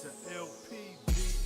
It's an LP beat.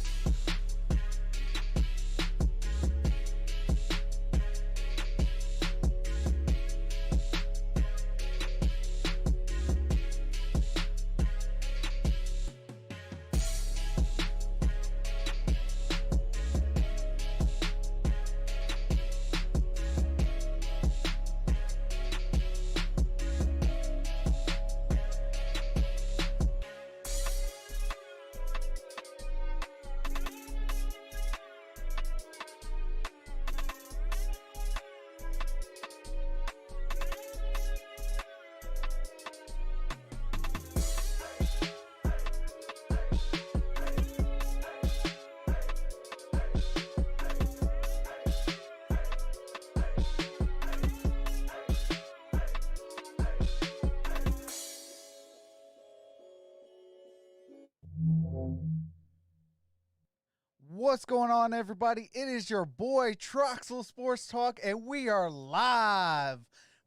What's going on, everybody? It is your boy Troxel Sports Talk, and we are live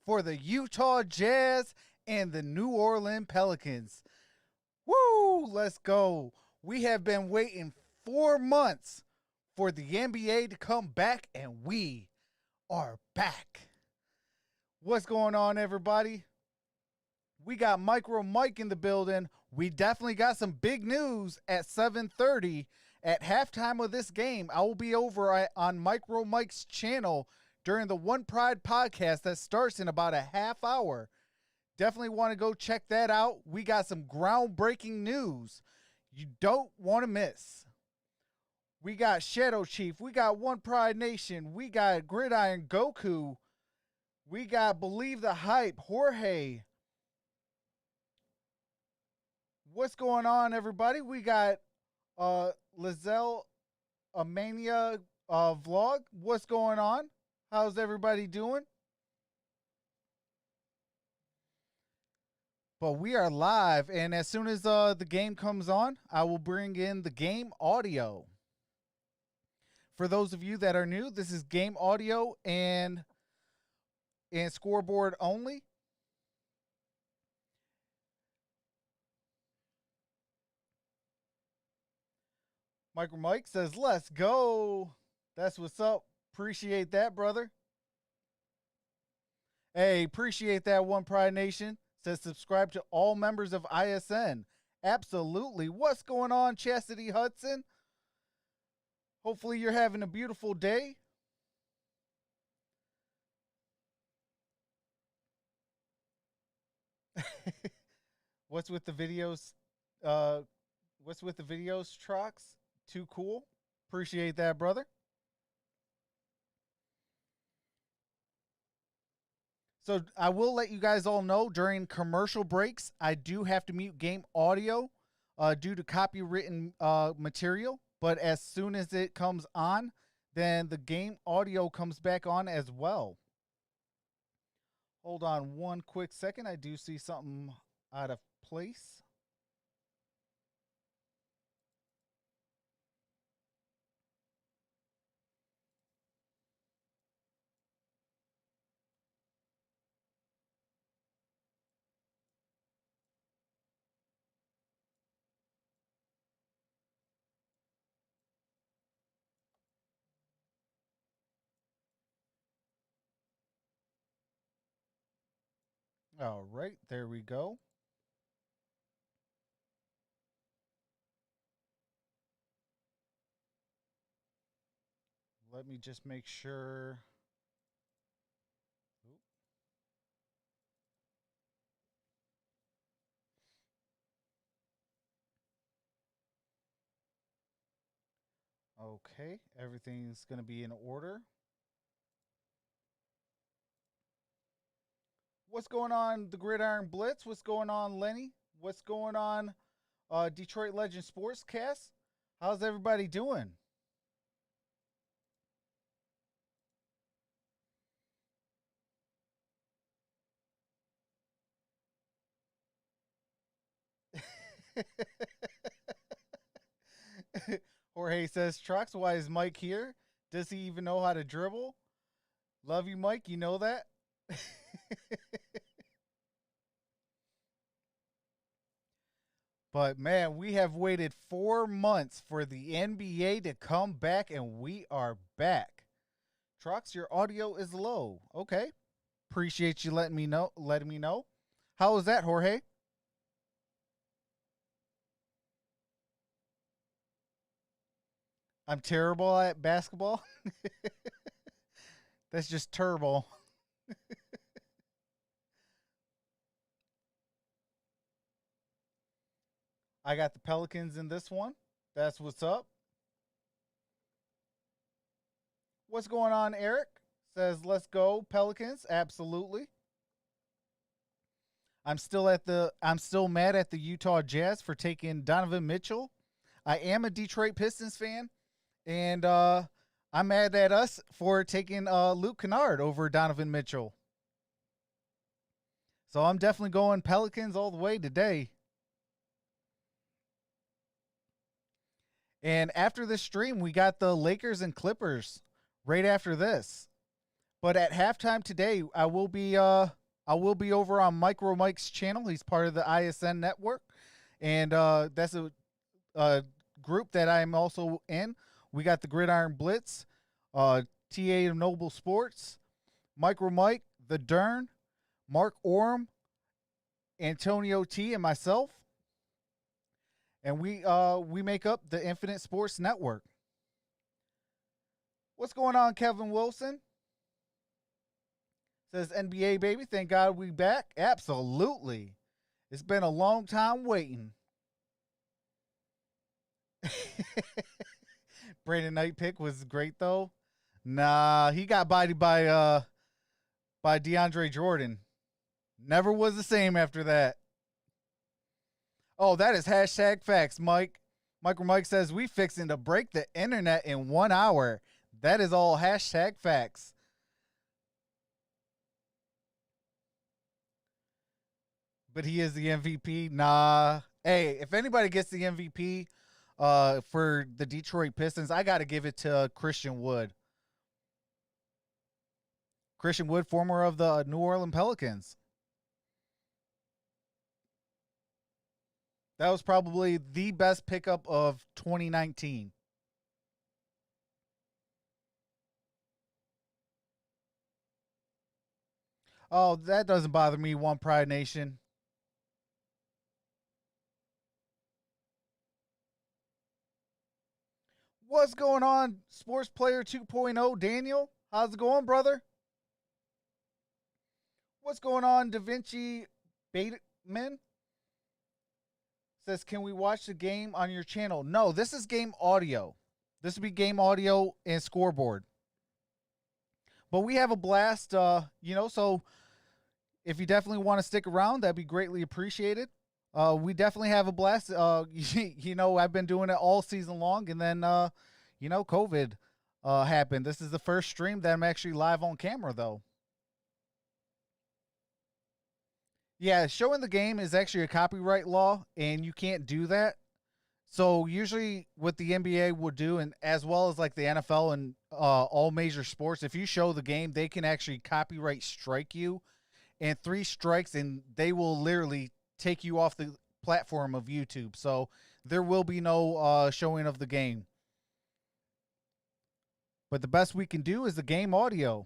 for the Utah Jazz and the New Orleans Pelicans. Woo! Let's go. We have been waiting 4 months for the NBA to come back, and we are back. What's going on, everybody? We got MicroMike in the building. We definitely got some big news at 7:30. At halftime of this game, I will be over on MicroMike's channel during the One Pride podcast that starts in about a half hour. Definitely want to go check that out. We got some groundbreaking news you don't want to miss. We got Shadow Chief. We got One Pride Nation. We got Gridiron Goku. We got Believe the Hype, Jorge. What's going on, everybody? We got Lizelle, a Mania vlog. What's going on? How's everybody doing? But we are live, and as soon as the game comes on, I will bring in the game audio. For those of you that are new, this is game audio and scoreboard only. MicroMike says, let's go. That's what's up. Appreciate that, brother. Hey, appreciate that, One Pride Nation. Says subscribe to all members of ISN. Absolutely. What's going on, Chastity Hudson? Hopefully you're having a beautiful day. What's with the videos? What's with the videos, Trox? Too cool. Appreciate that, brother. So I will let you guys all know during commercial breaks, I do have to mute game audio due to copywritten material. But as soon as it comes on, then the game audio comes back on as well. Hold on one quick second. I do see something out of place. All right, there we go. Let me just make sure. Okay, everything's going to be in order. What's going on, the Gridiron Blitz? What's going on, Lenny? What's going on, Detroit Legend Sportscast? How's everybody doing? Jorge says, Trucks, why is Mike here? Does he even know how to dribble? Love you, Mike. You know that? But man, we have waited 4 months for the NBA to come back, and we are back. Trox, your audio is low. Okay. Appreciate you letting me know. How was that, Jorge? I'm terrible at basketball. That's just terrible. I got the Pelicans in this one. That's what's up. What's going on, Eric? Says, let's go, Pelicans. Absolutely. I'm still mad at the Utah Jazz for taking Donovan Mitchell. I am a Detroit Pistons fan, and I'm mad at us for taking Luke Kennard over Donovan Mitchell. So I'm definitely going Pelicans all the way today. And after this stream, we got the Lakers and Clippers right after this. But at halftime today, I will be over on MicroMike's channel. He's part of the ISN network, and that's a group that I'm also in. We got the Gridiron BLITZ, TA of Noble Sports, MicroMike, the Derrn, Mark Orum, Antonio T, and myself. And we make up the Infinite Sports Network. What's going on, Kevin Wilson? Says NBA baby, thank God we back. Absolutely. It's been a long time waiting. Brandon Knight pick was great though. Nah, he got bodied by DeAndre Jordan. Never was the same after that. Oh, that is hashtag facts, Mike. MicroMike says we fixing to break the internet in 1 hour. That is all hashtag facts. But he is the MVP. Nah. Hey, if anybody gets the MVP for the Detroit Pistons, I got to give it to Christian Wood. Christian Wood, former of the New Orleans Pelicans. That was probably the best pickup of 2019. Oh, that doesn't bother me, One Pride Nation. What's going on, Sports Player 2.0, Daniel? How's it going, brother? What's going on, Da Vinci Bateman? Says, can we watch the game on your channel? No, this is game audio. This would be game audio and scoreboard. But we have a blast, so if you definitely want to stick around, that'd be greatly appreciated. We definitely have a blast. I've been doing it all season long, and then, COVID happened. This is the first stream that I'm actually live on camera, though. Yeah, showing the game is actually a copyright law, and you can't do that. So usually what the NBA will do, and as well as like the NFL and all major sports, if you show the game, they can actually copyright strike you, and 3 strikes, and they will literally take you off the platform of YouTube. So there will be no showing of the game. But the best we can do is the game audio.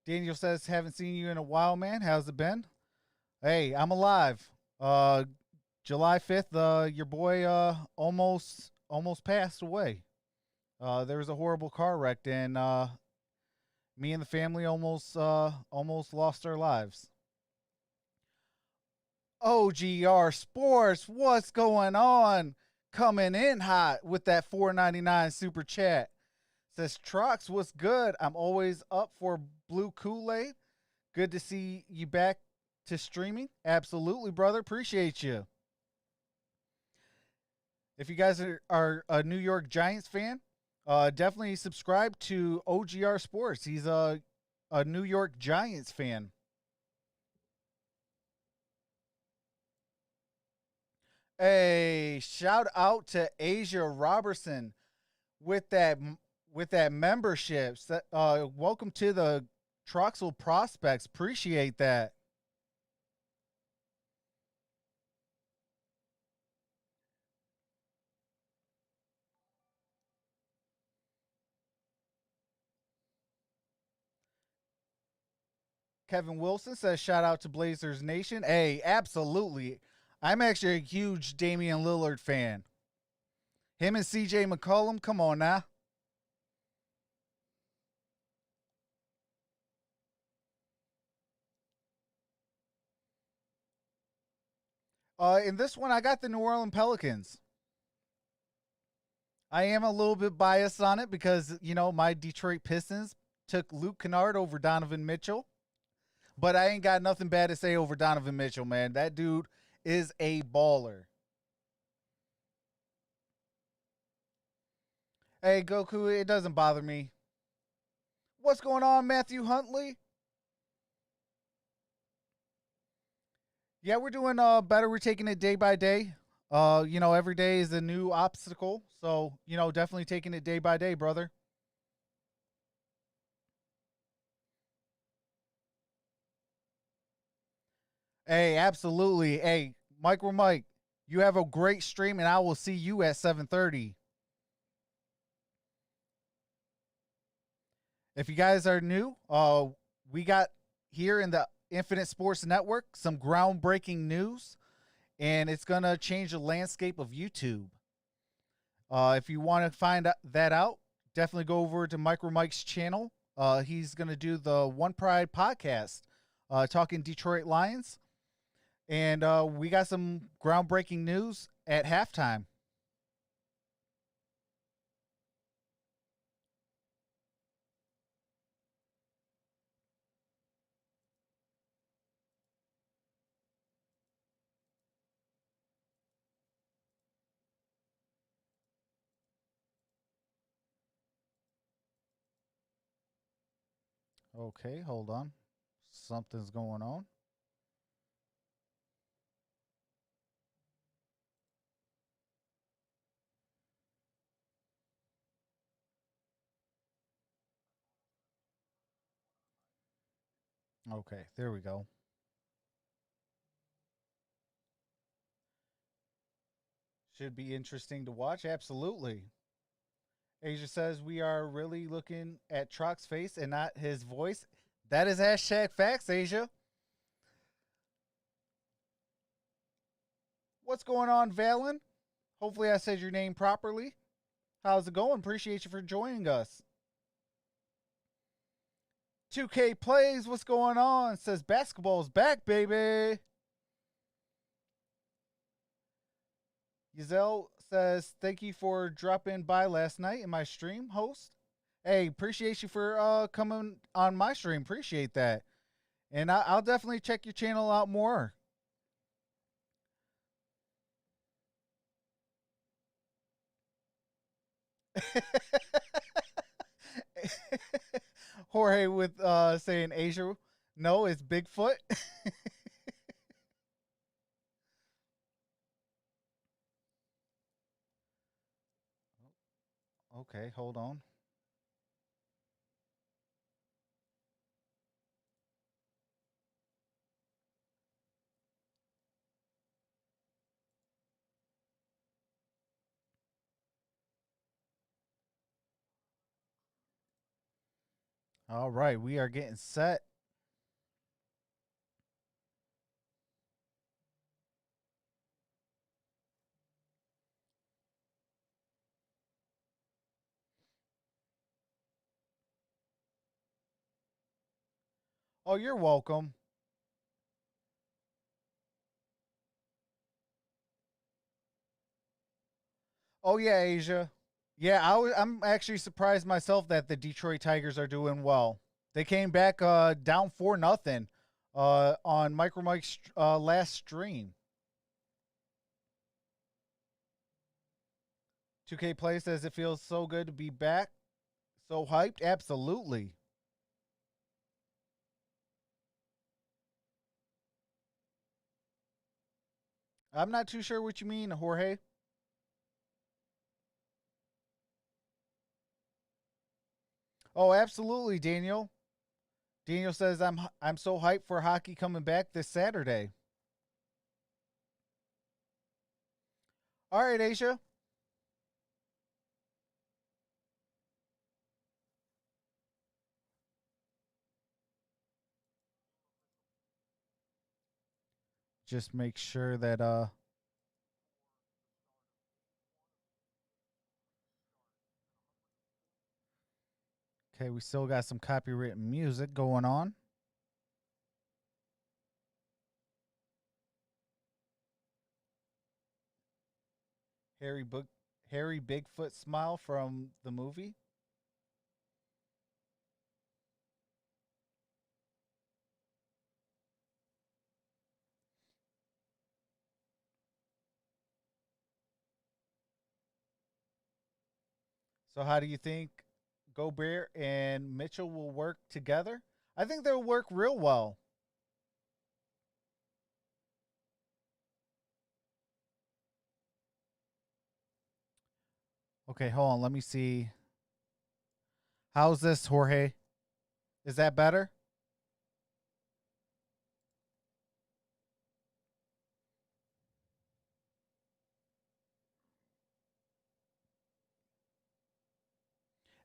Daniel says, haven't seen you in a while, man. How's it been? Hey, I'm alive. July 5th, your boy almost passed away. There was a horrible car wreck, and me and the family almost lost our lives. OGR Sports, what's going on? Coming in hot with that $4.99 super chat. Says, Trox, what's good? I'm always up for Blue Kool-Aid. Good to see you back to streaming. Absolutely, brother. Appreciate you. If you guys are a New York Giants fan, definitely subscribe to OGR Sports. He's a New York Giants fan. Hey, shout out to Asia Robertson with that membership. Welcome to the Troxel Prospects. Appreciate that. Kevin Wilson says, shout out to Blazers Nation. Hey, absolutely. I'm actually a huge Damian Lillard fan. Him and CJ McCollum, come on now. In this one, I got the New Orleans Pelicans. I am a little bit biased on it because, my Detroit Pistons took Luke Kennard over Donovan Mitchell. But I ain't got nothing bad to say over Donovan Mitchell, man. That dude is a baller. Hey, Goku, it doesn't bother me. What's going on, Matthew Huntley? Yeah, we're doing better. We're taking it day by day. Every day is a new obstacle. So, definitely taking it day by day, brother. Hey, absolutely. Hey, MicroMike, you have a great stream, and I will see you at 7:30. If you guys are new, we got here in the Infinite Sports Network some groundbreaking news, and it's gonna change the landscape of YouTube. If you want to find that out, definitely go over to MicroMike's channel. He's gonna do the One Pride podcast, talking Detroit Lions, and we got some groundbreaking news at halftime. Okay, hold on. Something's going on. Okay, there we go. Should be interesting to watch. Absolutely. Asia says we are really looking at Trox's face and not his voice. That is hashtag facts, Asia. What's going on, Valen? Hopefully I said your name properly. How's it going? Appreciate you for joining us. 2K Plays, what's going on? Says basketball's back, baby. Giselle says, thank you for dropping by last night in my stream, host. Hey, appreciate you for coming on my stream. Appreciate that. And I'll definitely check your channel out more. Jorge with saying Asia. No, it's Bigfoot. Okay, hold on. All right, we are getting set. Oh, you're welcome. Oh yeah, Asia. Yeah, I'm actually surprised myself that the Detroit Tigers are doing well. They came back down 4-0 on MicroMike's last stream. 2K Play says it feels so good to be back. So hyped. Absolutely. I'm not too sure what you mean, Jorge. Oh, absolutely, Daniel. Daniel says I'm so hyped for hockey coming back this Saturday. All right, Asia. just make sure that okay, we still got some copyrighted music going on. Harry Bigfoot smile from the movie. So how do you think Gobert and Mitchell will work together? I think they'll work real well. Okay, hold on. Let me see. How's this, Jorge? Is that better?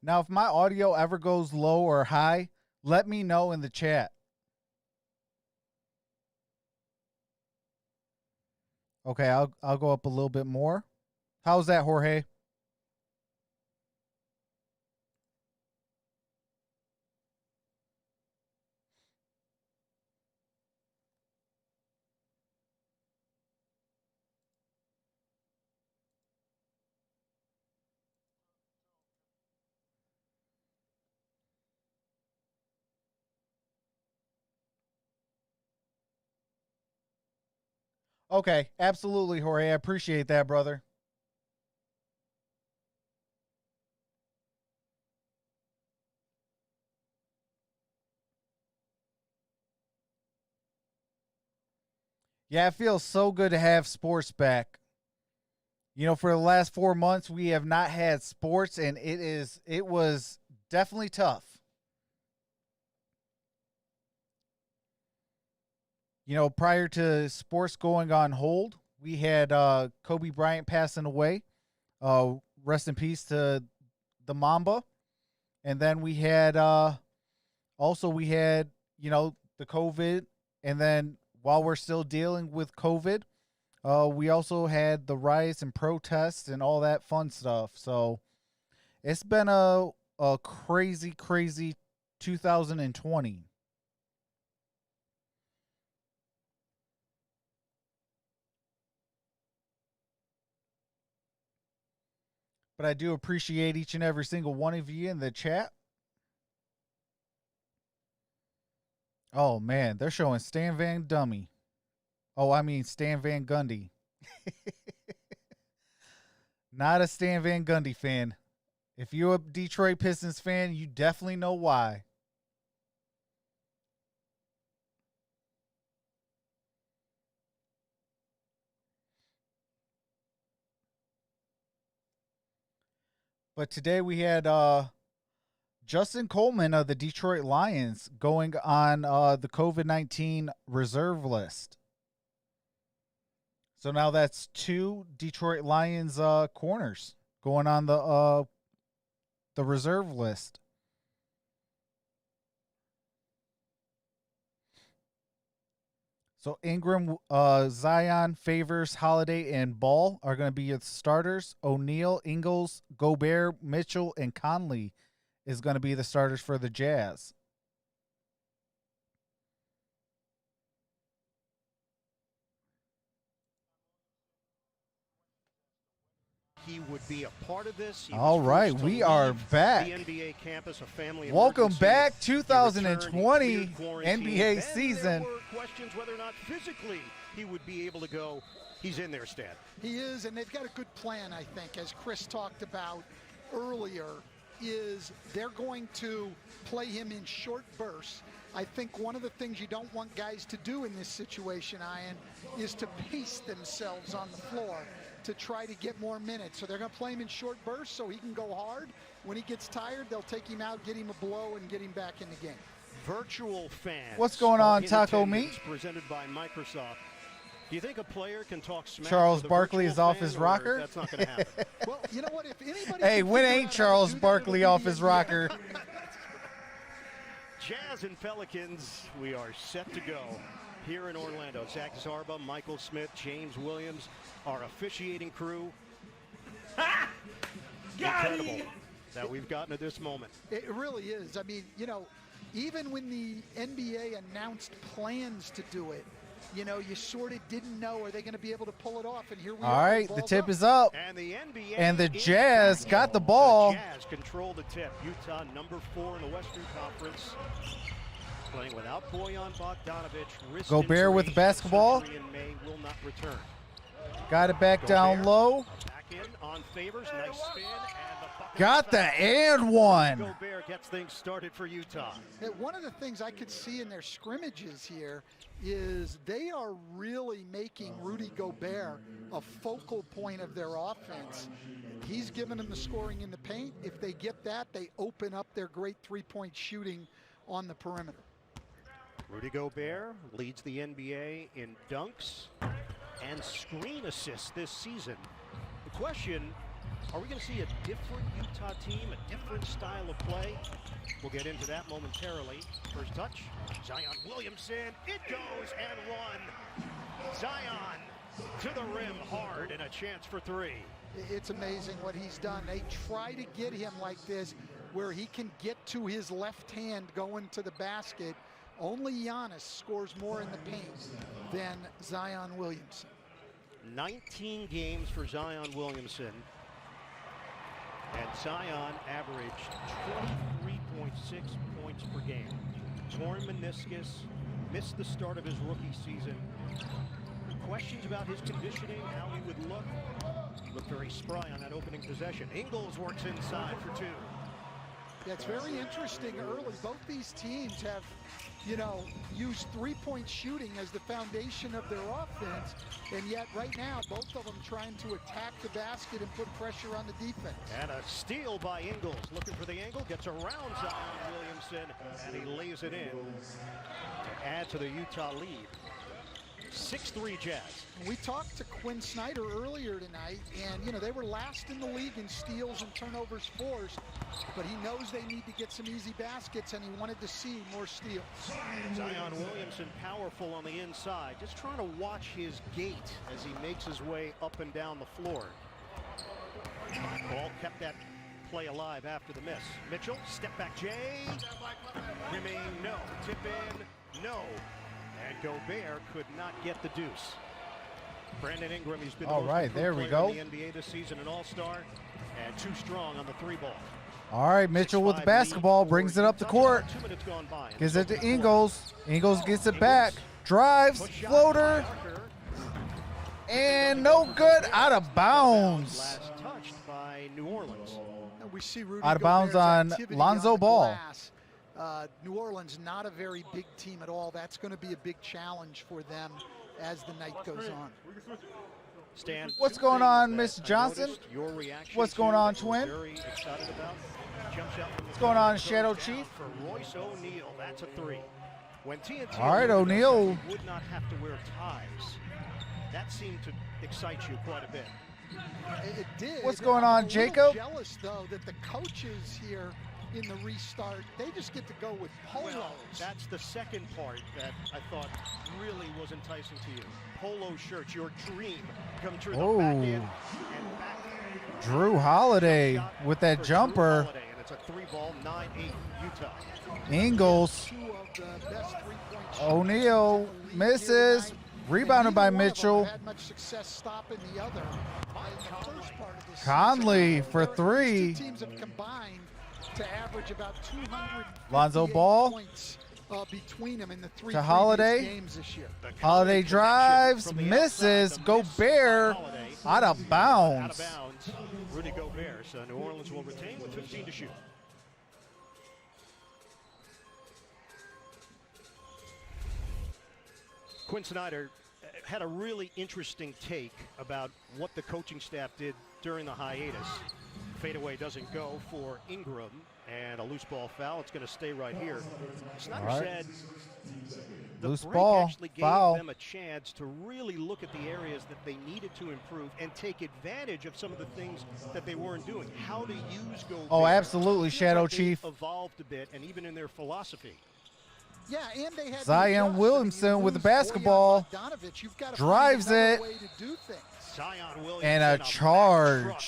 Now, if my audio ever goes low or high, let me know in the chat. Okay, I'll go up a little bit more. How's that, Jorge? Okay, absolutely, Jorge. I appreciate that, brother. Yeah, it feels so good to have sports back. You know, for the last 4 months, we have not had sports, and it was definitely tough. You know, prior to sports going on hold, we had Kobe Bryant passing away. Rest in peace to the Mamba. And then we had also we had, you know, the COVID, and then while we're still dealing with COVID, we also had the riots and protests and all that fun stuff. So it's been a crazy 2020. But I do appreciate each and every single one of you in the chat. Oh man, they're showing Stan Van Dummy. Oh, I mean Stan Van Gundy. Not a Stan Van Gundy fan. If you're a Detroit Pistons fan, you definitely know why. But today we had Justin Coleman of the Detroit Lions going on the COVID-19 reserve list. So now that's 2 Detroit Lions corners going on the reserve list. So Ingram, Zion, Favors, Holiday, and Ball are going to be your starters. O'Neal, Ingles, Gobert, Mitchell, and Conley is going to be the starters for the Jazz. He would be a part of this. All right, we are back. The NBA campus, a family Welcome back, emergency. 2020 NBA Then season. there were questions whether or not physically he would be able to go. He's in there, Stan. He is, and they've got a good plan, I think, as Chris talked about earlier, is they're going to play him in short bursts. I think one of the things you don't want guys to do in this situation, Ian, is to pace themselves on the floor to try to get more minutes. So they're going to play him in short bursts so he can go hard. When he gets tired, they'll take him out, get him a blow, and get him back in the game. Virtual fans. What's going on, Taco Meat? Presented by Microsoft. Do you think a player can talk smack? Charles with a Barkley virtual is off fan, his or rocker? That's not going to happen. Well, you know what? If anybody Hey, can when figure ain't out how to Charles do that, Barkley it'll off be his the rocker? Jazz and Pelicans, we are set to go. here in Orlando. Zach Zarba, Michael Smith, James Williams, our officiating crew. Incredible that we've gotten to this moment. It really is. I mean, you know, even when the NBA announced plans to do it, you know, you sort of didn't know, are they going to be able to pull it off? And here we are. All right, the tip is up. And the NBA And the Jazz got the ball. The Jazz control the tip. Utah, number 4 in the Western Conference. Playing without Bojan Bogdanovic. Gobert with the basketball. In May, will not return. Got it back down low. Back in on Favors. Nice spin. And the bucket Got the and one. Gobert gets things started for Utah. One of the things I could see in their scrimmages here is they are really making Rudy Gobert a focal point of their offense. He's giving them the scoring in the paint. If they get that, they open up their great three-point shooting on the perimeter. Rudy Gobert leads the NBA in dunks and screen assists this season. The question, are we going to see a different Utah team, a different style of play? We'll get into that momentarily. First touch, Zion Williamson. It goes and one. Zion to the rim hard and a chance for 3. It's amazing what he's done. They try to get him like this where he can get to his left hand going to the basket. Only Giannis scores more in the paint than Zion Williamson. 19 games for Zion Williamson. And Zion averaged 23.6 points per game. Torn meniscus, missed the start of his rookie season. Questions about his conditioning, how he would look. He looked very spry on that opening possession. Ingles works inside for 2. Yeah, it's very interesting early. Both these teams have, you know, used three-point shooting as the foundation of their offense, and yet right now both of them trying to attack the basket and put pressure on the defense. And a steal by Ingles, looking for the angle, gets around Zion Williamson, and he lays it in to add to the Utah lead. 6-3 Jazz. We talked to Quinn Snyder earlier tonight, and you know they were last in the league in steals and turnovers forced, but he knows they need to get some easy baskets, and he wanted to see more steals. Zion Williamson powerful on the inside, just trying to watch his gait as he makes his way up and down the floor. Ball kept that play alive after the miss. Mitchell, step back Jay, remain no, tip in, no. And Gobert could not get the deuce. Brandon Ingram, he's been all right, there we go. In the NBA this season, an all-star, and too strong on the 3-ball. All right, Mitchell with the basketball, brings it up the court. 2 minutes gone by. Gives it to Ingles. Ingles gets it back. Drives, floater, and no good, out of bounds. Last touched by New Orleans. And we see Rudy Out of bounds Gobert's on activity Lonzo on the Ball. glass. New Orleans, not a very big team at all. That's going to be a big challenge for them as the night goes on. Stan, What's going on, Miss Johnson? Your reaction. What's going on, that Twin? Very excited about. Jumps out from the What's going on, goes Shadow down Chief? For Royce O'Neal, that's a 3. When TNT All right, O'Neal. would not have to wear ties. That seemed to excite you quite a bit. It did. What's going I'm on, a little Jacob? Jealous though that the coaches here in the restart, they just get to go with polos. Well, that's the second part that I thought really was enticing to you. Polo shirts, your dream come true. Oh. The back end and back. Drew Holiday with that jumper. Holiday, and it's a 3-ball, 9-8 Utah. Ingles. 2 of the best three-point O'Neal shooters in the league misses. here tonight. Rebounded And by neither one of them Mitchell. had much success stopping the other. In the first part of this Conley season, for these 3. two teams have combined to average about 200 Lonzo Ball points between them in the 3 to Holiday. games this year. Holiday drives, From the misses. outside, the miss by Gobert Holiday. out of Out of bounds. bounds. Rudy Gobert. So New Orleans will retain with 15 to shoot. Quinn Snyder had a really interesting take about what the coaching staff did during the hiatus. Fadeaway doesn't go for Ingram, and a loose ball foul. It's going to stay right here. Snyder All right. said the Loose break ball, actually gave foul. them a chance to really look at the areas that they needed to improve and take advantage of some of the things that they weren't doing. How to use Gobert. Oh, absolutely, Feels Shadow like they've Chief. Evolved a bit, and even in their philosophy. Yeah, and they had to Zion adjust. Williamson I mean, you with the lose Bojan basketball. Bogdanovic, you've got to Drives find another it. way to do things. Zion Williamson, And a back charge. truck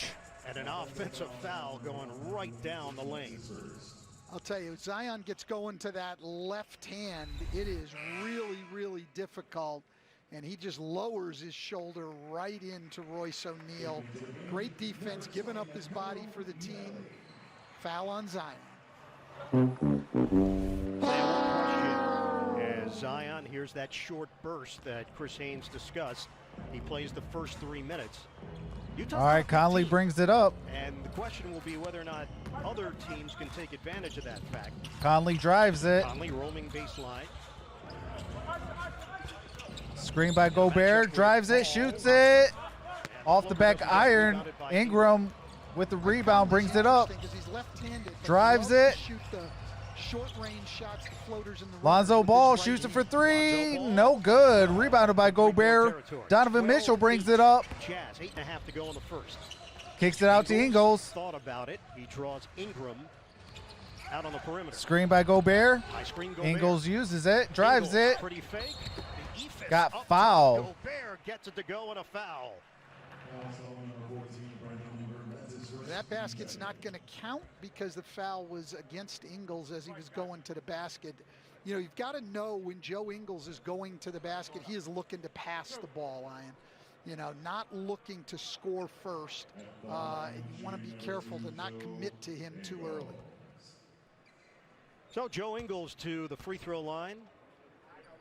and an offensive foul going right down the lane. I'll tell you, Zion gets going to that left hand. It is really, really difficult. And he just lowers his shoulder right into Royce O'Neal. Great defense, giving up his body for the team. Foul on Zion. As Zion, here's that short burst that Chris Haynes discussed. He plays the first 3 minutes. Utah's All right, Conley brings it up. And the question will be whether or not other teams can take advantage of that fact. Conley drives it. Conley roaming baseline. Screen by Gobert. Drives it, shoots it. Off the back iron. Ingram with the rebound, brings it up. Drives it. Lonzo Ball shoots it for three. No good. Rebounded by Gobert. Donovan Mitchell brings it up. Jazz, 8.5 to go in the first. Kicks it out to Ingles. Thought about it. He draws Ingram out on the perimeter. Screen by Gobert. High screen Gobert. Ingles uses it. Drives Ingles, it. Pretty fake. The Ephus Got up fouled. top. Gobert gets it to go and a foul. That basket's not going to count because the foul was against Ingles as he was going to the basket. You know, you've got to know when Joe Ingles is going to the basket, he is looking to pass the ball, Ian. You know, not looking to score first. You want to be careful to not commit to him too early. So Joe Ingles to the free throw line.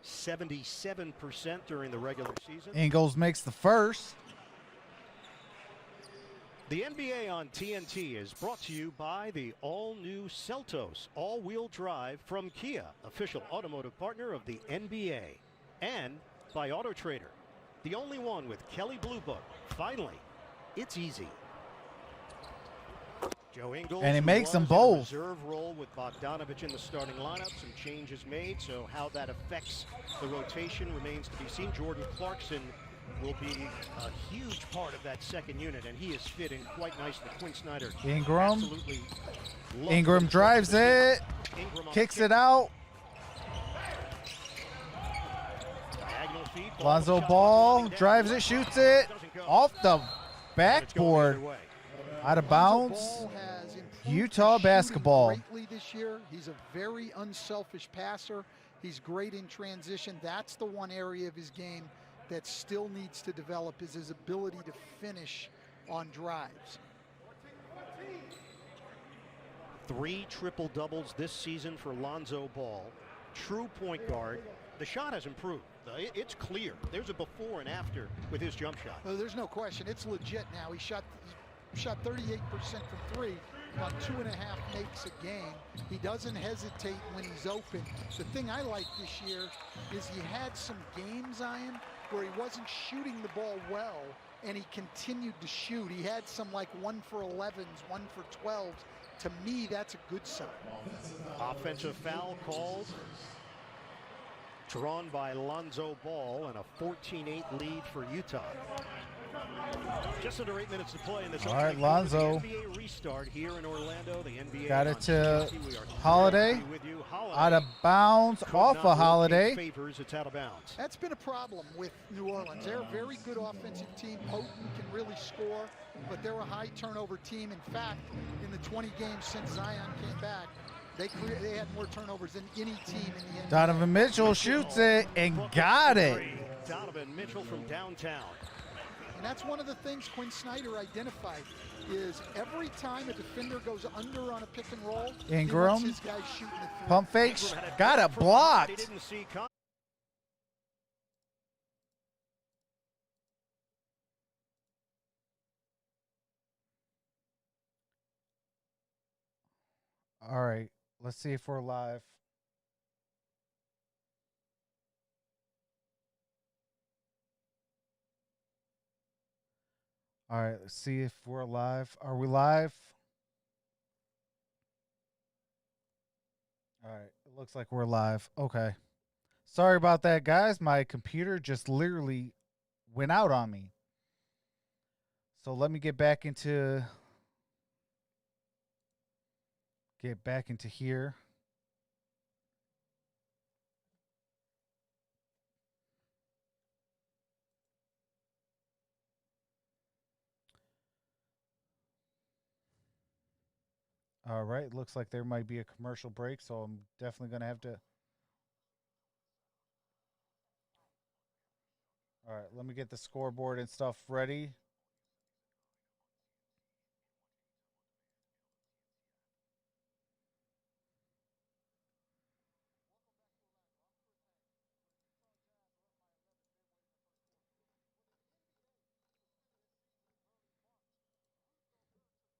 77% during the regular season. Ingles makes the first. The NBA on TNT is brought to you by the all-new Seltos all-wheel drive from Kia, official automotive partner of the NBA, and by AutoTrader, the only one with Kelley Blue Book. Finally, it's easy. Joe Ingles, And he makes them who was in a both. reserve role with Bogdanovic in the starting lineup. Some changes made, so how that affects the rotation remains to be seen. Jordan Clarkson will be a huge part of that second unit, and he is fitting quite nicely. Quinn Snyder. Ingram. Absolutely loves Ingram the drives it. Ingram on Kicks the kick. it out. Diagonal feed. Lonzo Shot Ball falling down. drives it, shoots it. Doesn't go. Off the But it's going backboard. either way. Out of Lonzo bounds. Ball has improved Utah his shooting basketball. greatly this year. He's a very unselfish passer. He's great in transition. That's the one area of his game that still needs to develop, is his ability to finish on drives. 3 triple doubles this season for Lonzo Ball. True point guard. The shot has improved. It's clear. There's a before and after with his jump shot. Well, there's no question. It's legit now. He shot 38% from three, about 2.5 makes a game. He doesn't hesitate when he's open. The thing I like this year is he had some games, Ian, where he wasn't shooting the ball well, and he continued to shoot. He had some like 1 for 11s, 1 for 12s. To me, that's a good sign. Offensive foul called. Drawn by Lonzo Ball, and a 14-8 lead for Utah. Just under 8 minutes to play in this. All right, opening quarter. Lonzo. The NBA restart here in Orlando. The NBA Got it on to TNT. We are Holiday. thrilled to be with you. Holiday Out of bounds. could Off not a rotate Holiday. Favors. It's out of bounds. That's been a problem with New Orleans. They're a very good offensive team. Potent can really score, but they're a high turnover team. In fact, in the 20 games since Zion came back, they had more turnovers than any team in the NBA. Donovan Mitchell shoots it and got it. Donovan Mitchell from downtown. And that's one of the things Quinn Snyder identified, is every time a defender goes under on a pick and roll, Ingram. he wants his guys shooting the three. Pump fake. Ingram had a Got cut it from blocked. He didn't see All right. Let's see if we're live. All right, let's see if we're live. Are we live? All right, it looks like we're live. Okay. Sorry about that, guys. My computer just literally went out on me. So let me get back into here. All right, looks like there might be a commercial break, so I'm definitely going to have to. All right, let me get the scoreboard and stuff ready.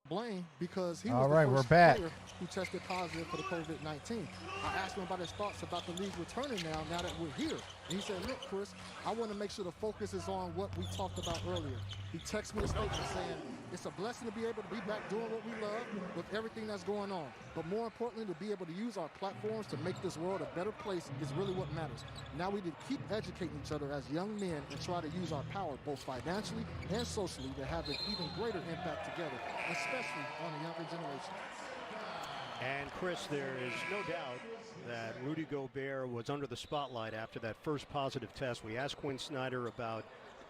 Blame because he All was the right, we're first back. player who tested positive for the COVID-19. I asked him about his thoughts about the league returning now that we're here. And he said, look, Chris, I want to make sure the focus is on what we talked about earlier. He texted me a statement saying, it's a blessing to be able to be back doing what we love with everything that's going on. But more importantly, to be able to use our platforms to make this world a better place is really what matters. Now we need to keep educating each other as young men and try to use our power both financially and socially to have an even greater impact together, especially on the younger generation. And Chris, there is no doubt that Rudy Gobert was under the spotlight after that first positive test. We asked Quinn Snyder about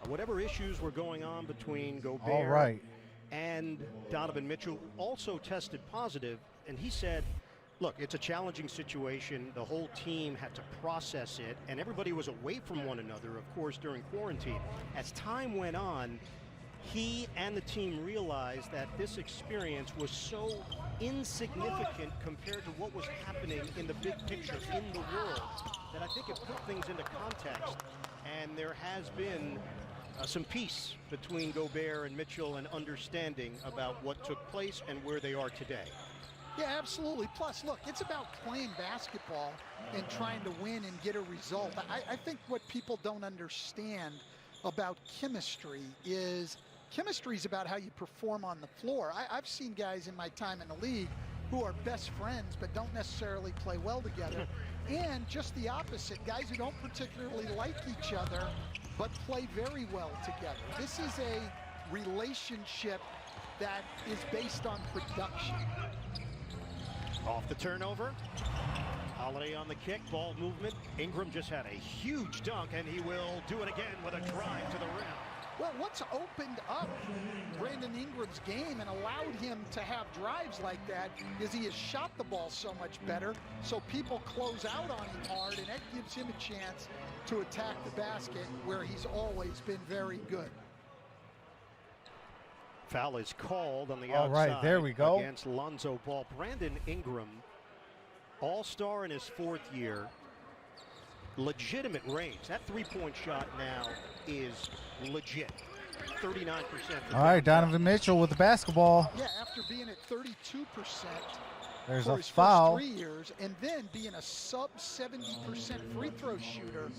whatever issues were going on between Gobert and Donovan Mitchell, also tested positive, and he said, look, it's a challenging situation. The whole team had to process it, and everybody was away from one another, of course, during quarantine. As time went on, he and the team realized that this experience was so insignificant compared to what was happening in the big picture in the world that I think it put things into context, and there has been some peace between Gobert and Mitchell and understanding about what took place and where they are today. Yeah, absolutely. Plus, look, it's about playing basketball and trying to win and get a result. I think what people don't understand about chemistry is about how you perform on the floor. I've seen guys in my time in the league who are best friends but don't necessarily play well together. And just the opposite, guys who don't particularly like each other but play very well together. This is a relationship that is based on production. Off the turnover. Holiday on the kick, ball movement. Ingram just had a huge dunk, and he will do it again with a drive to the rim. Well, what's opened up Brandon Ingram's game and allowed him to have drives like that is he has shot the ball so much better, so people close out on him hard, and that gives him a chance to attack the basket where he's always been very good. Foul is called on the All outside. right, there we go. Against Lonzo Ball. Brandon Ingram, all-star in his fourth year. Legitimate range. That three-point shot now is legit. 39%. All right, Donovan Mitchell with the basketball. Yeah, after being at 32% There's for a his foul. first 3 years, and then being a sub 70% free throw shooter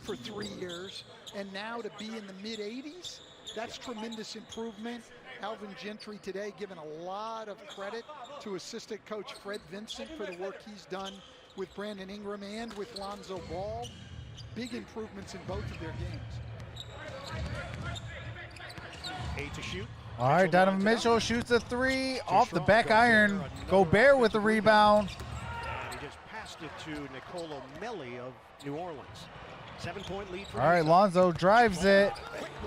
for 3 years, and now to be in the mid-80s, that's tremendous improvement. Alvin Gentry today giving a lot of credit to assistant coach Fred Vincent for the work he's done with Brandon Ingram and with Lonzo Ball. Big improvements in both of their games. 8 to shoot. All right, Donovan Mitchell shoots a three off the back iron. Gobert with the rebound. And he just passed it to Nicolo Melli of New Orleans. 7-point lead for All right, Utah. Lonzo drives it,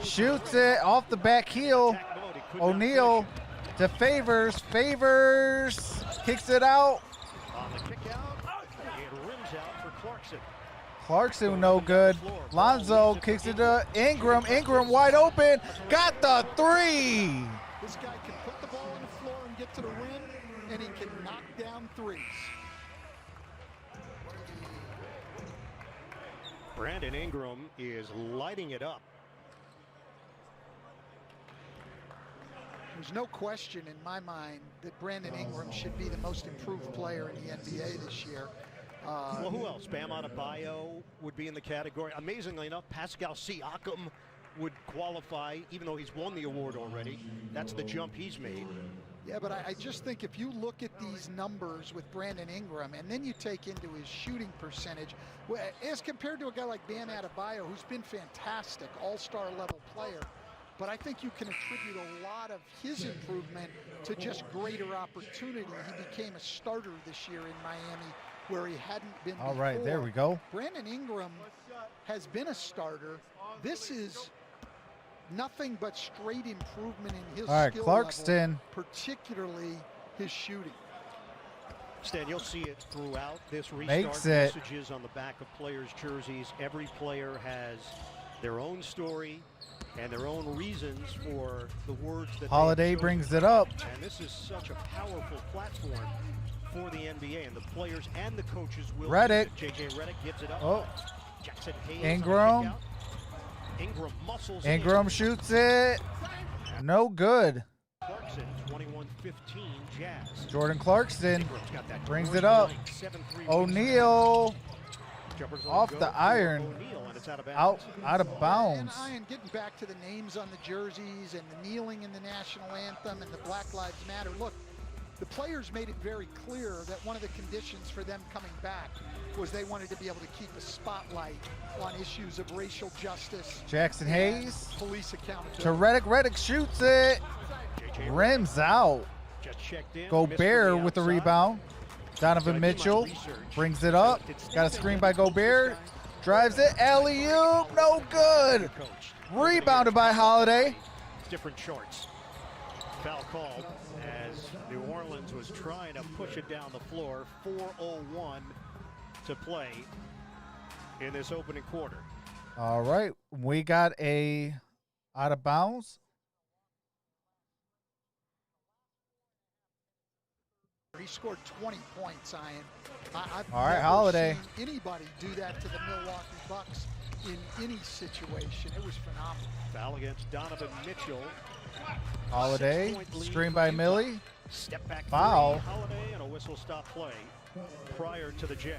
shoots it off the back heel. Attack mode, he could not O'Neal finish to Favors. Favors kicks it out. it. On the kick out, it rims out for Clarkson. Clarkson no good. Lonzo kicks it to Ingram. Ingram wide open. Got the three. This guy can put the ball on the floor and get to the rim, and he can knock down threes. Brandon Ingram is lighting it up. There's no question in my mind that Brandon Ingram should be the most improved player in the NBA this year. Well, who else? Bam Adebayo would be in the category. Amazingly enough, Pascal Siakam would qualify, even though he's won the award already. That's the jump he's made. Yeah, but I just think if you look at these numbers with Brandon Ingram and then you take into his shooting percentage, as compared to a guy like Bam Adebayo, who's been fantastic, all-star level player, but I think you can attribute a lot of his improvement to just greater opportunity. He became a starter this year in Miami where he hadn't been All before. right, there we go. Brandon Ingram has been a starter. This is nothing but straight improvement in his All right, skill Clarkson. level, particularly his shooting. Stan, you'll see it throughout this restart. Makes it. Messages on the back of players' jerseys. Every player has their own story and their own reasons for the words that Holiday brings it up. And this is such a powerful platform for the NBA, and the players and the coaches will. Redick. JJ Redick gives it up. Oh. Jackson Hayes. Ingram. Ingram muscles. Ingram shoots it. No good. Clarkson, 21-15 Jazz. Jordan Clarkson Ingram's got that brings great it up. night, 7-3 O'Neal Jumpers on off go the for iron. O'Neal, and it's out of bounds. Out of bounds. And Ian, getting back to the names on the jerseys and the kneeling in the national anthem and the Black Lives Matter. Look, the players made it very clear that one of the conditions for them coming back was they wanted to be able to keep a spotlight on issues of racial justice. Jackson and Hayes police accountability. to Redick. Redick shoots it. JJ Rims out. just checked in. Gobert with the rebound. Donovan Mitchell brings it up. Got a screen by Gobert. Drives it. Alley-oop. No good. Rebounded by Holiday. Different charts. Foul called as New Orleans was trying to push it down the floor. 4:01 to play in this opening quarter. All right. We got a out of bounds. He scored 20 points, Ian. I've All right, never Holiday. seen anybody do that to the Milwaukee Bucks in any situation. It was phenomenal. Foul against Donovan Mitchell. Holiday. 6-point lead Screen for by Utah. Millie. Step back Foul. three, Holiday, and a whistle stop play prior to the J.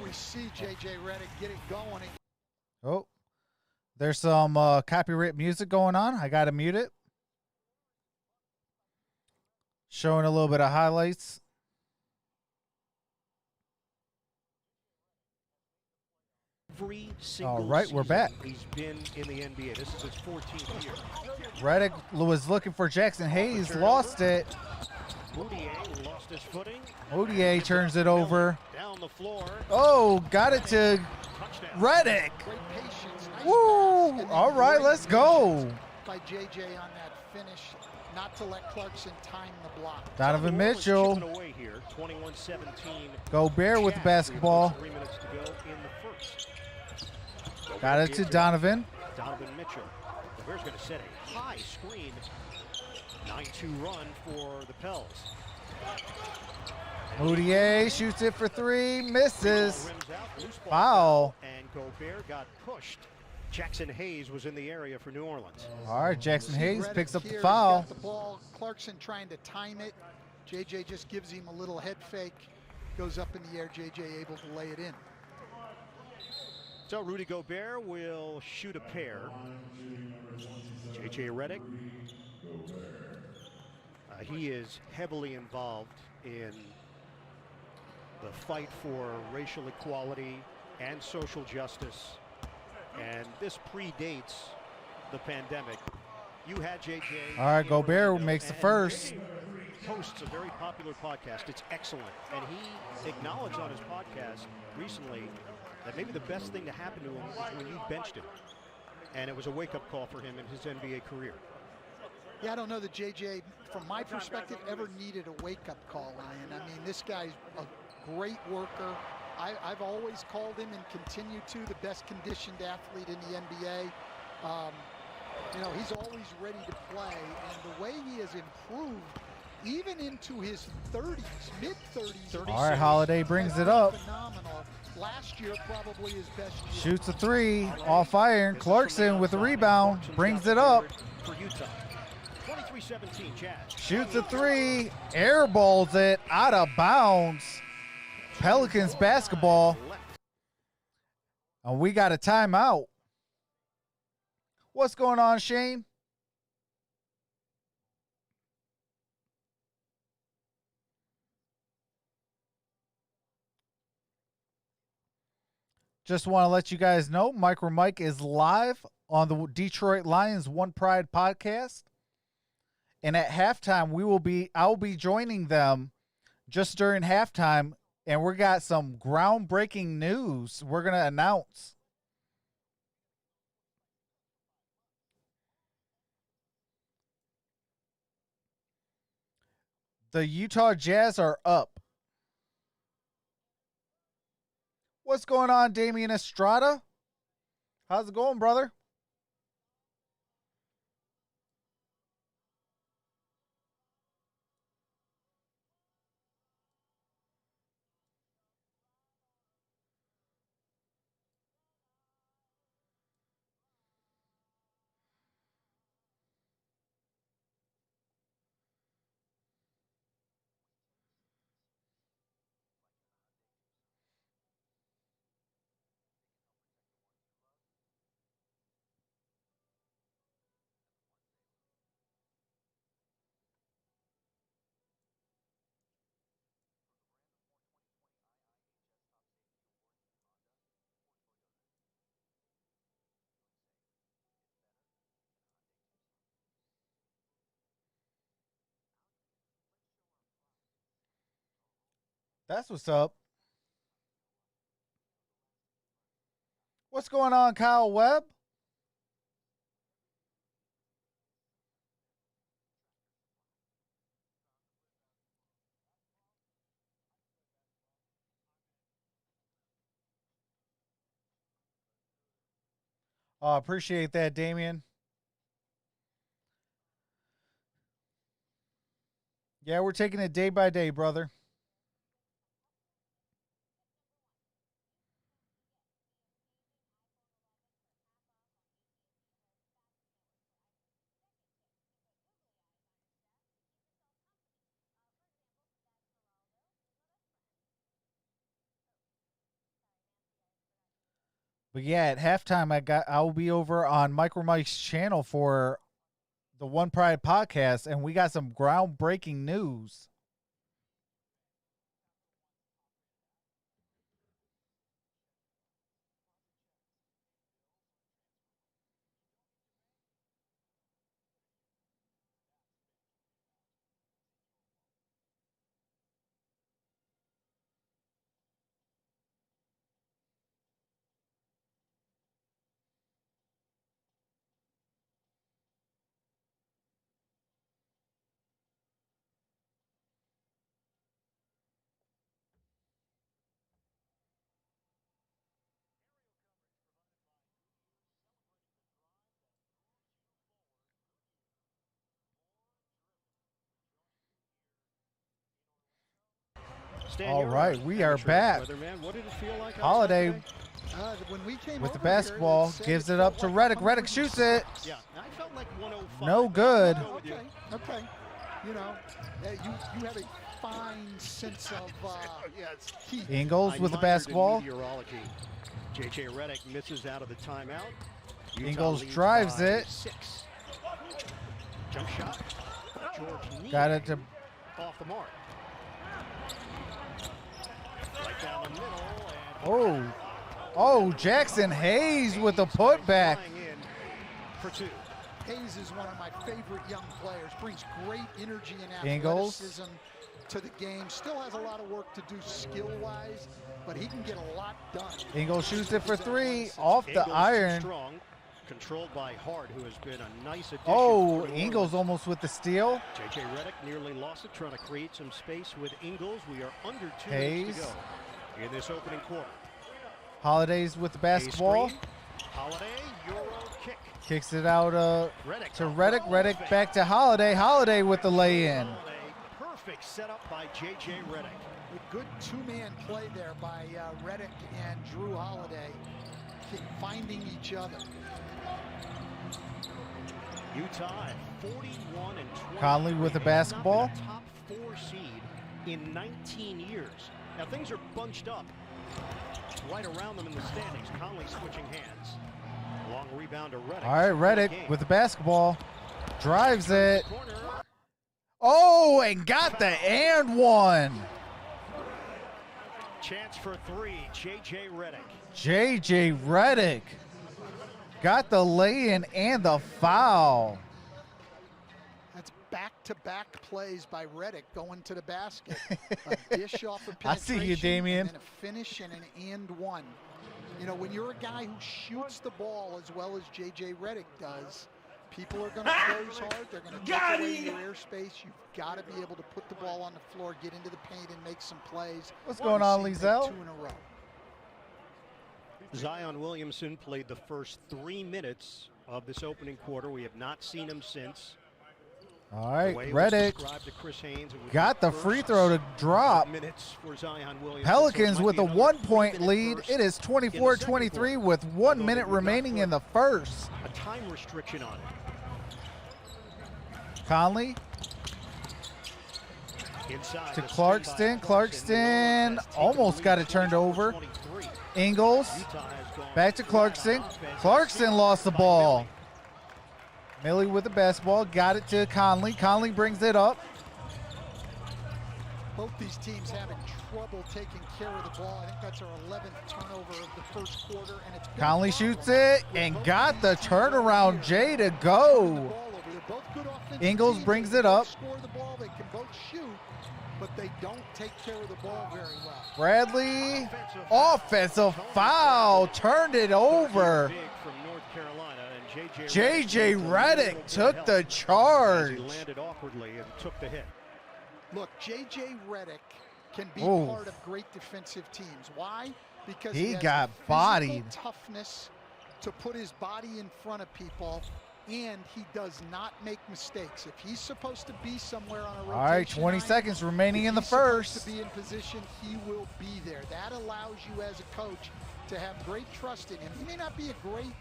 We see J.J. Redick get it going. Oh, there's some copyright music going on. I got to mute it. Showing a little bit of highlights. Every single All right, we're back. He's been in the NBA. This is his 14th year. Redick was looking for Jackson Hayes, lost it. Moutier lost his footing. Moutier turns it over. Down the floor. Oh, got it to Touchdown. Redick. Great patience. Nice Woo! pass, and All then right, great let's go. patience by J.J. on that finish, not to let Clarkson time the block. Donovan New Orleans Mitchell. chipping away here, 21-17. Gobert with the Jazz. basketball. 3 minutes to go in the first. Got it to Donovan. Donovan Mitchell. Gobert's going to set a high screen. 9-2 run for the Pels. Moutier shoots it for three, misses. Rims out, loose ball Foul. And Gobert got pushed. Jackson Hayes was in the area for New Orleans. All right, Jackson Hayes Redick picks up here, the he's foul. got the ball. Clarkson trying to time it. J.J. just gives him a little head fake. Goes up in the air. J.J. able to lay it in. So Rudy Gobert will shoot a pair. J.J. Redick. He is heavily involved in the fight for racial equality and social justice. And this predates the pandemic. You had J.J. All right, in Gobert Orlando, makes the and first. he hosts a very popular podcast. It's excellent. And he acknowledged on his podcast recently that maybe the best thing to happen to him was when you benched him. And it was a wake-up call for him in his NBA career. Yeah, I don't know that J.J., from my perspective, ever needed a wake-up call, Ryan. I mean, this guy's a great worker. I've always called him and continue to the best conditioned athlete in the NBA. You know, he's always ready to play, and the way he has improved, even into his 30s, mid-30s. All right, Holiday brings it up. Phenomenal. Last year, probably his best year. Shoots a three, off iron. Clarkson with the rebound, brings it up. For Utah. 23-17 Jazz. Shoots a three, airballs it out of bounds. Pelicans basketball, and we got a timeout. What's going on, Shane? Just want to let you guys know, MicroMike is live on the Detroit Lions One Pride podcast. And at halftime, I'll be joining them just during halftime, and we got some groundbreaking news we're going to announce. The Utah Jazz are up. What's going on, Damian Estrada? How's it going, brother? That's what's up. What's going on, Kyle Webb? Appreciate that, Damian. Yeah, we're taking it day by day, brother. But yeah, at halftime, I'll be over on MicroMike's channel for the One Pride podcast, and we got some groundbreaking news. All right, we are back. What did it feel like Holiday When we came with the over here, basketball it gives said it up to felt like Redick. Redick shoots it. Yeah, I felt like 105. No good. Okay. You know, you have a fine sense of heat. Ingles with the basketball. J.J. Redick misses out of the timeout. Utah Ingles leads drives by it. 6. Jump shot. George Got it to off the mark. Right down the middle. And Oh, Jackson Hayes with the putback. flying in for 2. Hayes is one of my favorite young players. Brings great energy and Ingles. athleticism to the game. Still has a lot of work to do skill-wise, but he can get a lot done. Ingles shoots it for 3 off the Ingles iron. Strong, controlled by Hart, who has been a nice addition. Oh, for New Ingles Orleans. almost with the steal. J.J. Redick nearly lost it, trying to create some space with Ingles. We are under 2 Hayes. minutes to go in this opening quarter. Holidays with the basketball. Screen. Holiday, Euro kick. Kicks it out Redick to Redick. Redick back to Holiday. Holiday with the lay-in. Holiday, perfect setup by J.J. Redick. A good two-man play there by Redick and Drew Holiday, finding each other. Utah at 41 and 20. Conley with the They have not been basketball. a top 4 seed in 19 years. Now things are bunched up right around them in the standings. Conley switching hands. Long rebound to Redick. All right, Redick Game. with the basketball. Drives it. Corner. Oh, and got the and one. Chance for 3. J.J. Redick. J.J. Redick got the lay-in and the foul. That's back-to-back plays by Redick going to the basket. A dish off of I see you, penetration, Damian. and then a finish and an and one. You know, when you're a guy who shoots the ball as well as J.J. Redick does, People are going to close hard. They're going to take away your airspace. You've got to be able to put the ball on the floor, get into the paint, and make some plays. What's going on, We've seen Lizelle? 2 in a row. Zion Williamson played the first 3 minutes of this opening quarter. We have not seen him since. All right, The way it was Reddick described to Chris Haynes, it would got be the free first throw to drop. minutes for Zion Williamson. Pelicans So it might with be a another 1-point 3-minute lead. burst It is in the second 24-23 quarter, with 1 although minute they would not remaining put in the first. a time restriction on it. Conley Inside to the Clarkston. screen by Clarkston Miller has taken almost the got lead, it turned over. 24-23. Ingles Utah has gone back to flat on Clarkson. offense. Clarkson lost the By ball. Millie. Millie with the basketball, got it to Conley. Conley brings it up. Both these teams having trouble taking care of the ball. I think that's our 11th turnover of the first quarter, and it's been a Conley problem shoots it with and both got the these teams over turnaround here. J to Turning the go. ball over. They're both good offensive Ingles teams. brings They it can both up. Score the ball. They can both shoot, but they don't take care of the ball very well. Bradley, offensive foul, turned it over. Big from North Carolina, and J.J. Redick took the As charge. he landed awkwardly and took the hit. Look, J.J. Redick can be Ooh. part of great defensive teams. Why? Because He has got the physical bodied. toughness to put his body in front of people, and he does not make mistakes. If he's supposed to be somewhere on a rotation All right, 20 line, seconds remaining if in the he's supposed first. to be in position, he will be there. That allows you as a coach to have great trust in him. He may not be a great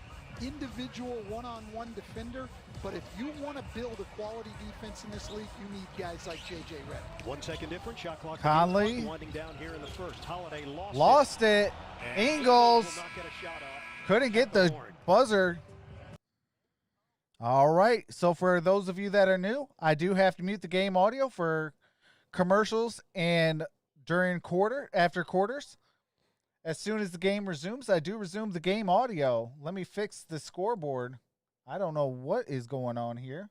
individual one-on-one defender, but if you want to build a quality defense in this league, you need guys like J.J. Redick. 1 second difference. Shot clock. Conley. Winding down here in the first. Holiday Lost it. And Ingles will not get a shot off. couldn't get the horn. buzzer. All right. So for those of you that are new, I do have to mute the game audio for commercials and after quarters. As soon as the game resumes, I do resume the game audio. Let me fix the scoreboard. I don't know what is going on here.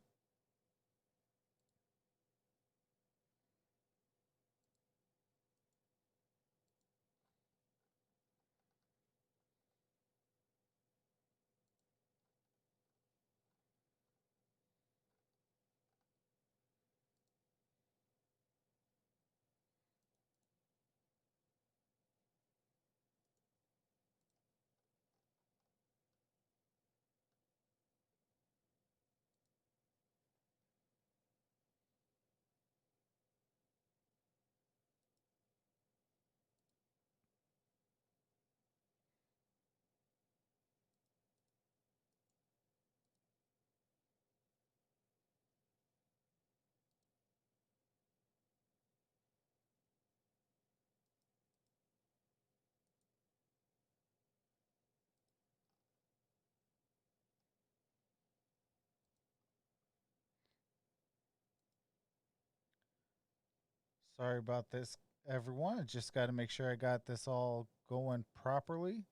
Sorry about this, everyone. I just got to make sure I got this all going properly.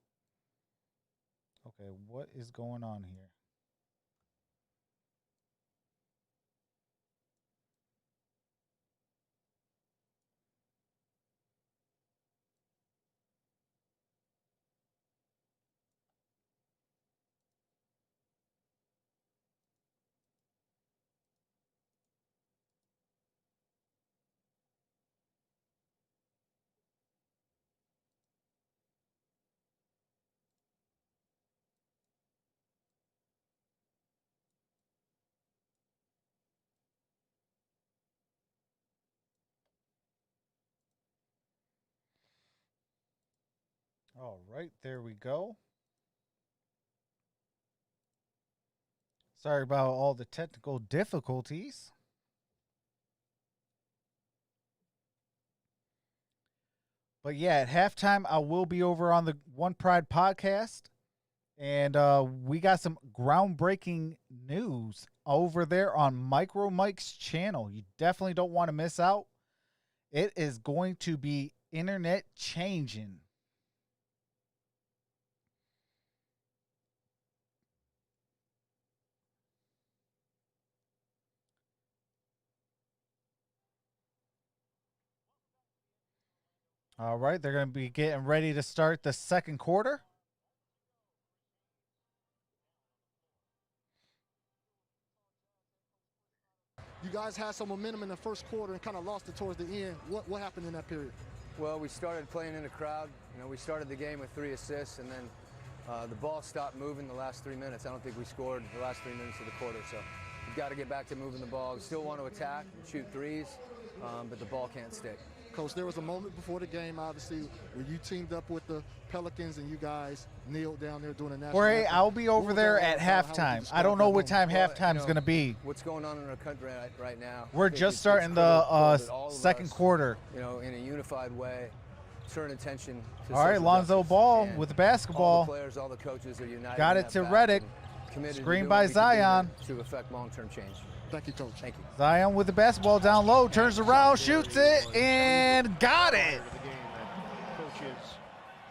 Okay, what is going on here? All right, there we go. Sorry about all the technical difficulties. But yeah, at halftime, I will be over on the One Pride podcast. And we got some groundbreaking news over there on MicroMike's channel. You definitely don't want to miss out. It is going to be internet changing. All right, they're going to be getting ready to start the second quarter. You guys had some momentum in the first quarter and kind of lost it towards the end. What happened in that period? Well, we started playing in the crowd. You know, we started the game with 3 assists, and then the ball stopped moving the last 3 minutes. I don't think we scored the last 3 minutes of the quarter, so we've got to get back to moving the ball. We still want to attack and shoot threes, but the ball can't stick. Coach, there was a moment before the game, obviously, where you teamed up with the Pelicans and you guys kneeled down there doing a national Jorge, anthem. I'll be over there at halftime. I don't know what time halftime is going to be. What's going on in our country right now? We're just starting the second quarter. You know, in a unified way, turn attention to All right, social Lonzo justice, Ball and with the all basketball. the players, all the coaches are united. Got in it that to fact Redick. and committed to Screen doing by what we can do Zion. to affect long-term change. Thank you, Coach. Thank you. Zion with the basketball down low, turns around, shoots it, and got it. The game that coaches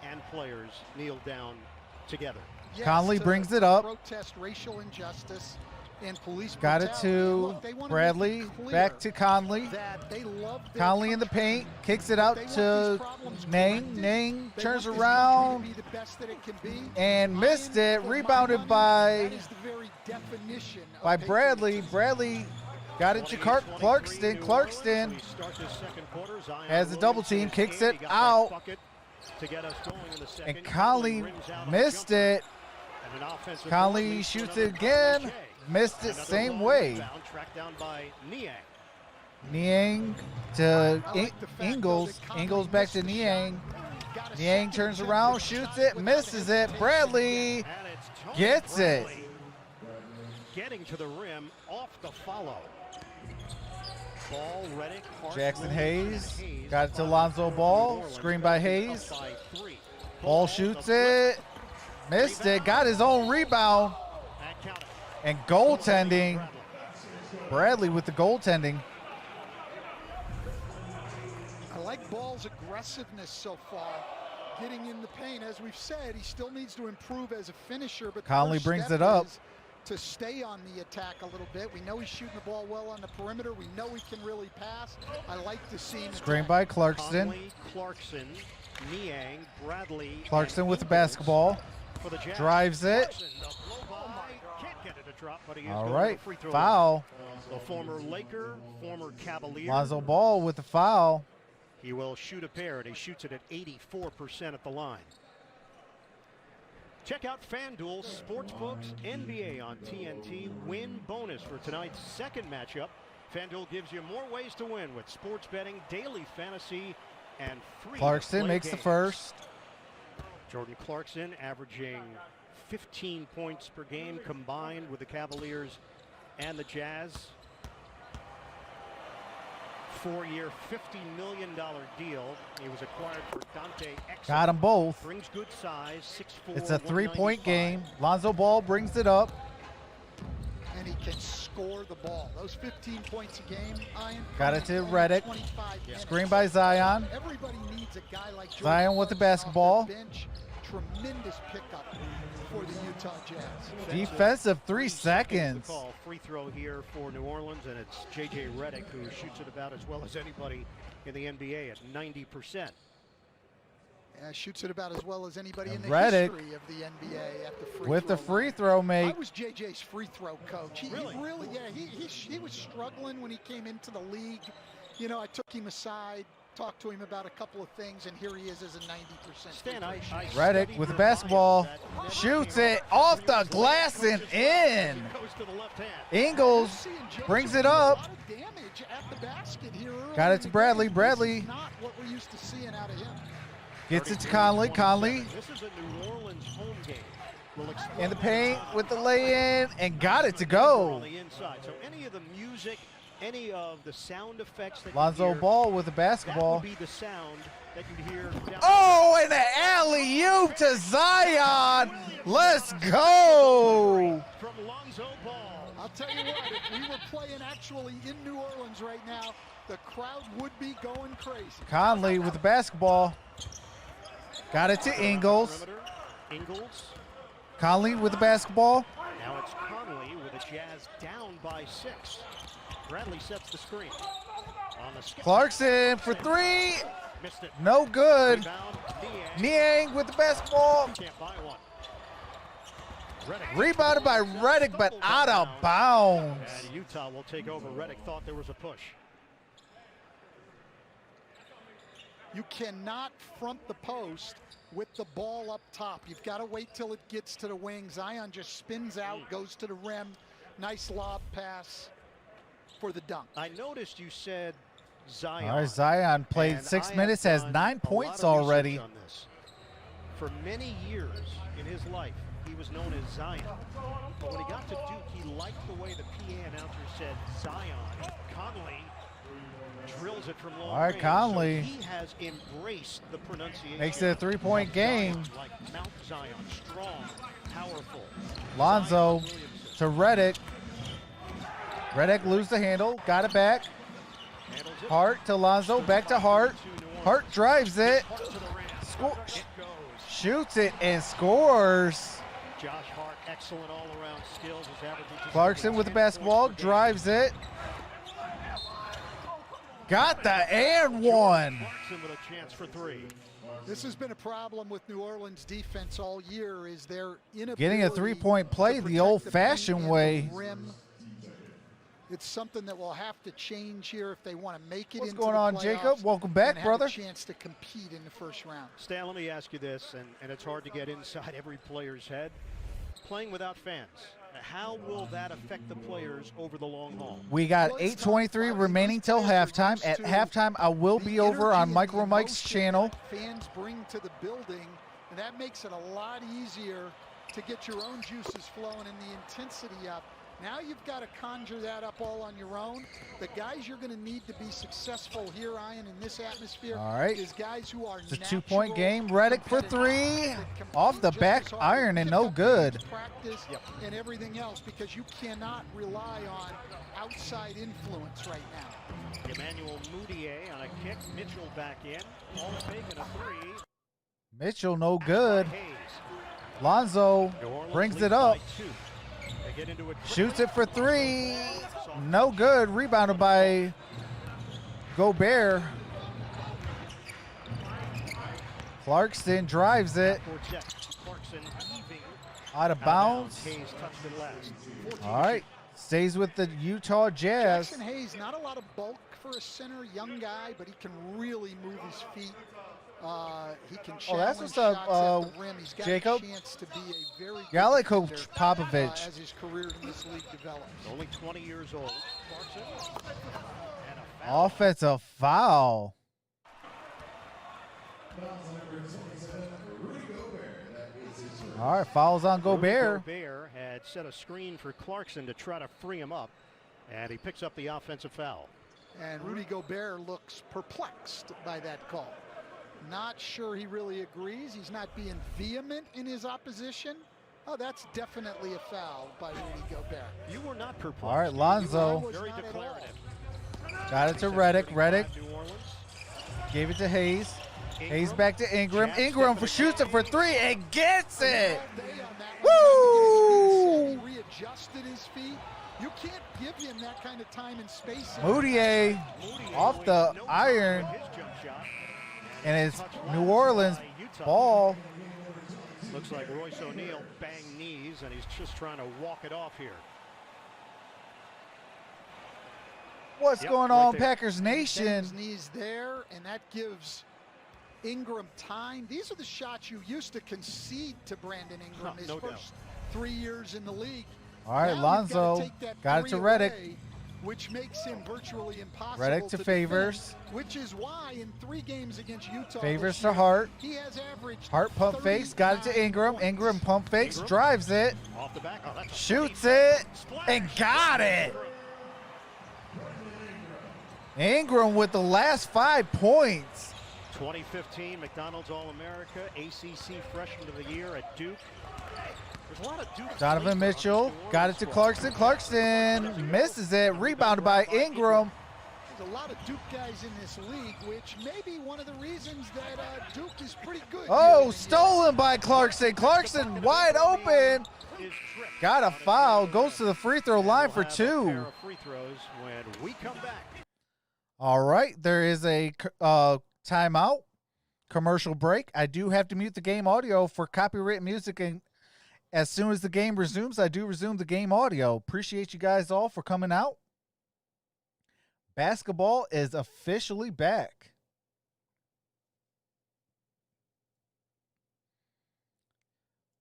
and players kneel down together. Yes, Conley to brings it up. Protest racial injustice and police Got it brutality. to Look, they wanna make Bradley, it clear back to Conley. that they love their Conley in the country. paint, kicks it out They want to these problems Nang. corrected. Nang They turns want this around country to be the best that it can be. and missed I it. am for my Rebounded money. by That is the very definition of by Bradley. patriotism. Bradley got it to Clarkston. Clarkston has a double team, kicks it out, and Conley missed it. Conley shoots it again, missed it same way. Niang to Ingles. Ingles back to Niang. Niang turns around, shoots it, misses it. Bradley gets it. Getting to the rim off the follow. Ball, Redick, Hart, Jackson Williams, Hayes and Hayes got it to by Lonzo Ball. New Orleans. Screen by Up Hayes. by 3. Ball shoots it, missed it, got his own rebound, That counted. and goaltending. Bradley with the goaltending. I like Ball's aggressiveness so far, getting in the paint. As we've said, he still needs to improve as a finisher, but the Conley first brings step it up. is to stay on the attack a little bit. We know he's shooting the ball well on the perimeter. We know he can really pass. I like to see him Screen attack. by Clarkston. Conley, Clarkson, Niang, Bradley. Clarkson and with the Ingles basketball. for the Jazz. Drives it. Clarkson, the blow by. Can't get it to drop, but he is All going right, to free throw foul. line. The former Laker, former Cavalier. Lonzo Ball with the foul. He will shoot a pair, and he shoots it at 84% at the line. Check out FanDuel Sportsbooks NBA on TNT. Win bonus for tonight's second matchup. FanDuel gives you more ways to win with sports betting, daily fantasy, and free Clarkson play makes the games. first. Jordan Clarkson averaging 15 points per game combined with the Cavaliers and the Jazz. 4-year, $50 million deal. He was acquired for Dante Exum. Got them both. Brings good size, 6'4", It's a 3-point 195. game. Lonzo Ball brings it up. And he can score the ball. Those 15 points a game, Ian. Got it to only Redick. 25 minutes. Screen by Zion. Everybody needs a guy like Jordan Zion with the Clarkson off basketball. the bench. Tremendous pickup for the Utah Jazz. Defensive 3 Takes the seconds. call. Free throw here for New Orleans, and it's J.J. Redick who shoots it about as well as anybody in the NBA at 90%. Shoots it about as well as anybody in the Redick history of the NBA at the free with throw the free line. throw I make. was JJ's free throw coach. He Really? he was struggling when he came into the league. You know, I took him aside, talked to him about a couple of things, and here he is as a 90%. Stan, I Redick studied with the your basketball. mind. That never Shoots came it up. off the 3 years glass later, and coaches in. goes to the left hand. Ingles brings it up. A lot of damage at the basket here early Got it in to the Bradley. game. Bradley This is not what we're used to seeing out of him. gets it to Conley. 33-27. Conley This is a New Orleans home game. We'll explore in the that paint on with the lay-in and got it to go. on the inside. So any of the music, any of the sound effects that Lonzo you hear, Ball with the that basketball. would be the sound that you'd hear down Oh, and the alley-oop to Zion. Let's go. from Lonzo Ball. I'll tell you what, if we were playing actually in New Orleans right now, the crowd would be going crazy. Conley with the basketball. Got it to Ingles. Perimeter. Ingles. Conley with the basketball. Now it's Conley with a Jazz down by 6. Bradley sets the screen. On the skip. Clarkson for 3. Missed it. No good. Rebound. Niang Niang. with the basketball. Can't buy one. Rebounded by Reddick, but out of bounds. And Utah will take over. Reddick thought there was a push. You cannot front the post with the ball up top. You've got to wait till it gets to the wing. Zion just spins out, goes to the rim. Nice lob pass for the dunk. I noticed you said Zion. All right, Zion played and 6 I minutes, have has done 9 a points lot of research already. on this. For many years in his life, he was known as Zion. But when he got to Duke, he liked the way the PA announcer said Zion. Conley drills it from long All right, range. Conley. So he has embraced the pronunciation. Makes it a 3-point of game. Zion, like Mount Zion, strong, powerful. Lonzo Zion Williamson to Reddick. Reddick lose the handle, got it back. handles it. Hart to Lonzo, back to Hart. Hart drives it, Hart to the rim. Score. It goes. Shoots it and scores. Josh Hart, excellent all-around skills. Is averaging just Clarkson over with the 10 basketball, points per game. drives it. Got the and one. Clarkson with a chance for 3. This has been a problem with New Orleans defense all year, is their inability Getting a 3-point play to the protect old-fashioned paint and way. the rim. It's something that will have to change here if they want to make it What's into going the on, playoffs Jacob? Welcome back, and have brother. a chance to compete in the first round. Stan, let me ask you this, and it's hard to get inside every player's head. Playing without fans, how will that affect the players over the long haul? We got 8:23 remaining till halftime. At halftime, I will be over on MicroMike's channel. Fans bring to the building, and that makes it a lot easier to get your own juices flowing and the intensity up. Now you've got to conjure that up all on your own. The guys you're going to need to be successful here, Ian, in this atmosphere, All right. is guys who are It's a natural 2-point game. Reddick for 3. that compete Off the just back as hard, iron and pick no up good. things, practice and everything else, because you cannot rely on outside influence right now. Emmanuel Mudiay on a kick. Mitchell back in. All taking a 3. Mitchell no good. Hayes. Lonzo New Orleans brings leads it up. by 2. They get into it Shoots quickly. it for 3. No good. Rebounded by Gobert. Clarkson drives it. Quartet. Clarkson heaving Out of bounds. Hayes touched it last. 14 All right. Stays with the Utah Jazz. Jackson Hayes, not a lot of bulk for a center, young guy, but he can really move his feet. He can challenge that's what's up, shots at the rim. He's got Jacob. a chance to be a very good Yeah, I like Coach defender, Popovich. as his career in this league develops. Only 20 years old. Clarkson. And a foul. Offensive foul. All right, fouls on Gobert. Gobert had set a screen for Clarkson to try to free him up, and he picks up the offensive foul. And Rudy Gobert looks perplexed by that call. Not sure he really agrees. He's not being vehement in his opposition. Oh, that's definitely a foul by Rudy Gobert. You were not perplexed. All right, I Lonzo was Very not at all. declarative. got it to Reddick. Reddick New Orleans. gave it to Hayes. Hayes Ingram. back to Ingram. Jazz Ingram stepping shoots it for 3 and gets it. All day on that one. Woo! He readjusted his feet. You can't give him that kind of time and space. Moutier Moody off only the no iron, time on his jump shot. and it's Touch New last Orleans by Utah. ball. Looks like Royce O'Neal banged knees, and he's just trying to walk it off here. What's Yep, going right on, there. Packers Nation? Bends knees there, and that gives Ingram time. These are the shots you used to concede to Brandon Ingram his No doubt. first 3 years in the league. All right, Now you've gotta Lonzo take that got it to three Reddick. away, which makes him virtually impossible Reddick to defend, Favors. which is why in 3 games against Utah Favors this to year, Hart. he has averaged Hart pump fakes, got it to 39 Ingram. points. Ingram pump fakes, Ingram. drives it, Off the back. Oh, that's a shoots funny it, splash. and got it. Ingram with the last 5 points. 2015 McDonald's All-America, ACC Freshman of the Year at Duke. There's a lot of Duke. Donovan sleepers on Mitchell this New got Orleans it to squad. Clarkson. Clarkson misses it, rebounded by Ingram. There's a lot of Duke guys in this league, which may be one of the reasons that Duke is pretty good. Oh, year in, stolen by Clarkson. Clarkson wide open. Is tripped. Got a foul, goes to the free throw line for We'll have a pair 2. of free throws when we come back. All right, there is a timeout, commercial break. I do have to mute the game audio for copyright music as soon as the game resumes, I do resume the game audio. Appreciate you guys all for coming out. Basketball is officially back.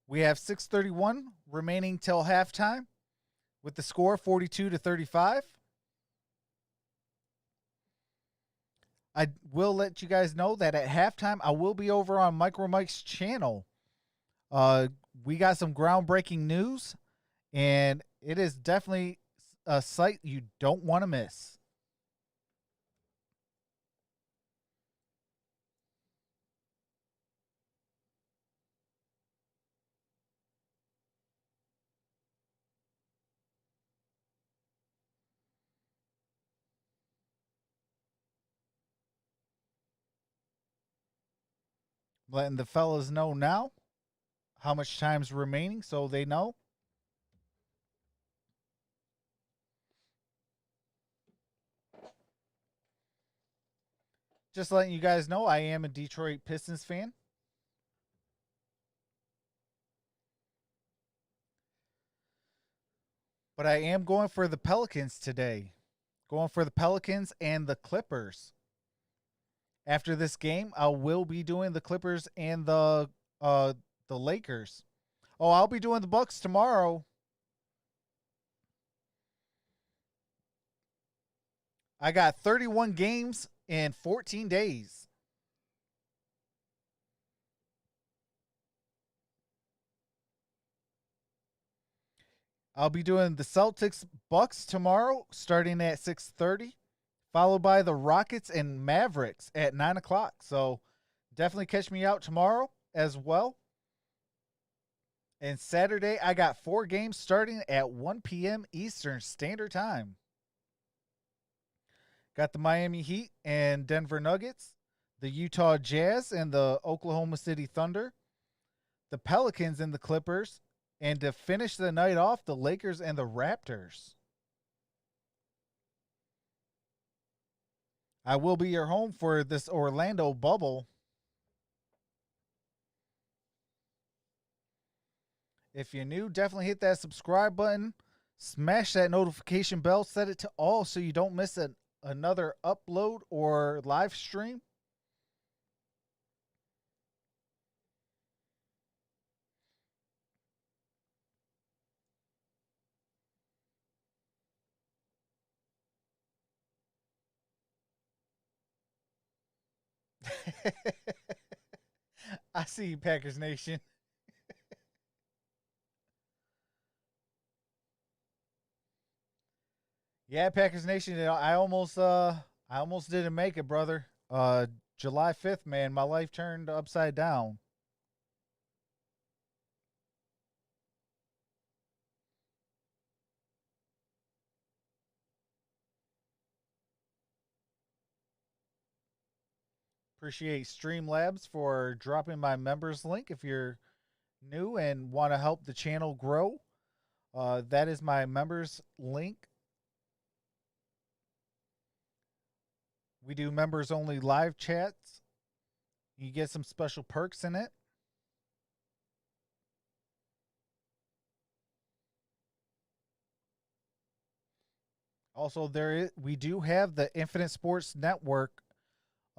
We have 6:31 remaining till halftime with the score 42-35. I will let you guys know that at halftime, I will be over on MicroMike's channel. We got some groundbreaking news, and it is definitely a sight you don't want to miss. Letting the fellas know now how much time's remaining so they know. Just letting you guys know I am a Detroit Pistons fan. But I am going for the Pelicans today. Going for the Pelicans and the Clippers. After this game, I will be doing the Clippers and the Lakers. Oh, I'll be doing the Bucks tomorrow. I got 31 games in 14 days. I'll be doing the Celtics Bucks tomorrow starting at 6:30. Followed by the Rockets and Mavericks at 9 o'clock. So definitely catch me out tomorrow as well. And Saturday, I got 4 games starting at 1 p.m. Eastern Standard Time. Got the Miami Heat and Denver Nuggets, the Utah Jazz and the Oklahoma City Thunder, the Pelicans and the Clippers, and to finish the night off, the Lakers and the Raptors. I will be your home for this Orlando bubble. If you're new, definitely hit that subscribe button. Smash that notification bell. Set it to all so you don't miss another upload or live stream. I see you, Packers Nation. Yeah, Packers Nation. I almost didn't make it, brother. July 5th, man, my life turned upside down. Appreciate Streamlabs for dropping my members link. If you're new and want to help the channel grow, that is my members link. We do members only live chats. You get some special perks in it. Also, we do have the Infinite Sports Network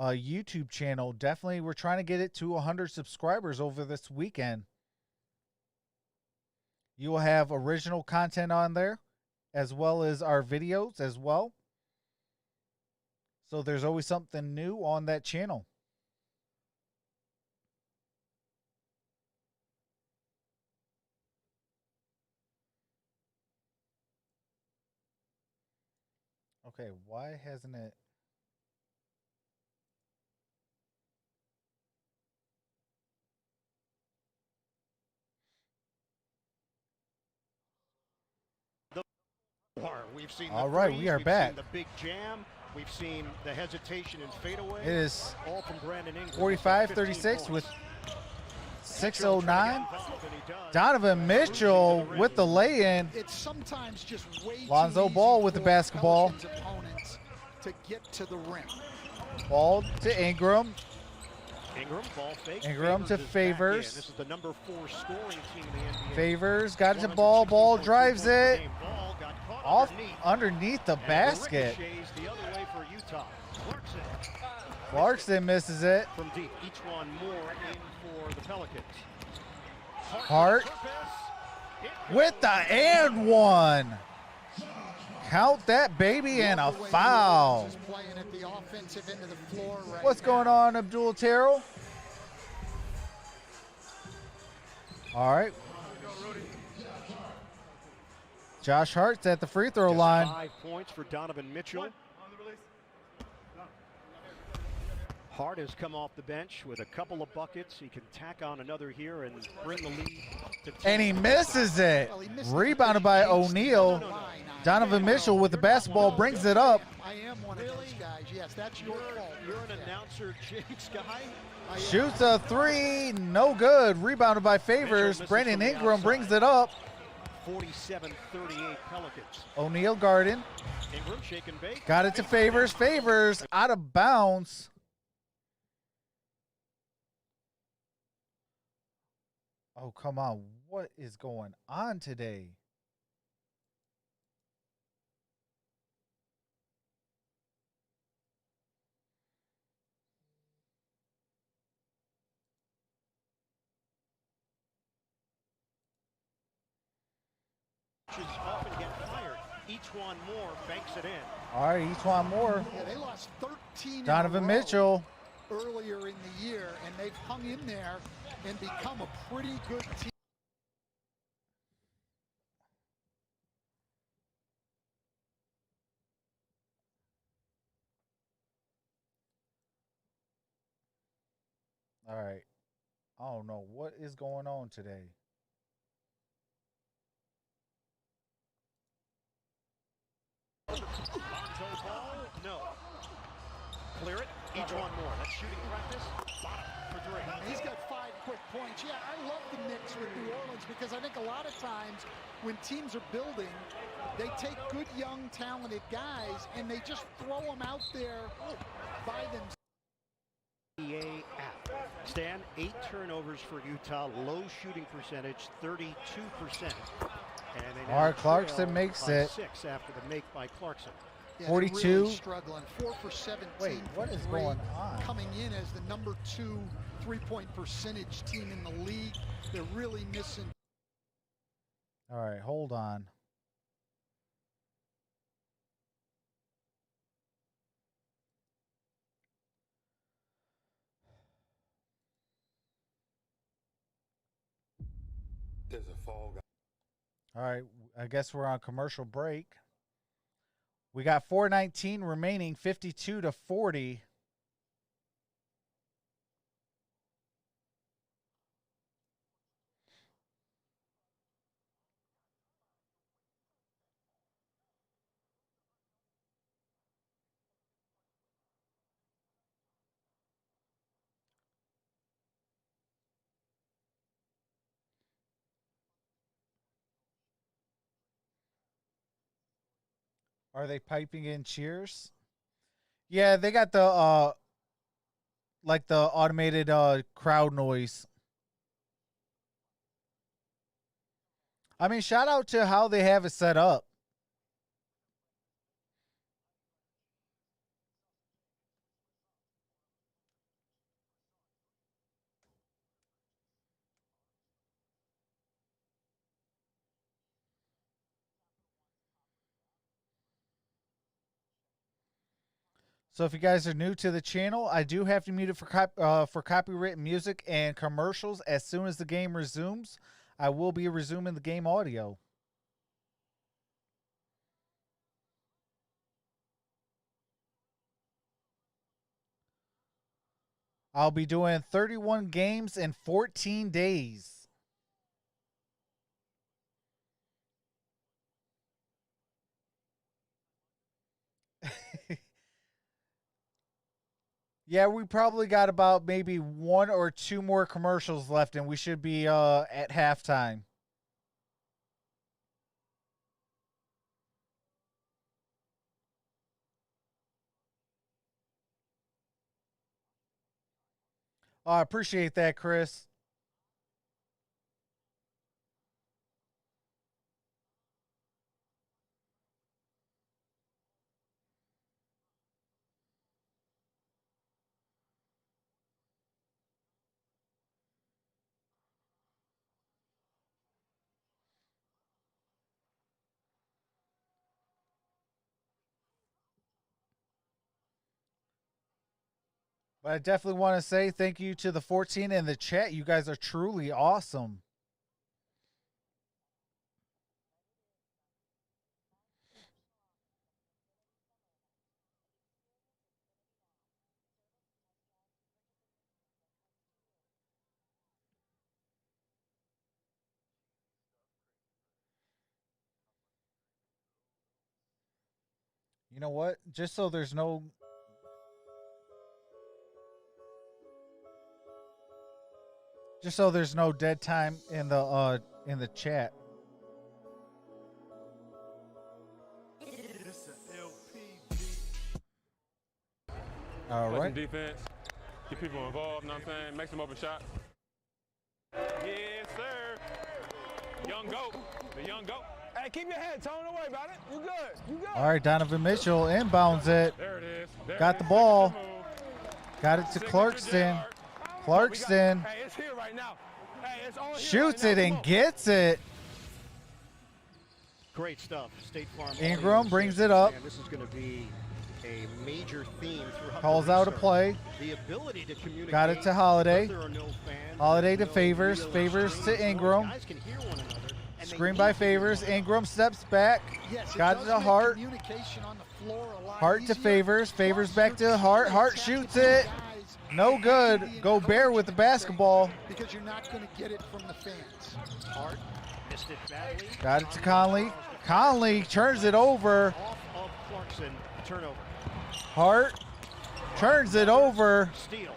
YouTube channel. Definitely, we're trying to get it to 100 subscribers over this weekend. You will have original content on there, as well as our videos as well. So there's always something new on that channel. Okay, why hasn't it? We've seen all right, we are back. Seen the big jam. We've seen the hesitation and fadeaway. It is all from Brandon Ingram. 45-36 with 6:09. Donovan Mitchell with the lay-in. It's sometimes just way Lonzo too Ball easy with the for basketball. Pelicans opponents to get to the rim. Ball to Ingram. Ingram, ball fake. Ingram to is back in. Favors. This is the number 4 scoring team in the NBA. Favors got it to ball. Ball drives it Ball got caught off underneath the and basket. ricochets the other way for Utah. Clarkson misses it. From deep. Each one more in for the Pelicans. Hart with the and one. Count that baby and a foul. What's going on, Abdul Terrell? All right. Josh Hart's at the free throw line. 5 points for Donovan Mitchell. Hart has come off the bench with a couple of buckets. He can tack on another here and bring the lead to 10. And he misses it. Rebounded by O'Neal. Donovan Mitchell with the basketball brings it up. I am one of those guys. Yes, that's your fault. You're an announcer jinx guy. Shoots a three. No good. Rebounded by Favors. Brandon Ingram brings it up. 47-38 Pelicans. O'Neal guarding. Ingram shake and bake. Got it to Favors. Favors out of bounds. Oh, come on. What is going on today? Often get fired. Each one more banks it in. All right, each one more. Yeah, they lost 13 Donovan in a row Mitchell. earlier in the year, and they've hung in there and become a pretty good team. All right. I don't know what is going on today. Lonzo Ball, no. Clear it. Each one more. That's shooting practice. Bottom for three. He's got 5 quick points. Yeah, I love the Knicks with New Orleans because I think a lot of times when teams are building, they take good, young, talented guys and they just throw them out there by themselves. NBA app. Stan, 8 turnovers for Utah. Low shooting percentage, 32%. And they now All right, Clarkson trail makes by it. 6 after the make by Clarkson. Yeah, 42. Really struggling. 4 for 17. Wait, what is from three, going on? Coming in as the number 2 3-point percentage team in the league. They're really missing. All right, hold on. There's a fall guy. All right, I guess we're on commercial break. We got 4:19 remaining, 52-40. Are they piping in cheers? Yeah, they got the like the automated crowd noise. I mean, shout out to how they have it set up. So if you guys are new to the channel, I do have to mute it for copyright music and commercials. As soon as the game resumes, I will be resuming the game audio. I'll be doing 31 games in 14 days. Yeah, we probably got about maybe 1 or 2 more commercials left, and we should be at halftime. I appreciate that, Chris. But I definitely want to say thank you to the 14 in the chat. You guys are truly awesome. You know what? Just so there's no dead time in the chat. All Play some right. defense, get people involved, you know what I'm saying? Make some open shots. Yes, sir. Young goat. The young goat. Hey, keep your head, Tone. Don't worry about it. You good. You good. All right, Donovan Mitchell inbounds it. There it is. There Got it the is. ball. Signature move. Got it to Signature Clarkston. Derrn. Clarkston Hey, it's here right now. Hey, it's on here shoots right it now. and Come on. gets it. Great stuff. State Farm. Ingram Audio brings says, it up. "Man, this is going to be a major theme throughout Calls the out a restart. play. The ability to communicate. Got it to Holiday. There are no fans, Holiday there's to no Favors. real Favors exchange. to Those Ingram. guys can hear one another, and they Screen need by to hear Favors. one another. Ingram steps back. Yes, it Got does it to make Hart. communication on the floor a lot Hart to easier. Favors. Favors Plus, back you're to Hart. trying Hart to shoots attack it. guys No and good. the Gobert with the encouragement basketball. thing, because you're not going to get it from the fans. Hart missed it badly. Got it to Conley. Conley turns it over. Off of Clarkson. Turnover. Hart turns it over Steal.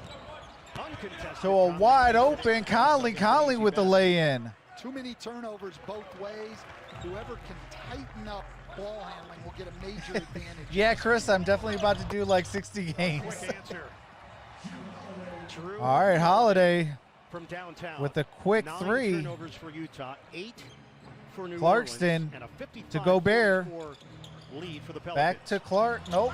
Uncontested. to a wide open Conley. Conley with the lay-in. Too many turnovers both ways. Whoever can tighten up ball handling will get a major advantage. Yeah, Chris, I'm definitely about to do like 60 games. Quick answer. Drew All right, Holiday from downtown with a quick 9 three. turnovers for Utah, 8 for New Clarkston Orleans, and a 55 to Gobert. lead for the Pelicans. Back to Clark. Nope.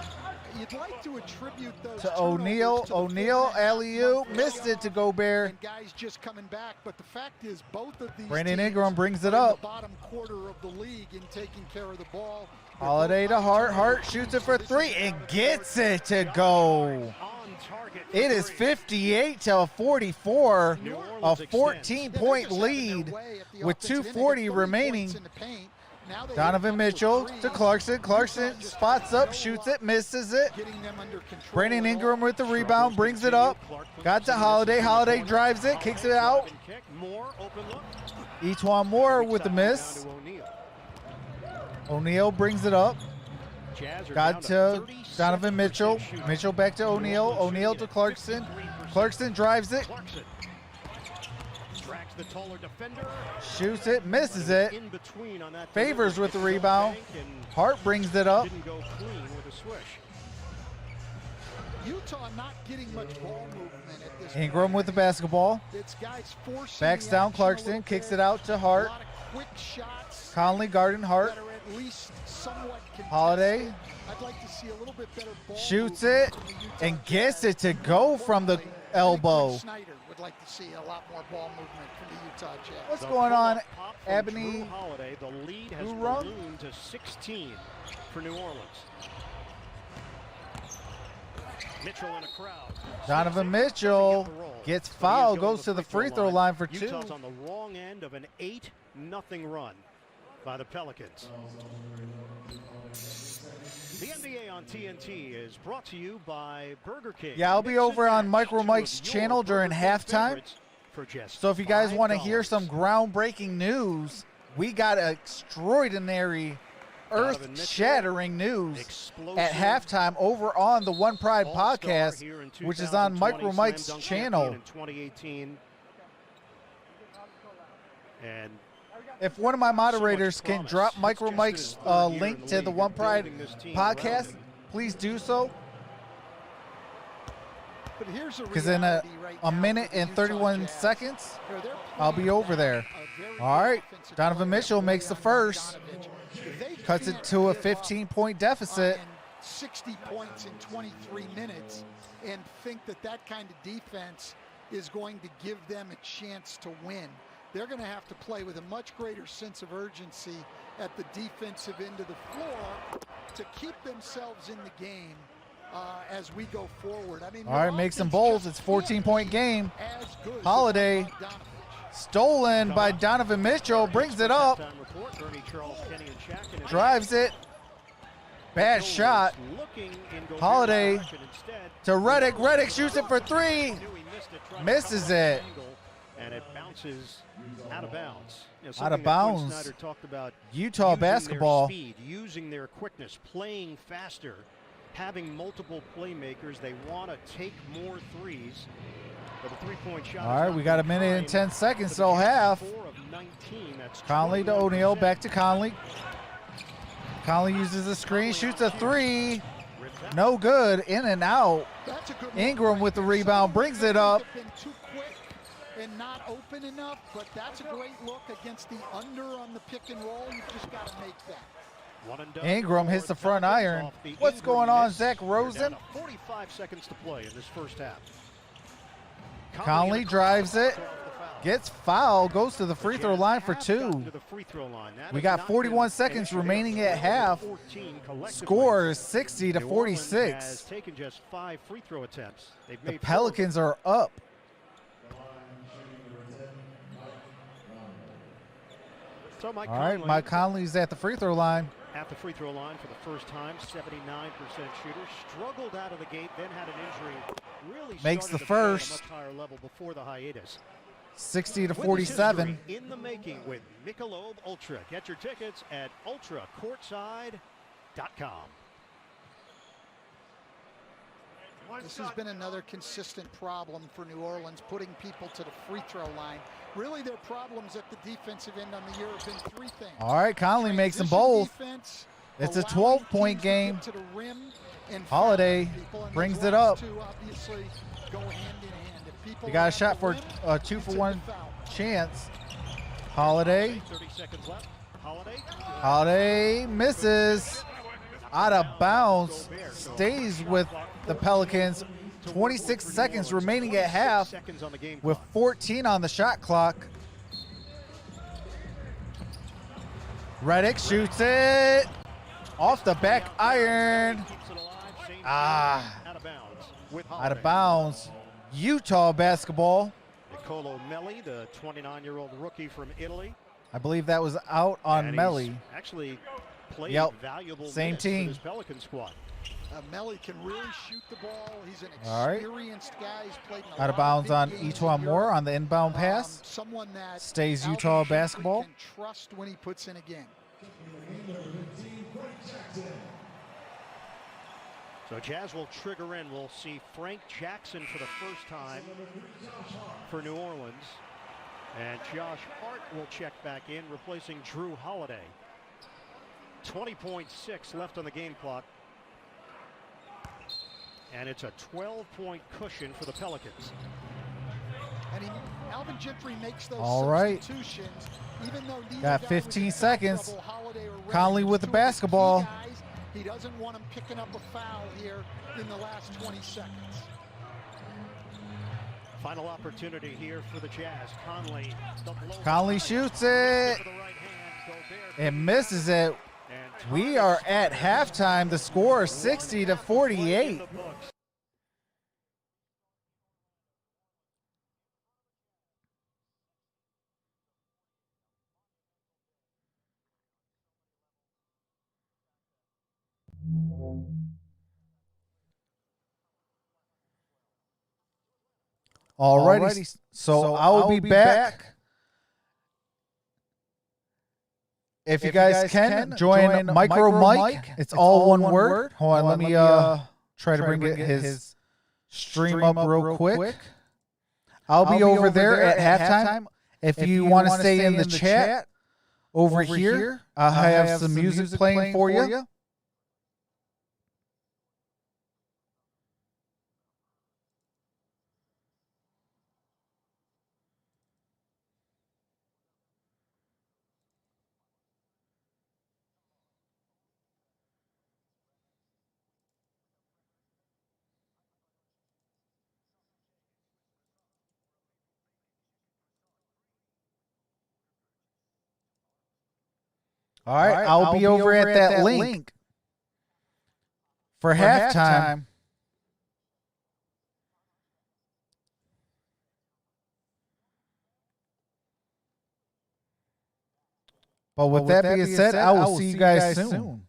You'd like to attribute those To O'Neal. turnovers to the O'Neal, format alley-oop. of Missed it to playoffs Gobert. and guys just coming back, but the fact is both of these Brandon teams Ingram brings it are in up. the bottom quarter of the league in taking care of the ball. They're Holiday both to Hart. high Hart turnovers. shoots it for This is three and another gets third it to go. On target for It is three. 58 to 44. New A Orleans extends. 14-point Yeah, they're just having lead their way at the with offensive end. They get 2:40 30 remaining. points in the paint. Now they Donovan hit a couple Mitchell of to threes. Clarkson. Clarkson Utah just spots had up, no shoots luck it, misses it. getting them under control Brandon at all. Ingram with the rebound, brings it up. Got to Holiday. Holiday drives it, kicks it out. More open look. Etwan Moore with the miss. Down to O'Neal. O'Neal brings it up. Jazz are Got down to 37% Donovan Mitchell. shooting. Mitchell back to New O'Neal. Orleans O'Neal shooting to at Clarkson. 53%. Clarkson drives it, Clarkson tracks the taller defender. shoots it, misses it. In between on that Favors delivery. with the Hit rebound. bank and Hart brings it up. didn't go clean with a swish. Utah not getting much ball movement at this Ingram point. with the basketball. It's guys forcing Backs the down action a Clarkson, little kicks bit. it out to A Hart. lot of quick shots Conley guarding Hart. that are at least somewhat contested. Holiday I'd like to see a little bit better ball shoots movement it from the Utah and gets Jazz. it to go from the Importantly, I think elbow. Quinn Snyder would like to see a lot more ball movement from the Utah Jazz. What's The going on, pull-up pop from Ebony? Drew Holiday. The lead has Orum? ballooned to 16 for New Orleans. Mitchell in a crowd. Donovan Doesn't Mitchell get the roll. gets But he is fouled, going goes to the free throw line for two. Utah's on the wrong end of an 8-0 run by the Pelicans. The NBA on TNT is brought to you by Burger King. Yeah, I'll be Mix and over on match MicroMike's two of your channel during Burger King halftime. favorites for just So if you guys want to hear $5. some groundbreaking news, we got extraordinary, Donovan earth-shattering news Explosive at halftime over on the One Pride All-Star podcast, here in which is on 2020, MicroMike's slam dunk channel. champion in 2018. And If one of my moderators so much can promise. drop It's just in MicroMike's his third year link in the to the league. One You're Pride building this team around podcast, him. please do so. But here's a because in reality right a now minute for the and Utah 31 Jazz. seconds, They're I'll be playing over there. a very All good right, offensive Donovan play. Mitchell makes the first. Bogdanovich. If they Cuts it can't to a give up 15-point deficit. on 60 points in 23 minutes and think that that kind of defense is going to give them a chance to win. They're going to have to play with a much greater sense of urgency at the defensive end of the floor to keep themselves in the game as we go forward. I mean, All right, make some bowls. It's a 14-point game. Holiday stolen by Donovan Mitchell, brings it up, drives it. Bad shot. Holiday to Redick. Redick shoots it for three. Misses it. And it bounces out of bounds. You know, Out of something that Quinn bounds. Snyder talked about Utah using basketball. their speed, using their quickness, playing faster, having multiple playmakers. They want to take more threes. But the three-point shot. All right, we got a minute and 10 seconds till half. 4 of 19. That's Conley to O'Neal, back to Conley. Conley uses the screen, shoots a three. No good, in and out. Ingram with the rebound, brings it up. Too quick and not open enough, but that's a great look against the under on the pick and roll. You just got to make that. Ingram hits the front iron. What's going on, Zach Rosen? 45 seconds to play in this first half. Conley drives it, gets fouled, goes to the free throw line for two. We got 41 seconds remaining at half. Score is 60 to 46. Taken just 5 free throw attempts. The Pelicans are up. So All right, Mike Conley's at the free throw line. At the free throw line for the first time, 79% shooter. Struggled out of the gate, then had an injury. Really Makes the started to play at a first. much higher level before the hiatus. 60 to Witness 47. history in the making with Michelob Ultra. Get your tickets at ultracourtside.com. This has been another consistent problem for New Orleans, putting people to the free throw line. Really, their problems at the defensive end on the year have been 3 things. All right, Conley makes them Transition both. defense, It's a allowing 12-point teams to game. get to the rim and Holiday foul people, and brings those it up. two obviously go hand in hand. If people They got are a at shot the for rim, a 2-for-1 it's a foul. chance. Holiday. 30 seconds left. Holiday misses. Out of bounds. Stays with the Pelicans. 26 seconds remaining at half Seconds on the game with clock. 14 on the shot clock. Redick shoots it. Off the back iron. Keeps it alive. Same Ah. out of bounds. With Out Holiday. of bounds. Utah basketball. Nicolo Melli, the 29-year-old rookie from Italy. I believe that was out on And Melli. he's actually played Yep. valuable Same minutes team. for this Pelican squad. Melli can really shoot the ball. He's an All right. experienced guy. He's played in a Out of lot bounds big on games Etwan in Moore Europe. on the inbound pass. Someone that Stays Alvin Utah Gentry basketball. can trust when he puts in a game. So Jazz will trigger in. We'll see Frank Jackson for the first time for New Orleans. And Josh Hart will check back in, replacing Drew Holiday. 20.6 left on the game clock. And it's a 12-point cushion for the Pelicans. And Alvin Gentry makes those All right. substitutions, even though neither Got guy 15 was in seconds. trouble, Holiday or Redick, Conley with the two of key basketball. guys. He doesn't want him picking up a foul here in the last 20 seconds. Final opportunity here for the Jazz. Conley. the blow Conley by. shoots it. To the right hand. Gobert. And misses it. And We are at halftime. The score is 60 to 48. in the books. Alrighty. So I will be back. If you guys can, join MicroMike. It's all one word. Hold on, let me try to bring his stream up real quick. I'll be over there at halftime. If you want to stay in the chat over here, I have some music playing for you. All right, I'll be over at that link for halftime. But with that being said, I will see you guys soon.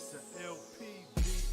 This a LP beat.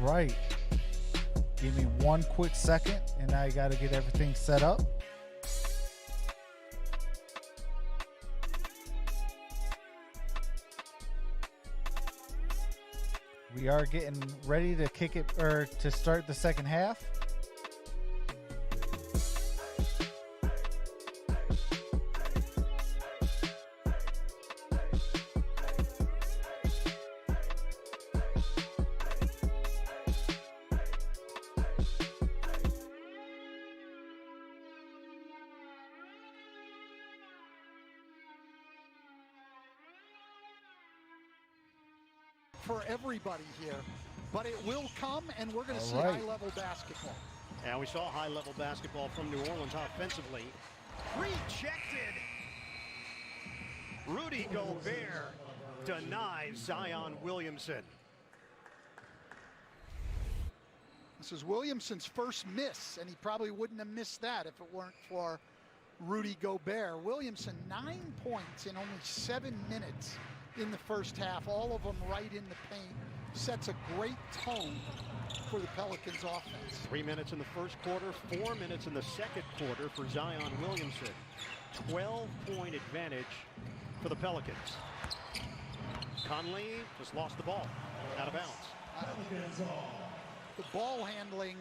right. Give me one quick second, and I got to get everything set up. We are getting ready to kick it, or to start the second half. For everybody here, but it will come, and we're going to see right. high-level basketball. And we saw high-level basketball from New Orleans offensively. Rejected. Rudy Gobert denies Zion Williamson. This is Williamson's first miss, and he probably wouldn't have missed that if it weren't for Rudy Gobert. Williamson, 9 points in only 7 minutes in the first half, all of them right in the paint. Sets a great tone for the Pelicans offense. 3 minutes in the first quarter, 4 minutes in the second quarter for Zion Williamson. 12-point advantage for the Pelicans. Conley just lost the ball, out of bounds. The ball handling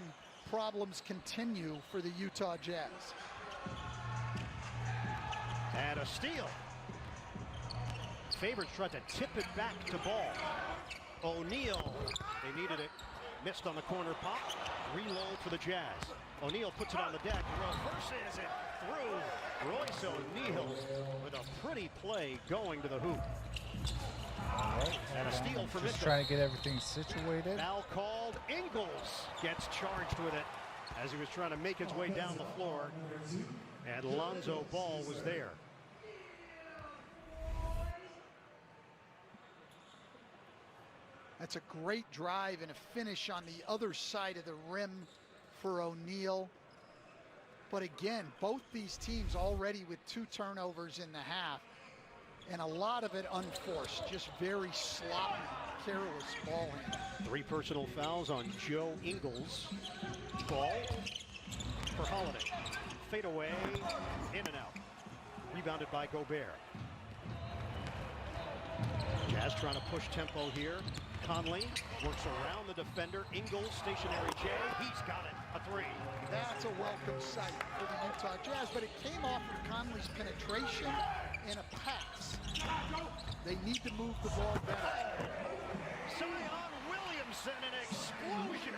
problems continue for the Utah Jazz. And a steal. Favors tried to tip it back to Ball. O'Neal, they needed it. Missed on the corner pop. Reload for the Jazz. O'Neal puts it on the deck. Reverses it through. Royce O'Neal with a pretty play going to the hoop. All right. And a steal for Just Mitchell. trying to get everything situated. Foul called. Ingles gets charged with it as he was trying to make his way down the floor. And Lonzo Ball was there. That's a great drive and a finish on the other side of the rim for O'Neal. But again, both these teams already with 2 turnovers in the half, and a lot of it unforced, just very sloppy, careless ball handling. 3 personal fouls on Joe Ingles. Ball for Holiday. Fade away, in and out. Rebounded by Gobert. Jazz trying to push tempo here. Conley works around the defender. Ingles, stationary J. He's got it. A 3. That's a welcome sight for the Utah Jazz, but it came off of Conley's penetration and a pass. They need to move the ball better. Zion Williamson, an explosion.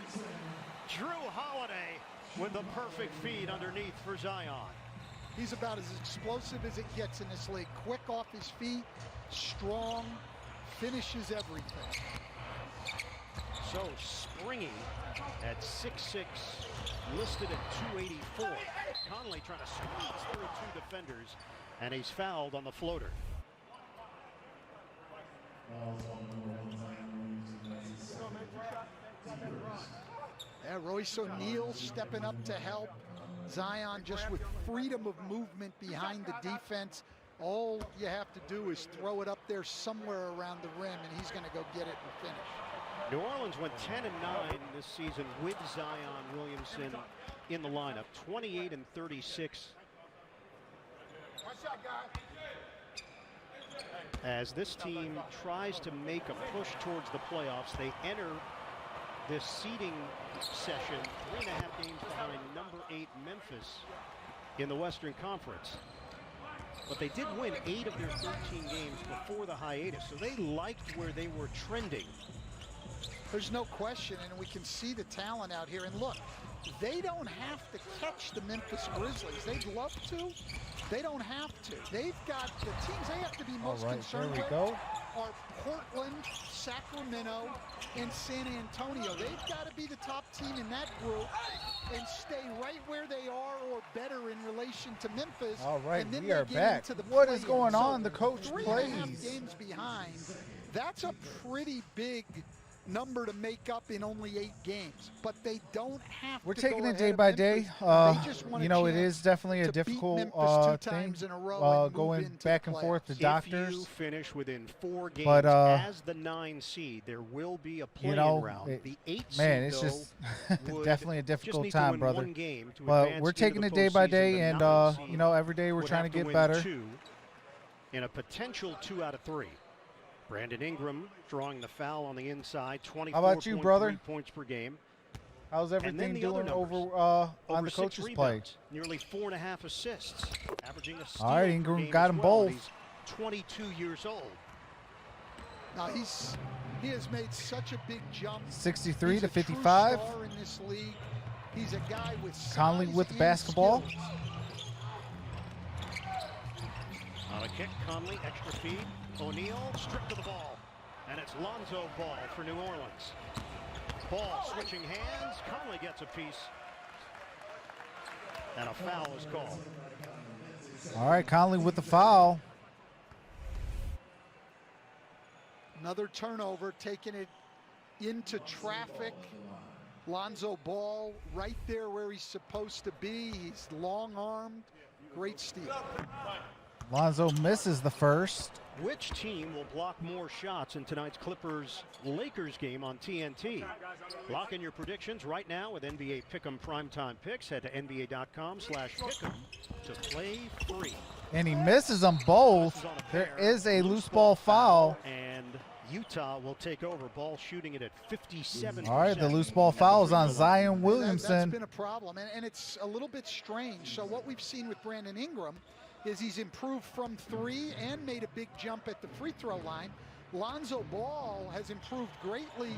Drew Holiday with the perfect feed underneath for Zion. He's about as explosive as it gets in this league. Quick off his feet, strong, finishes everything. So springy at 6'6", listed at 284. Conley trying to squeeze through 2 defenders, and he's fouled on the floater. Yeah, Royce O'Neal stepping up to help. Zion just with freedom of movement behind the defense. All you have to do is throw it up there somewhere around the rim, and he's going to go get it and finish. New Orleans went 10-9 this season with Zion Williamson in the lineup. 28 and 36. As this team tries to make a push towards the playoffs, they enter this seeding session 3.5 games behind number 8 Memphis in the Western Conference. But they did win 8 of their 13 games before the hiatus, so they liked where they were trending. There's no question, and we can see the talent out here. And look, they don't have to catch the Memphis Grizzlies. They'd love to. They don't have to. They've got the teams they have to be most concerned with are Portland, Sacramento, and San Antonio. They've got to be the top team in that group and stay right where they are or better in relation to Memphis. All right, and then we are get back. into the What is play-in. going So on? The coach 3.5 plays. games behind. That's a pretty big number to make up in only 8 games, but they don't have We're to taking go it day ahead by of day. Memphis. They just want You a know, it chance is definitely a to beat difficult Memphis 2 thing, times in a row and move going into back the and forth to playoffs. doctors. If you finish within 4 games But, as the 9 seed, there will be a play-in round. The 8 man, seed, it's though, just would definitely a just difficult need to time, win brother. 1 game to But advance we're into taking the it day by postseason. day, The and 9 seed you know, every day we're would trying to have get win better. 2 in a potential 2 out of 3. Brandon Ingram drawing the foul on the inside. 24.3 How about you, brother? points per game. How's And then everything the doing other numbers. over on Over the 6 coaches' play? rebounds, nearly 4.5 assists, averaging a steal All right, per Ingram game got as them well, both. and he's 22 years old. Now he has made such a big jump. 63 He's to a true 55. star in this league. He's a guy with Conley size with the and basketball. skills. On a kick, Conley, extra feed. O'Neal stripped of the ball. And it's Lonzo Ball for New Orleans. Ball switching hands. Conley gets a piece. And a foul is called. All right, Conley with the foul. Another turnover, taking it into traffic. Lonzo Ball right there where he's supposed to be. He's long-armed. Great steal. Lonzo misses the first. Which team will block more shots in tonight's Clippers-Lakers game on TNT? Lock in your predictions right now with NBA Pick'em Primetime Picks. Head to nba.com/pick'em to play free. And he misses them both. There is a loose ball foul. And Utah will take over. Ball shooting it at 57%. All right, the loose ball foul is on Zion That's Williamson. been a problem, and it's a little bit strange. So what we've seen with Brandon Ingram is he's improved from 3 and made a big jump at the free throw line. Lonzo Ball has improved greatly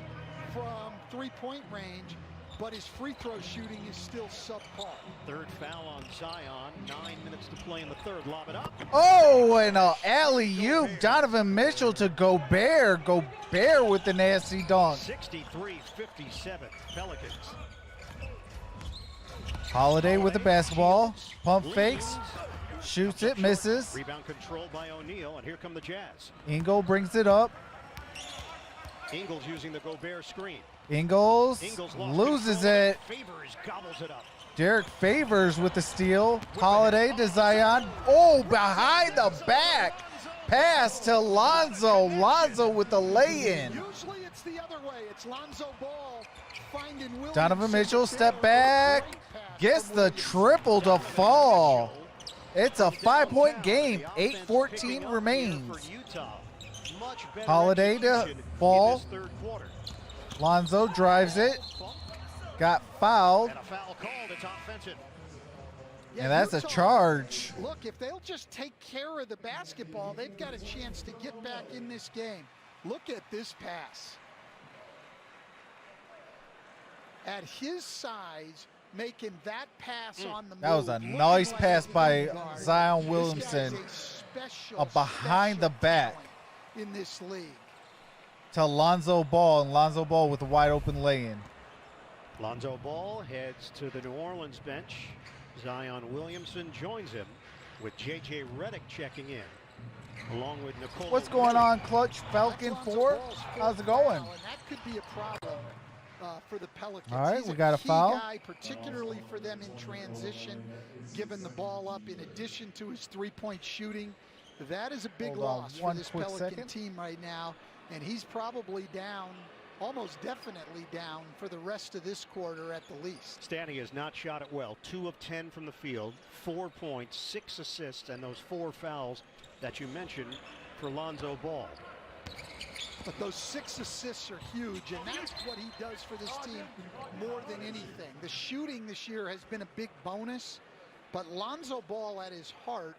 from 3-point range, but his free throw shooting is still subpar. Third foul on Zion. 9 minutes to play in the third. Lob it up. Oh, and an alley-oop. Donovan Mitchell to Gobert. Gobert with the nasty dunk. 63-57 Pelicans. Holiday with the basketball. Pump fakes. Shoots it, misses. Rebound controlled by O'Neal, and here come the Jazz. Ingles brings it up. Ingles using the Gobert screen. Ingles Ingles lost loses control. it. Favors gobbles it up. Derek Favors with the steal. Holiday to Zion. Oh, behind the back. Pass to Lonzo. Lonzo with the lay-in. Usually it's the other way. It's Lonzo Ball finding Williamson. Donovan Mitchell, step back. Gets the triple to fall. It's a 5-point game. 8:14 remains. Holiday to Ball. Lonzo drives it. Got fouled. And a foul called. It's offensive. And that's a charge. Look, if they'll just take care of the basketball, they've got a chance to get back in this game. Look at this pass. At his size, making that pass on the move. That was a nice pass by Zion Williamson. A behind the back in this league. To Lonzo Ball, and Lonzo Ball with a wide open lay-in. Lonzo Ball heads to the New Orleans bench. Zion Williamson joins him with J.J. Redick checking in, along with Nicole. What's going on, Clutch Falcon 4? How's it going? And that could be a problem for the Pelicans. All right, He's we got a key foul. Guy, particularly for them in transition, giving the ball up in addition to his three-point shooting. That is a big Hold on loss for one this quick Pelican second. team right now. And he's probably down, almost definitely down for the rest of this quarter at the least. Stanley has not shot it well. 2 of 10 from the field, 4 points, 6 assists, and those 4 fouls that you mentioned for Lonzo Ball. But those 6 assists are huge, and that's what he does for this team more than anything. The shooting this year has been a big bonus, but Lonzo Ball at his heart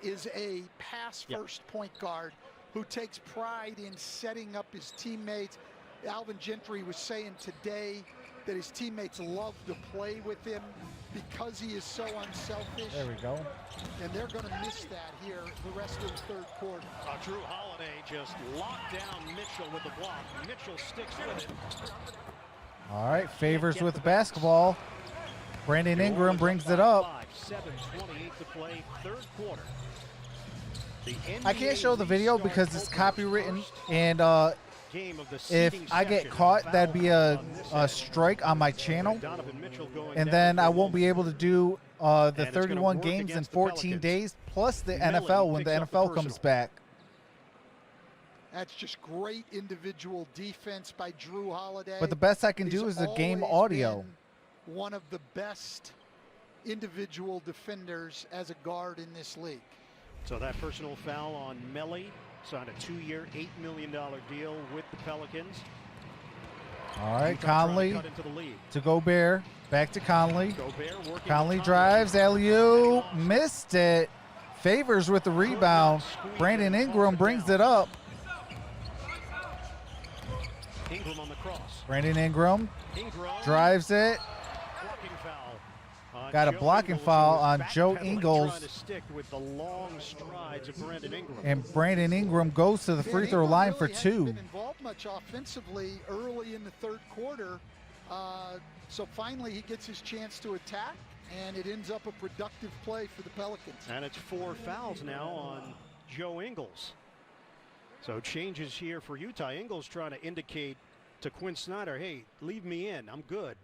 is a pass-first point guard who takes pride in setting up his teammates. Alvin Gentry was saying today that his teammates love to play with him because he is so unselfish. There we go. And they're going to miss that here the rest of the third quarter. Drew Holiday just locked down Mitchell with the block. Mitchell sticks with it. All right, Favors with the basketball. Brandon Ingram brings it up. 7:28 to play, third quarter. I can't show the video because it's copywritten, and game of the If seeding I get session. caught, Foul that'd be a on this a end. strike on my channel, Donovan Mitchell going and down then for I a won't be moment. able to do the And it's gonna 31 work games in against the 14 Pelicans. days, plus the Melly NFL when the picks up the NFL personal. comes back. That's just great individual defense by Drew Holiday. But the best I can He's do is the game always audio. been one of the best individual defenders as a guard in this league. So that personal foul on Melly, signed a 2-year, $8 million deal with the Pelicans. All right, Utah trying to Conley cut into the lead. to Gobert, back to Conley. Gobert working Conley with drives, alley-oop, missed it. Favors with the rebound. Brandon Ingram brings it up. Ingram on the cross. Brandon Ingram Ingram drives it. blocking foul on Got a Joe blocking Ingles, foul who was on Joe backpedaling, Ingles. trying to stick with the long strides of Brandon Ingram. And Brandon Ingram goes to the free throw Ingram line really for hasn't 2. been involved much offensively early in the third quarter. So finally he gets his chance to attack, and it ends up a productive play for the Pelicans. And it's 4 fouls now on Joe Ingles. So changes here for Utah. Ingles trying to indicate to Quinn Snyder, hey, leave me in. I'm good.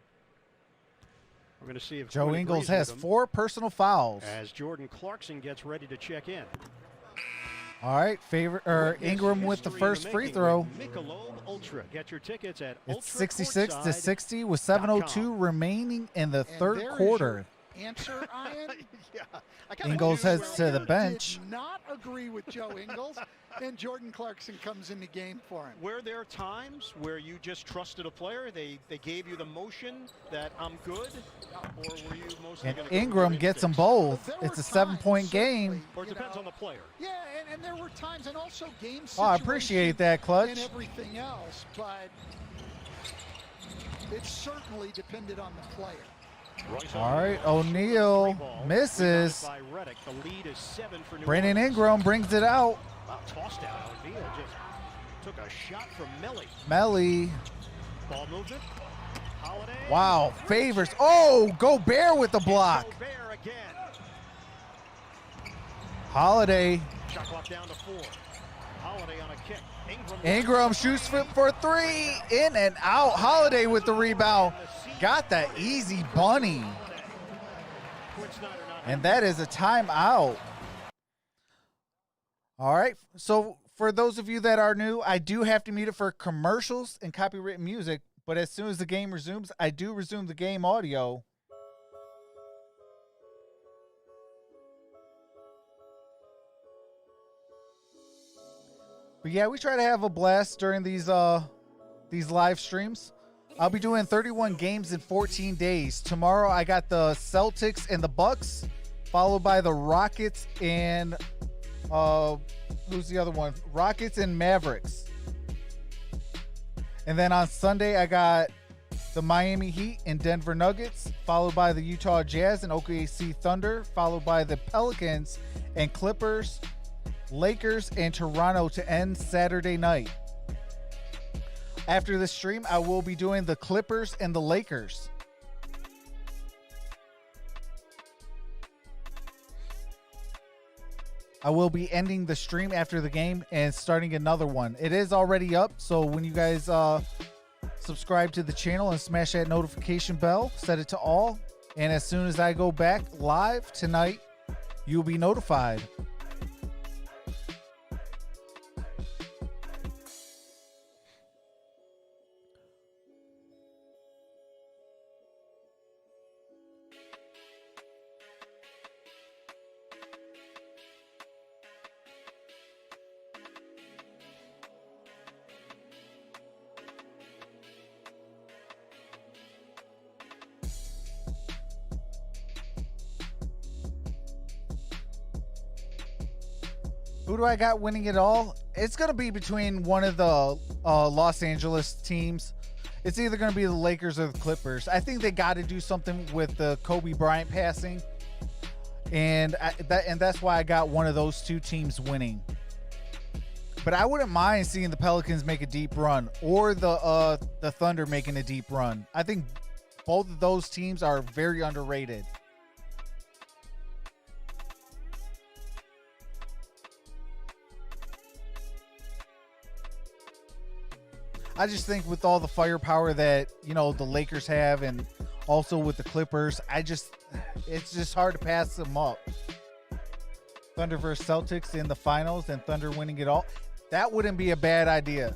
We're going to see if Joe Quinn Ingles agrees has with him 4 personal fouls. as Jordan Clarkson gets ready to check in. All right, Ingram with the History in first free making throw. with Michelob Ultra. Get your tickets at It's ultracourtside. 66 to 60 with 7:02 remaining in the And third there is quarter. your answer, Ian. Yeah, I kinda Ingles knew heads where to the we- bench. Did not agree with Joe Ingles, and Jordan Clarkson comes in the game for him. Were there times where you just trusted a player? They gave you the motion that I'm good, or were you mostly And going to go with Ingram your gets them instincts? both. There It's were a 7-point times, game. certainly, Or it you depends know. on the player. Yeah, and there were times, and also game situations. Oh, I appreciate that, Clutch. And everything else, but it certainly depended on the player. Royce All right, O'Neal, O'Neal three ball, misses. rebounded by Redick. The lead is 7 for New Brandon Orleans. Ingram brings it out. Wow, tossed out. O'Neal just took a shot from Melly. Melly. Ball movement. Holiday. Wow, favors. Oh, Gobert with the block. Gobert again. Holiday. Shot clock down to 4. Holiday on a kick. Ingram shoots for 3. In and out. Holiday with the rebound. Got that easy bunny. And that is a timeout. All right. So for those of you that are new, I do have to mute it for commercials and copyrighted music. But as soon as the game resumes, I do resume the game audio. But yeah, we try to have a blast during these live streams. I'll be doing 31 games in 14 days. Tomorrow I got the Celtics and the Bucks, followed by the Rockets and who's the other one? Rockets and Mavericks. And then on Sunday I got the Miami Heat and Denver Nuggets, followed by the Utah Jazz and OKC Thunder, followed by the Pelicans and Clippers, Lakers, and Toronto to end Saturday night. After this stream, I will be doing the Clippers and the Lakers. I will be ending the stream after the game and starting another one. It is already up, so when you guys subscribe to the channel and smash that notification bell, set it to all, and as soon as I go back live tonight, you'll be notified. Who do I got winning it all? It's going to be between one of the Los Angeles teams. It's either going to be the Lakers or the Clippers. I think they got to do something with the Kobe Bryant passing. And that's why I got one of those two teams winning. But I wouldn't mind seeing the Pelicans make a deep run or the Thunder making a deep run. I think both of those teams are very underrated. I just think with all the firepower that, you know, the Lakers have and also with the Clippers, it's just hard to pass them up. Thunder versus Celtics in the finals and Thunder winning it all. That wouldn't be a bad idea.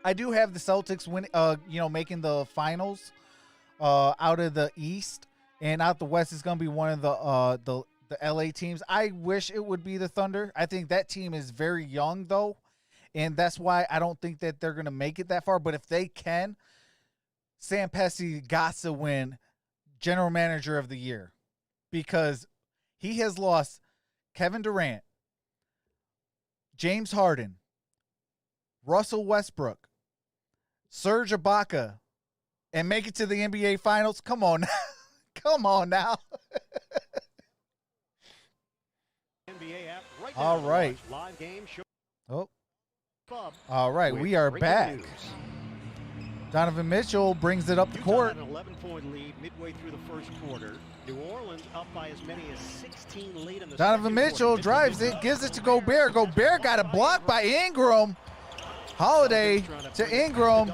I do have the Celtics making the finals out of the East, and out the West is going to be one of the LA teams. I wish it would be the Thunder. I think that team is very young though, and that's why I don't think that they're going to make it that far. But if they can, Sam Presti got to win General Manager of the Year because he has lost Kevin Durant, James Harden, Russell Westbrook, Serge Ibaka, and make it to the NBA Finals. Come on now. Come on now. NBA app right All now. right. Live game show. Oh. Club All right, with we are breaking back. news. Donovan Mitchell brings it up the Utah court. had an 11-point lead midway through the first quarter. New Orleans up by as many as 16 late in the Donovan second Mitchell quarter. drives it, gives it to Gobert. Gobert got a block by Ingram. Holiday to Ingram.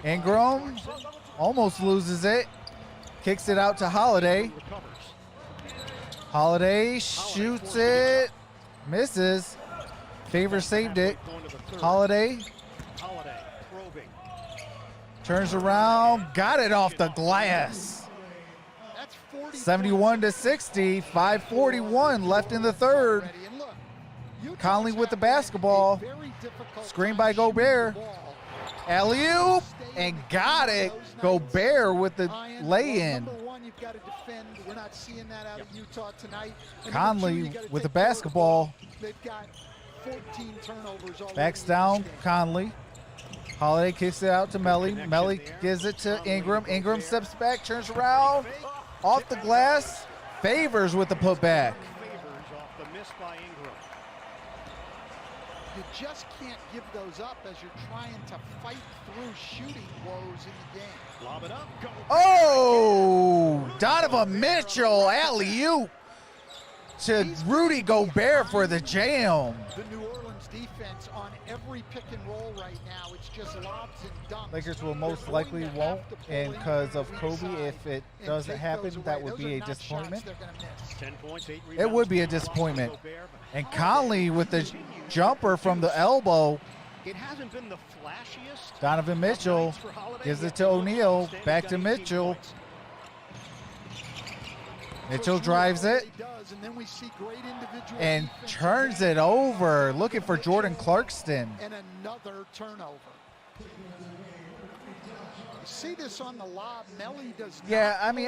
Ingram almost loses it. Kicks it out to Holiday. Holiday shoots it. Misses. Favors saved it. Holiday turns around. Got it off the glass. 71-60. 5:41 left in the third. Conley with the basketball. Screen by Gobert. Alley-oop. And got it. Gobert with the lay-in. Conley with the basketball. Backs down Conley. Holiday kicks it out to Melly. Melly gives it to Ingram. Ingram steps back, turns around. Off the glass. Favors with the putback. You just can't give those up as you're trying to fight through shooting woes in the game. Lob it up. Go. Oh, Donovan Mitchell, alley-oop to Rudy Gobert for the jam. The New Orleans defense on every pick and roll right now, it's just lobs and dunks. Lakers will most likely won't, and because of Kobe, if it doesn't happen, that would be a disappointment. 10 points, 8 It would be a disappointment. And Conley with the jumper from the elbow. It hasn't been the flashiest. Donovan Mitchell gives it to O'Neal. Back to Mitchell. Mitchell drives it and turns it over, looking for Jordan Clarkson. And another turnover. See this on the lob. Melly does not Yeah, I mean,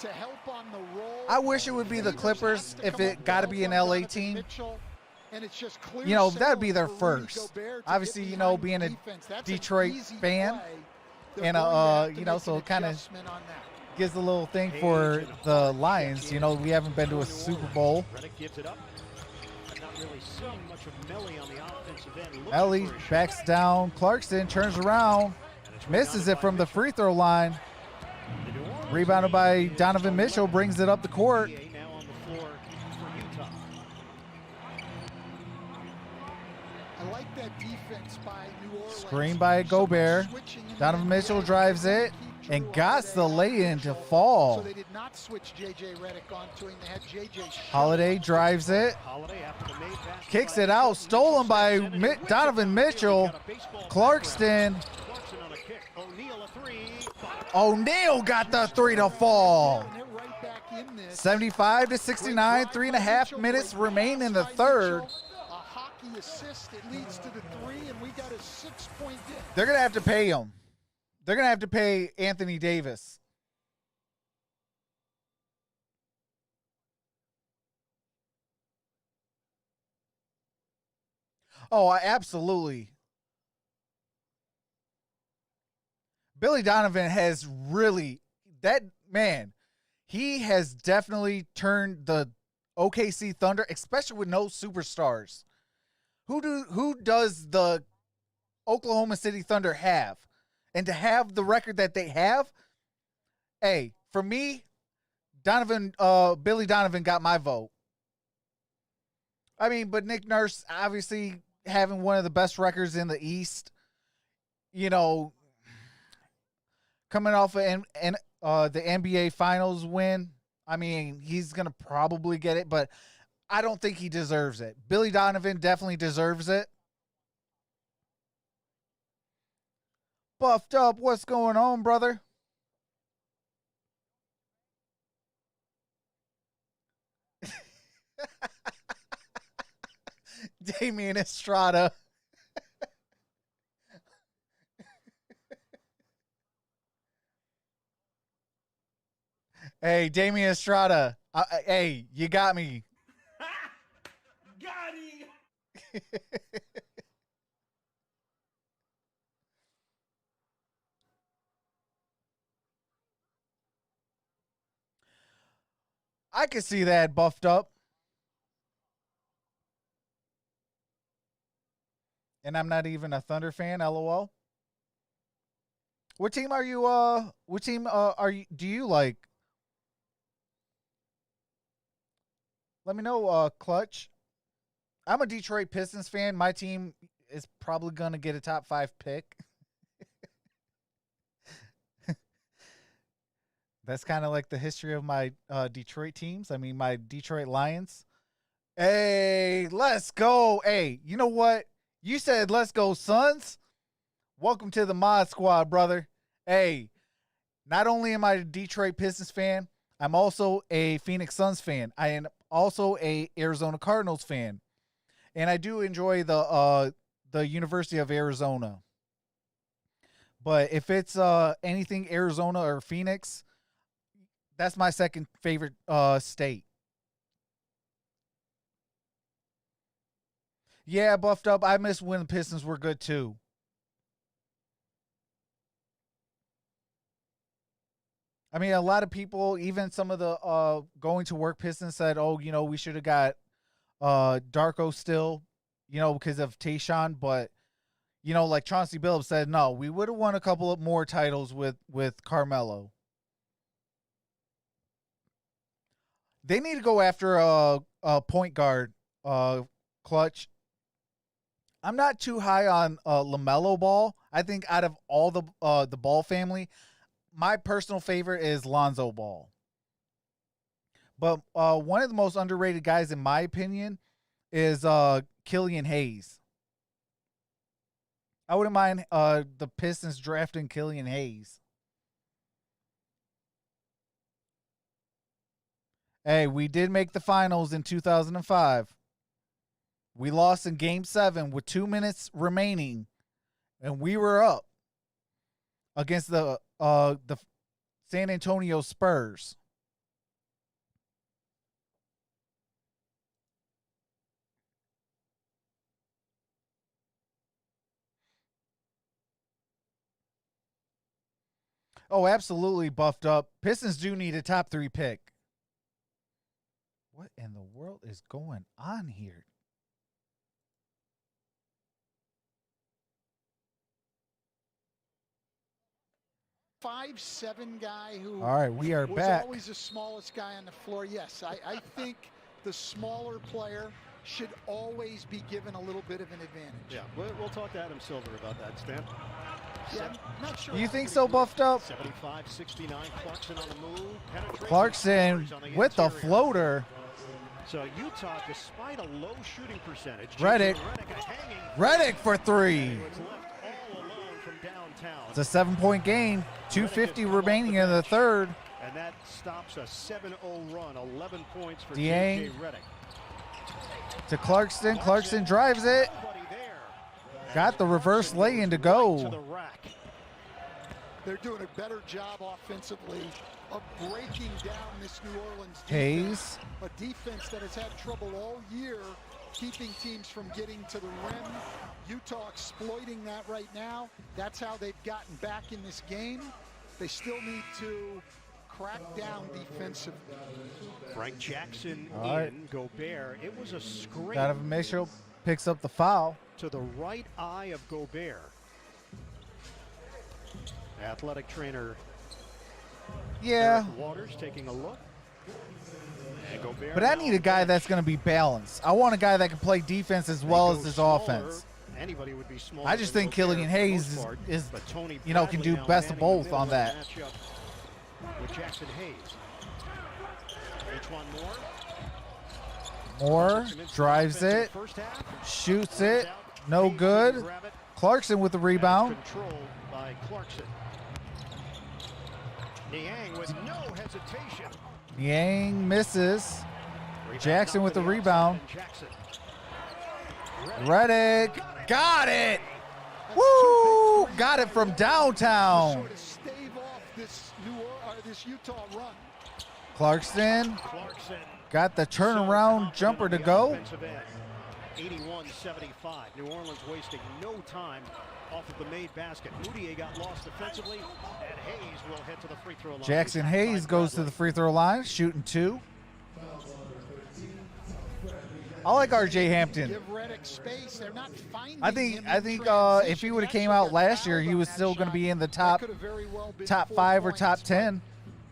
to help on the roll. I wish it would be the Clippers if it got to be an LA team. And it's just clear, You know, that would be their Rudy first. Gobert to Obviously, get you know, behind being the a defense. That's Detroit an easy fan, play. They're and going to have to you know, make so an it kind of adjustment on that. gives a little thing for the Lions. You know, we haven't been to a Super Bowl. Redick gives it up. Not really seeing much of Melly on the offensive end. Looking Melly for a shot. backs down. Clarkson turns around. Misses it from the free throw line. The New Orleans Rebounded by lead is Donovan Mitchell. 11. Brings it up the court. NBA now on the floor for Utah. I like that defense by New Orleans. Screen by Gobert. Donovan Mitchell drives it and got the lay-in to fall. So they did not switch JJ Redick onto him. They had JJ Holiday drives it. Holiday after the made pass Kicks it out. Stolen by Donovan Mitchell. Clarkson. Clarkson on a kick. O'Neal a three. O'Neal got the three to fall. And they're right back in this. 75-69. 3.5 minutes remain in the third. A hockey assist. It leads to the three, and we got a 6-point hit. They're going to have to pay him. They're going to have to pay Anthony Davis. Oh, absolutely. Billy Donovan has really, that man, he has definitely turned the OKC Thunder, especially with no superstars. Who does the Oklahoma City Thunder have? And to have the record that they have, hey, for me, Billy Donovan got my vote. I mean, but Nick Nurse obviously having one of the best records in the East, you know, coming off of the NBA Finals win, I mean, he's going to probably get it, but I don't think he deserves it. Billy Donovan definitely deserves it. Buffed up, what's going on, brother? Damian Estrada. Hey, Damian Estrada. Hey, you got me. Got him. I could see that buffed up. And I'm not even a Thunder fan, LOL. What team are you do you like? Let me know, Clutch. I'm a Detroit Pistons fan. My team is probably going to get a top 5 pick. That's kind of like the history of my Detroit teams. I mean, my Detroit Lions. Hey, let's go. Hey, you know what? You said let's go, Suns. Welcome to the Mod Squad, brother. Hey, not only am I a Detroit Pistons fan, I'm also a Phoenix Suns fan. I am also a Arizona Cardinals fan. And I do enjoy the University of Arizona. But if it's anything Arizona or Phoenix, that's my second favorite state. Yeah, buffed up. I miss when the Pistons were good too. I mean, a lot of people, even some of the going to work Pistons said, oh, you know, we should have got Darko still, you know, because of Tayshaun. But, you know, like Chauncey Billups said, no, we would have won a couple of more titles with Carmelo. They need to go after a point guard, Clutch. I'm not too high on LaMelo Ball. I think out of all the Ball family, my personal favorite is Lonzo Ball. But one of the most underrated guys, in my opinion, is Killian Hayes. I wouldn't mind the Pistons drafting Killian Hayes. Hey, we did make the finals in 2005. We lost in Game 7 with 2 minutes remaining, and we were up against the San Antonio Spurs. Oh, absolutely buffed up. Pistons do need a top 3 pick. What in the world is going on here? Five, 7 guy who All right, we are was back. always the smallest guy on the floor. Yes, I think the smaller player should always be given a little bit of an advantage. Yeah, we'll talk to Adam Silver about that, Stan. Yeah, I'm not sure. You think so, buffed up? 75-69, Clarkson on the move. Penetration Clarkson on the with the interior. floater. So Utah, despite a low shooting percentage, Redick. Redick for 3. was left all alone from downtown. It's a 7-point game. 2:50 remaining in the third. And that stops a 7-0 run. 11 points for Dieng. J.J. Redick. To Clarkson. Clarkson drives it. Nobody there. Got the reverse lay-in to To go. the rack. They're doing a better job offensively of breaking down this New Orleans defense. Hayes. A defense that has had trouble all year keeping teams from getting to the rim. Utah exploiting that right now. That's how they've gotten back in this game. They still need to crack down defensively. Frank Jackson All right. in. Gobert. It was a screen Donovan Mitchell picks up the foul. to the right eye of Gobert. Athletic trainer Yeah. Eric Waters taking a look. And Gobert But I now need a guy that's going to be balanced. I want a guy that can play defense as well as his offense. Anybody would be smaller I just than think Gobert Killian for the Hayes most part, is but Tony you know, can Bradley do now best of manning the both middle on of the that. matchup with Jackson Hayes. H1 Moore drives it, shoots it, no good. Clarkson with the rebound. Controlled by Clarkson. Niang with no hesitation. Yang misses. Rebound Jackson out with to the the rebound. outside, and Jackson. Redick got it. Woo! Got it from downtown. Sort of stave off this Utah run. Clarkson Clarkson. got the So turnaround confident jumper on to the go. offensive end. 81-75. New Orleans wasting no time off of the made basket. Moutier got lost defensively, and Hayes will head to the free throw line. Jackson Hayes goes to the free throw line, shooting 2. I like RJ Hampton. Give Redick space. They're not finding I think him in if he transition. would have He came actually out got last year, fouled he on was that still going to shot. be in the That top could have very well been top 4 5 or points, top but 10.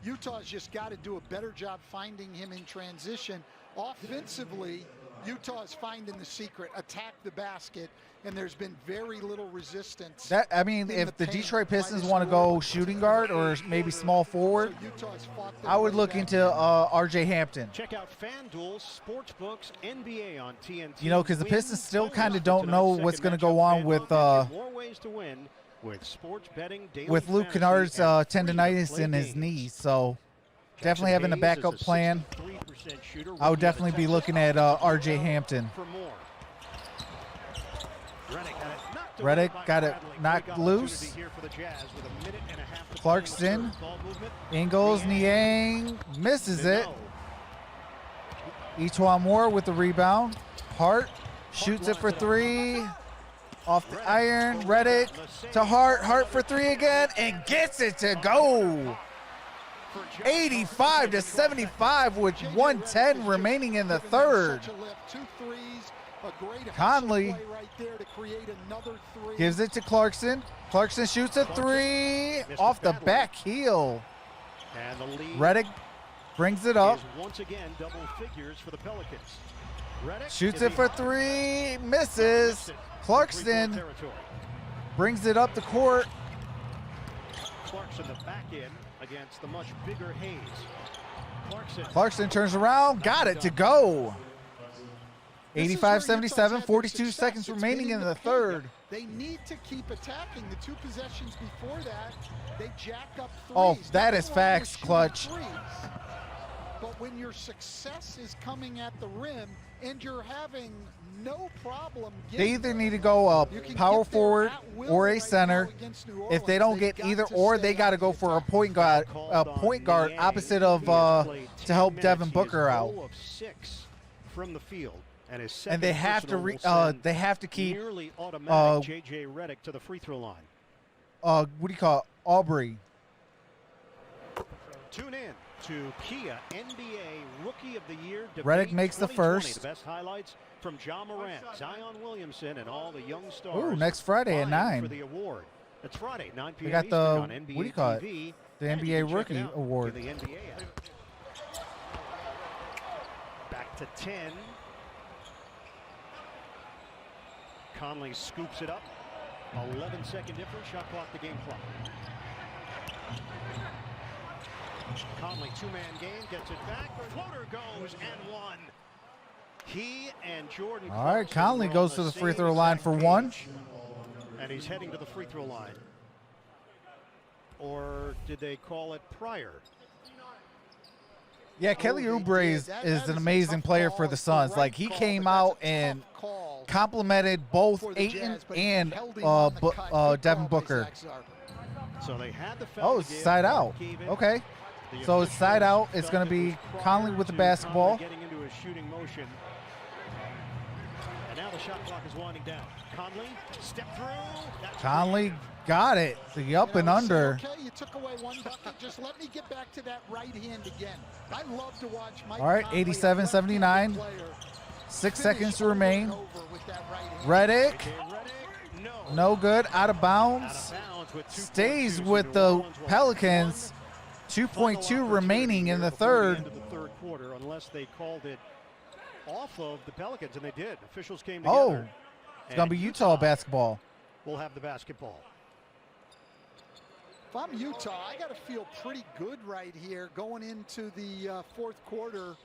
Utah's just got to do a better job finding him in transition. Offensively, Utah's finding the secret, attack the basket, and there's been very little resistance. That I mean, in if the paint Detroit by Pistons this want to New go Orleans shooting team. guard or maybe small forward, So Utah's fought their I would way look back. into RJ Hampton. Check out FanDuel Sportsbooks NBA on TNT. You know, 'cause the Win Pistons still bonus kinda for don't know tonight's what's second gonna go matchup. on with, FanDuel gives you more ways to win with sports betting, daily With Luke fantasy, Kennard's and free to tendonitis play in his games. knee, so Jackson definitely having a Hayes backup is a plan. 63% shooter, I would rookie out of definitely be Texas. looking at RJ Hampton. For more. Redick got it Bradley. knocked Big loose. opportunity here for the Jazz with a minute and a half to play in the Clarkson, third. Ball movement. Ingles, Niang misses it. No. Etwan Moore with the rebound. Hart shoots it for 3. Off the iron. Redick to Hart. Hart for 3 again and gets it to go. 85-75 with 1:10 remaining in the third. Conley gives it to Clarkson. Clarkson shoots a 3 off the back heel. And the lead Redick brings it up. is once again double figures for the Pelicans. Redick Shoots is it for the 3. Misses. Clarkson territory. brings it up the court. Clarkson the back in against the much bigger Hayes. Clarkson turns around. Got it to go. 85-77, 42 seconds remaining in the third. They need to keep attacking. The 2 possessions before that, they jack up threes. Oh, that Nothing is wrong facts, with shooting Clutch. threes. But when your success is coming at the rim and you're having no problem They getting either there, need to go a you can power get there forward at will or a right center. now against New If they Orleans. don't get They've either got to or, stay they got to on go the for a attack. point guard Niang. opposite He of has played to 10 help minutes. Devin He is Booker out. 0 of 6 from the field. And his And they second have to personal will send they have to keep nearly automatic JJ Redick to the free throw line. what do you call it? Aubrey. Tune in to Kia NBA Rookie of the Year debate Redick makes the 2020. first. The best highlights from John Morant, Zion Williamson, and all the young stars. Ooh, next Friday at vying 9. for the award. That's Friday, 9 p.m. They got Eastern the on NBA what do you call TV, it? The and you NBA can check Rookie it out Award. through the NBA app. Back to 10. Conley scoops it up. 11-second difference. Shot clock, the game clock. Conley, 2-man game, gets it back. Floater goes and 1. He and Jordan. All right, Clarkson Conley were goes on to the free same throw line exact for 1. page. And he's heading to the free throw line. Or did they call it prior? Yeah, Kelly Oubre is an amazing player for the Suns. Like, he came out and complimented both Ayton and Devin Booker. So they had the foul. Oh, it's side out. Okay. So it's side out. It's going to be Conley with the basketball. Getting into a shooting motion. And now the shot clock is winding down. Conley, step through. That's Conley got it. The up and under. Okay, you took away 1 bucket. Just let me get back to that right hand again. I love to watch Mike. All right, Conley, a 87-79. left-handed player, 6 finish seconds to over and remain. over with that right hand. Redick, Redick, no good. Out of Out bounds. of bounds with 2.2. Stays So with New the Orleans will have Pelicans. 2:2 remaining in the third. End of the third quarter, unless they called it off of the Pelicans, and they did. Officials came together. Oh, it's going to be Utah basketball. We'll have the basketball. If I'm Utah, I got to feel pretty good right here going into the fourth quarter,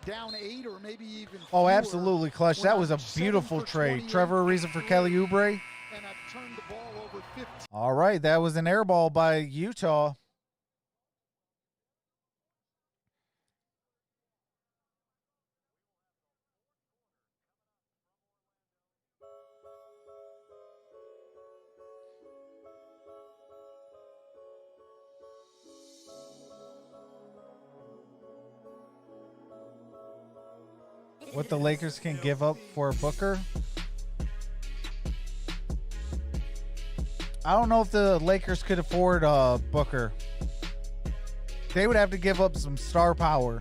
down 8 or maybe even Oh, fewer, absolutely, Clutch. That was a 7 beautiful for trade. 28, Trevor Ariza for Kelly Oubre. and I've turned the ball over 15. All right, that was an air ball by Utah. What the Lakers can give up for Booker? I don't know if the Lakers could afford Booker. They would have to give up some star power.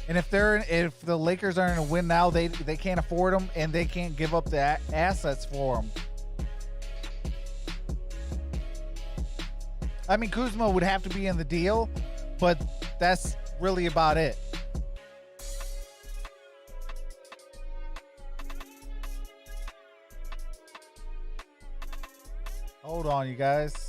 And if the Lakers aren't going to win now, they can't afford them, and they can't give up the assets for them. I mean, Kuzma would have to be in the deal, but that's really about it. Hold on, you guys.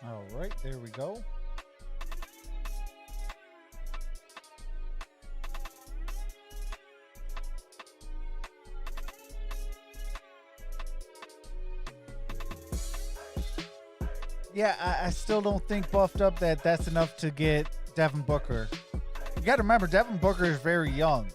All right, there we go. Yeah, I still don't think buffed up that's enough to get Devin Booker. You got to remember, Devin Booker is very young.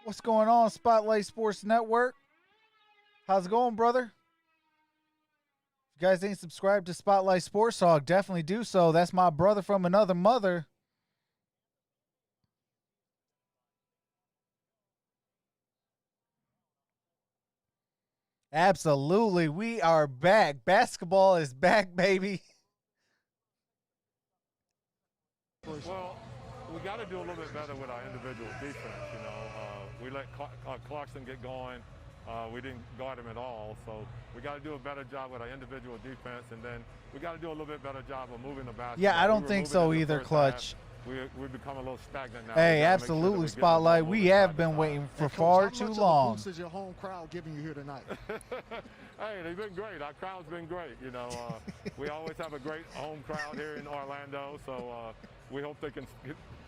What's going on, Spotlight Sports Network? How's it going, brother? If you guys ain't subscribed to Spotlight Sports Talk, definitely do so. That's my brother from another mother. Absolutely. We are back. Basketball is back, baby. Well, we got to do a little bit better with our individual defense. You know, we let Clarkson get going. We didn't guard him at all. So we got to do a better job with our individual defense, and then we got to do a little bit better job of moving the basketball. Yeah, I don't think so either, Clutch. We've become a little stagnant now. Hey, absolutely, Spotlight. We have been waiting for far too long. How much is your home crowd giving you here tonight? Hey, they've been great. Our crowd's been great. You know, we always have a great home crowd here in Orlando, so we hope they can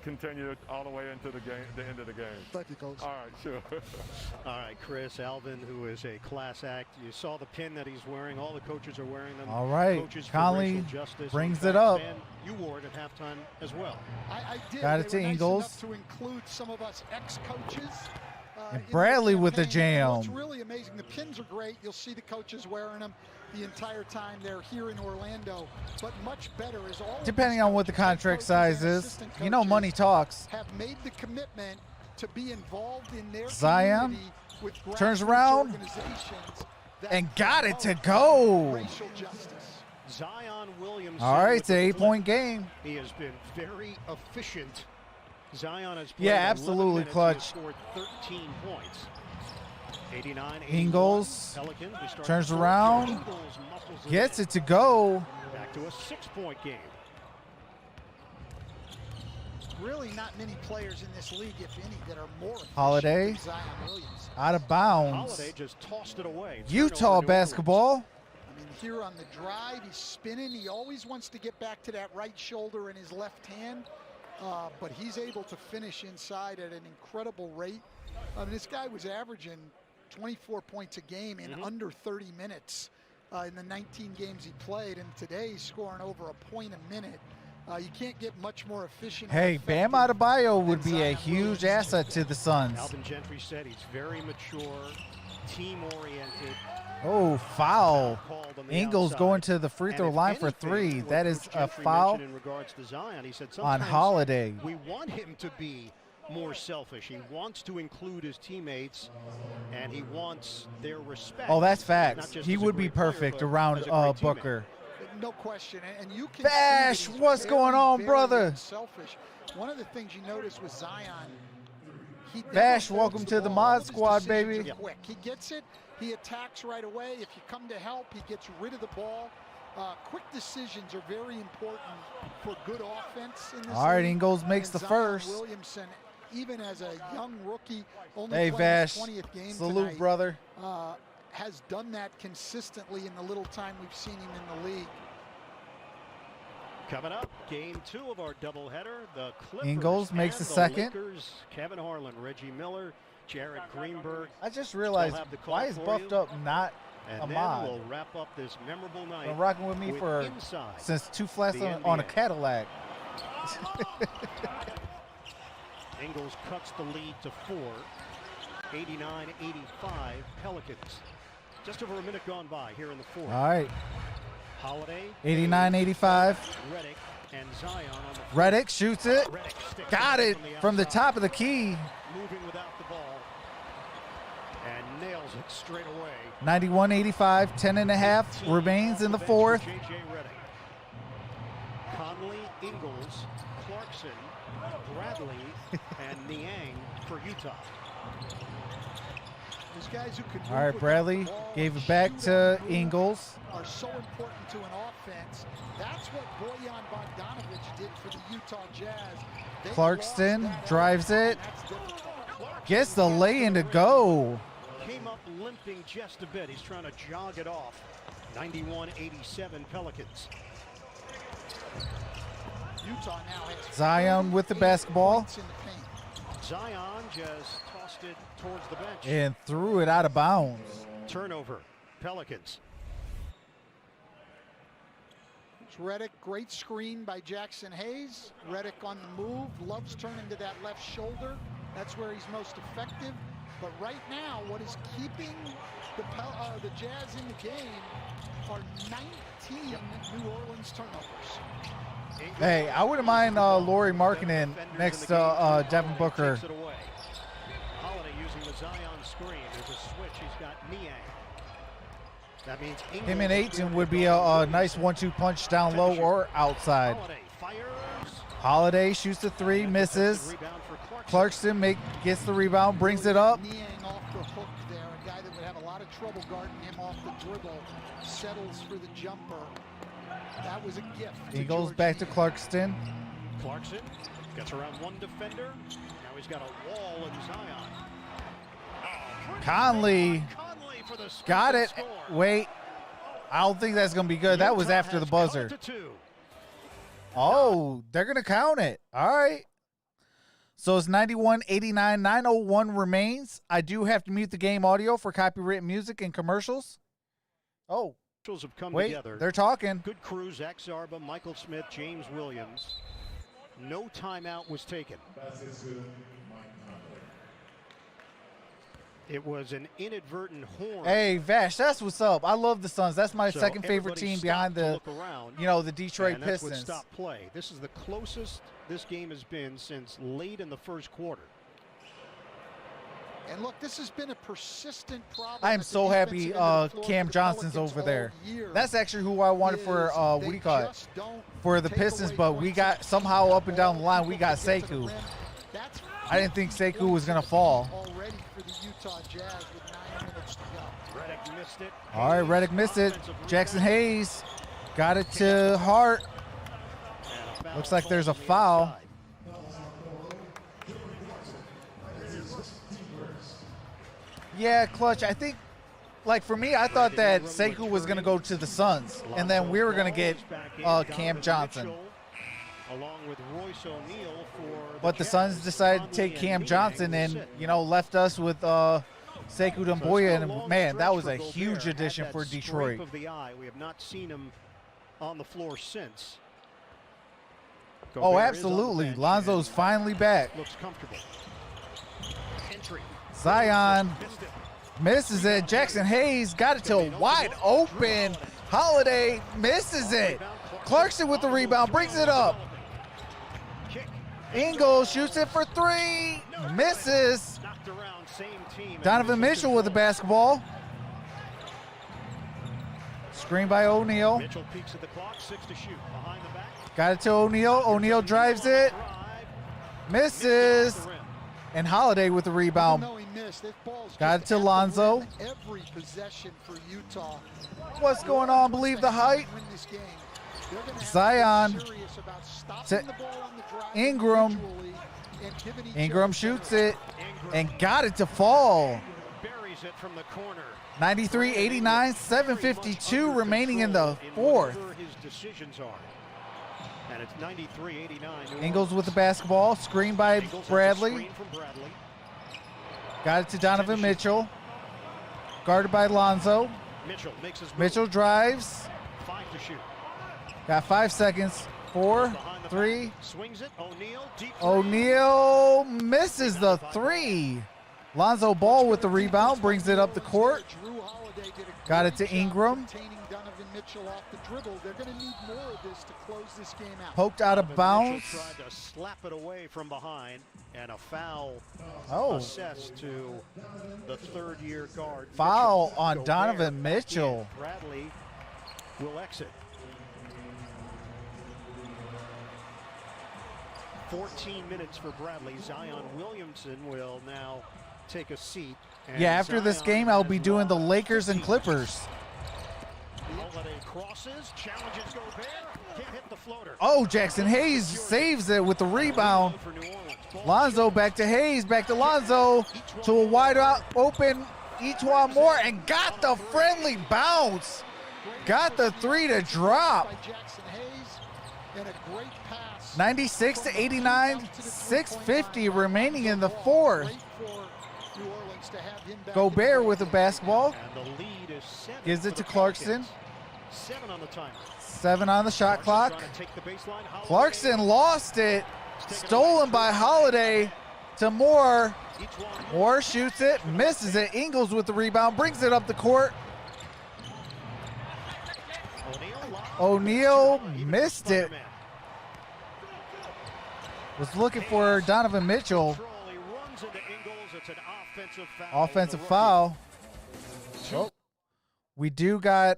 continue all the way into the game, the end of the game. Thank you, Coach. All right, sure. All right, Chris, Alvin, who is a class act. You saw the pin that he's wearing. All the coaches are wearing them. All right, Coaches for Conley racial justice. brings In it fact, up. Stan, you wore it at halftime as well. I did. Got it They to were nice Ingles. enough to include some of us ex-coaches. And in Bradley with the campaign. jam. It's really amazing. The pins are great. You'll see the coaches wearing them the entire time they're here in Orlando. But much better is all. Depending on what the contract size is, you know, money talks. Have made the commitment to be involved in their Zion community with turns grassroots around organizations that and got it to promote go. racial justice. Zion Williamson. All right, with it's an the 8-point game. He has been very efficient. Zion has played Yeah, 11 absolutely, minutes. Clutch. He has scored 13 points. 89, Ingles Pelicans, we start turns the fourth. around, Ingles muscles gets in. it to go. Back to a 6-point game. Really not many players in this league, if any, that are more efficient Holiday. than Zion Williams. Out of bounds. Holiday just tossed it away. Utah Turnover, New basketball. I mean, here on the drive, he's spinning. He always wants to get back to that right shoulder and his left hand, but he's able to finish inside at an incredible rate. This guy was averaging 24 points a game in under 30 minutes in the 19 games he played, and today he's scoring over a point a minute. You can't get much more efficient. Hey, Bam Adebayo would be a huge asset to the Suns. Alvin Gentry said he's very mature, team-oriented. Oh, foul. Called on the Ingles outside. going to the free And throw if line for anything, 3. what That is Coach a Gentry foul mentioned in regards to Zion. He said on sometimes Holiday. we want him to be more selfish. He wants to include his teammates, and he wants their respect. Oh, that's not facts. just He as a would be great player, perfect but around as a great teammate. Booker. No question, and you can Bash, see that he's what's going on, very brother? Selfish. One of the things you notice with Zion, he never Bash, holds welcome the to the ball. mod All of his squad, decisions baby. are quick. He gets it, he attacks right away. If you come to help, he gets rid of the ball. Quick decisions are very important for good offense in this All right, league. Ingles makes And the Zion first. Williamson, even as a young rookie, only Hey, playing his Vash, 20th game salute, tonight, brother. has done that consistently in the little time we've seen him in the league. Coming up, game 2 of our doubleheader. The Clippers Ingles makes and the the second. Lakers. Kevin Harlan, Reggie Miller, Jared Greenberg. I just realized, have the call why is for Buffed you. Up not And a then mod? we'll wrap up this memorable night. Been rocking with me with for Inside since 2 flats the on a NBA. Cadillac. Ingles cuts the lead to 4. 89-85 Pelicans. Just over a minute gone by here in the fourth. All right, Holiday, 89-85. Reddick, and Zion on the floor. Reddick shoots it. Reddick sticks Got it from the outside, top of the key. moving without the ball, and nails it straight away. 91-85, 10.5 remains in the fourth. J.J. Reddick. Conley, Ingles, Clarkson, Bradley, and Niang for Utah. These guys who can All right, move Bradley without the ball, gave it back shoot to and move Ingles. are so important to an offense. That's what Bojan Bogdanovic did for the Utah Jazz. They Clarkson lost that drives effort, it. and that's difficult. Gets the lay-in to go. Came up limping just a bit. He's trying to jog it off. 91-87 Pelicans. Utah now has Zion with the 38 basketball. points in the paint. Zion just tossed it towards the bench. And threw it out of bounds. Turnover, Pelicans. It's Reddick, great screen by Jackson Hayes. Reddick on the move, loves turning to that left shoulder. That's where he's most effective. But right now, what is keeping the Jazz in the game are 19 New Orleans turnovers. Hey, I wouldn't mind Laurie Markkinen next to Devin Booker. Takes it away. Holiday using the Zion screen. There's a switch. He's got Niang. That means Him Ingles and is Ayton doing would it be all. a nice 1-2 punch down low or outside. Holiday fires. Holiday shoots the 3, misses. Rebound for Clarkson gets the rebound, brings it up. Niang off the hook there, a guy that would have a lot of trouble guarding him off the dribble. Settles for the jumper. That was a gift. He goes back to Clarkson. Clarkson gets around one defender. Now he's got a wall in Zion. Conley Conley for the scoop got and it. score. Wait, I don't think that's going to be good. That was Utah after the has cut buzzer. it to 2. Oh, they're going to count it. All right. So it's 91-89, 9:01 remains. I do have to mute the game audio for copyrighted music and commercials. Oh, Have come wait, together. they're talking. Good crew, Zach Zarba, Michael Smith, James Williams. No timeout was taken. It was an inadvertent horn. Hey, Vash, that's what's up. I love the Suns. That's my So second favorite everybody team stopped behind to the, look around, the Detroit and that's what Pistons. stopped play. This is the closest this game has been since late in the first quarter. And look, this has been a persistent problem. I am at the so happy defensive end of the floor Cam for the Johnson's Pelicans over all there. year. That's actually who I wanted for Is what do they you call it? just don't For the take Pistons, away but we points got somehow up and down the line we got to get to the Sekou. rim. That's I didn't think Sekou was gonna fall. already for the Utah Jazz with 9 missed it. All right, Reddick missed it. Jackson Hayes got it to Hart. Looks like there's a foul. Yeah, Clutch, I think, like for me, I thought that Sekou was going to go to the Suns, and then we were going to get Cam Johnson. Along with Royce O'Neal for But the Suns decided to take Cam Johnson and, you know, left us with Sekou Doumbouya, and man, that was a huge addition for Detroit. Of the eye. We have not seen him on the floor since. Oh, absolutely. Lonzo's finally back. Looks comfortable. Entry. Zion misses it. Jackson Hayes got it to a wide open. Holiday misses it. Clarkson with the rebound, brings it up. Ingles shoots it for three. Misses. Donovan Mitchell with the basketball. Screen by O'Neal. Mitchell peeks at the clock, 6 to shoot. Behind the back. Got it to O'Neal. O'Neal drives it. Misses. And Holiday with the rebound. Got it to Lonzo. Every possession for Utah. What's going on? Believe the height. Zion to Ingram. Ingram shoots it and got it to fall. Buries it from the corner. 93-89, 7:52 remaining in the fourth. His decisions are. And it's 93-89. Ingles with the basketball, screened by Bradley. Screen from Bradley. Got it to Donovan Mitchell. Guarded by Lonzo. Mitchell makes his move. Mitchell drives. 5 to shoot. Got 5 seconds. 4, Behind the 3. back. Swings it. O'Neal deep three. O'Neal misses the 3. Lonzo Ball with the rebound, brings it up the court. Got it to Ingram. Poked out of bounds. Mitchell tried to slap it away from behind, and a foul assessed to the third-year guard. Foul Mitchell. on Gobert Donovan back Mitchell. in. Bradley will exit. 14 minutes for Bradley. Zion Williamson will now take a seat. And Yeah, after this Zion game, I'll be has doing the logged Lakers and 15 Clippers. Holiday crosses, challenges Gobert, can't hit the floater. Oh, Jackson Hayes saves it with the rebound. For New Orleans. Ball Lonzo back to Hayes, back to Lonzo, to a wide open Etuan Moore, and got the friendly bounce. Got the 3 to drop. 96-89, 6:50 remaining in the fourth. Gobert with the basketball. And the lead is 7 Gives it for to the Clarkson. Pelicans. 7 on the timer. 7 on the shot clock. Trying to take the baseline. Holiday. Clarkson lost it. Stolen by Holiday to Moore. Moore shoots it, misses it. Ingles with the rebound, brings it up the court. O'Neal missed it. Was looking for Donovan Mitchell. He runs into Ingles. It's an offensive foul. Offensive The foul. Oh, we do got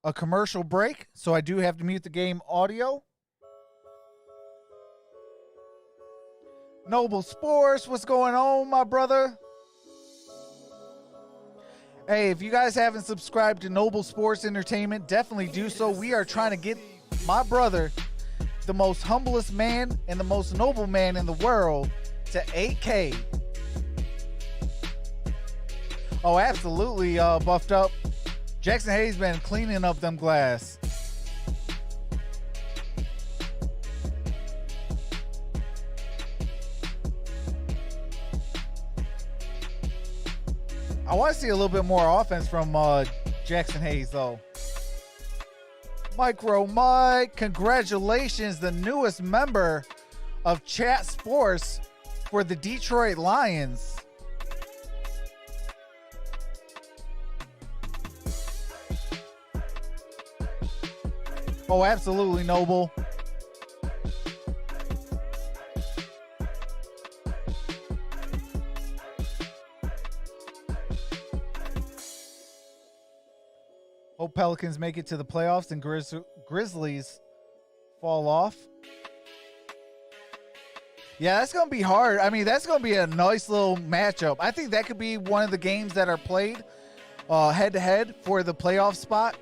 a commercial break, so I do have to mute the game audio. Noble Sports, what's going on, my brother? Hey, if you guys haven't subscribed to Noble Sports Entertainment, definitely do so. We are trying to get my brother, the most humblest man and the most noble man in the world, to 8K. Oh, absolutely, buffed up. Jackson Hayes been cleaning up them glass. I want to see a little bit more offense from Jackson Hayes, though. MicroMike, congratulations, the newest member of Chat Sports for the Detroit Lions. Oh, absolutely, Noble. Hope Pelicans make it to the playoffs and Grizzlies fall off. Yeah, that's going to be hard. I mean, that's going to be a nice little matchup. I think that could be one of the games that are played head-to-head for the playoff spot.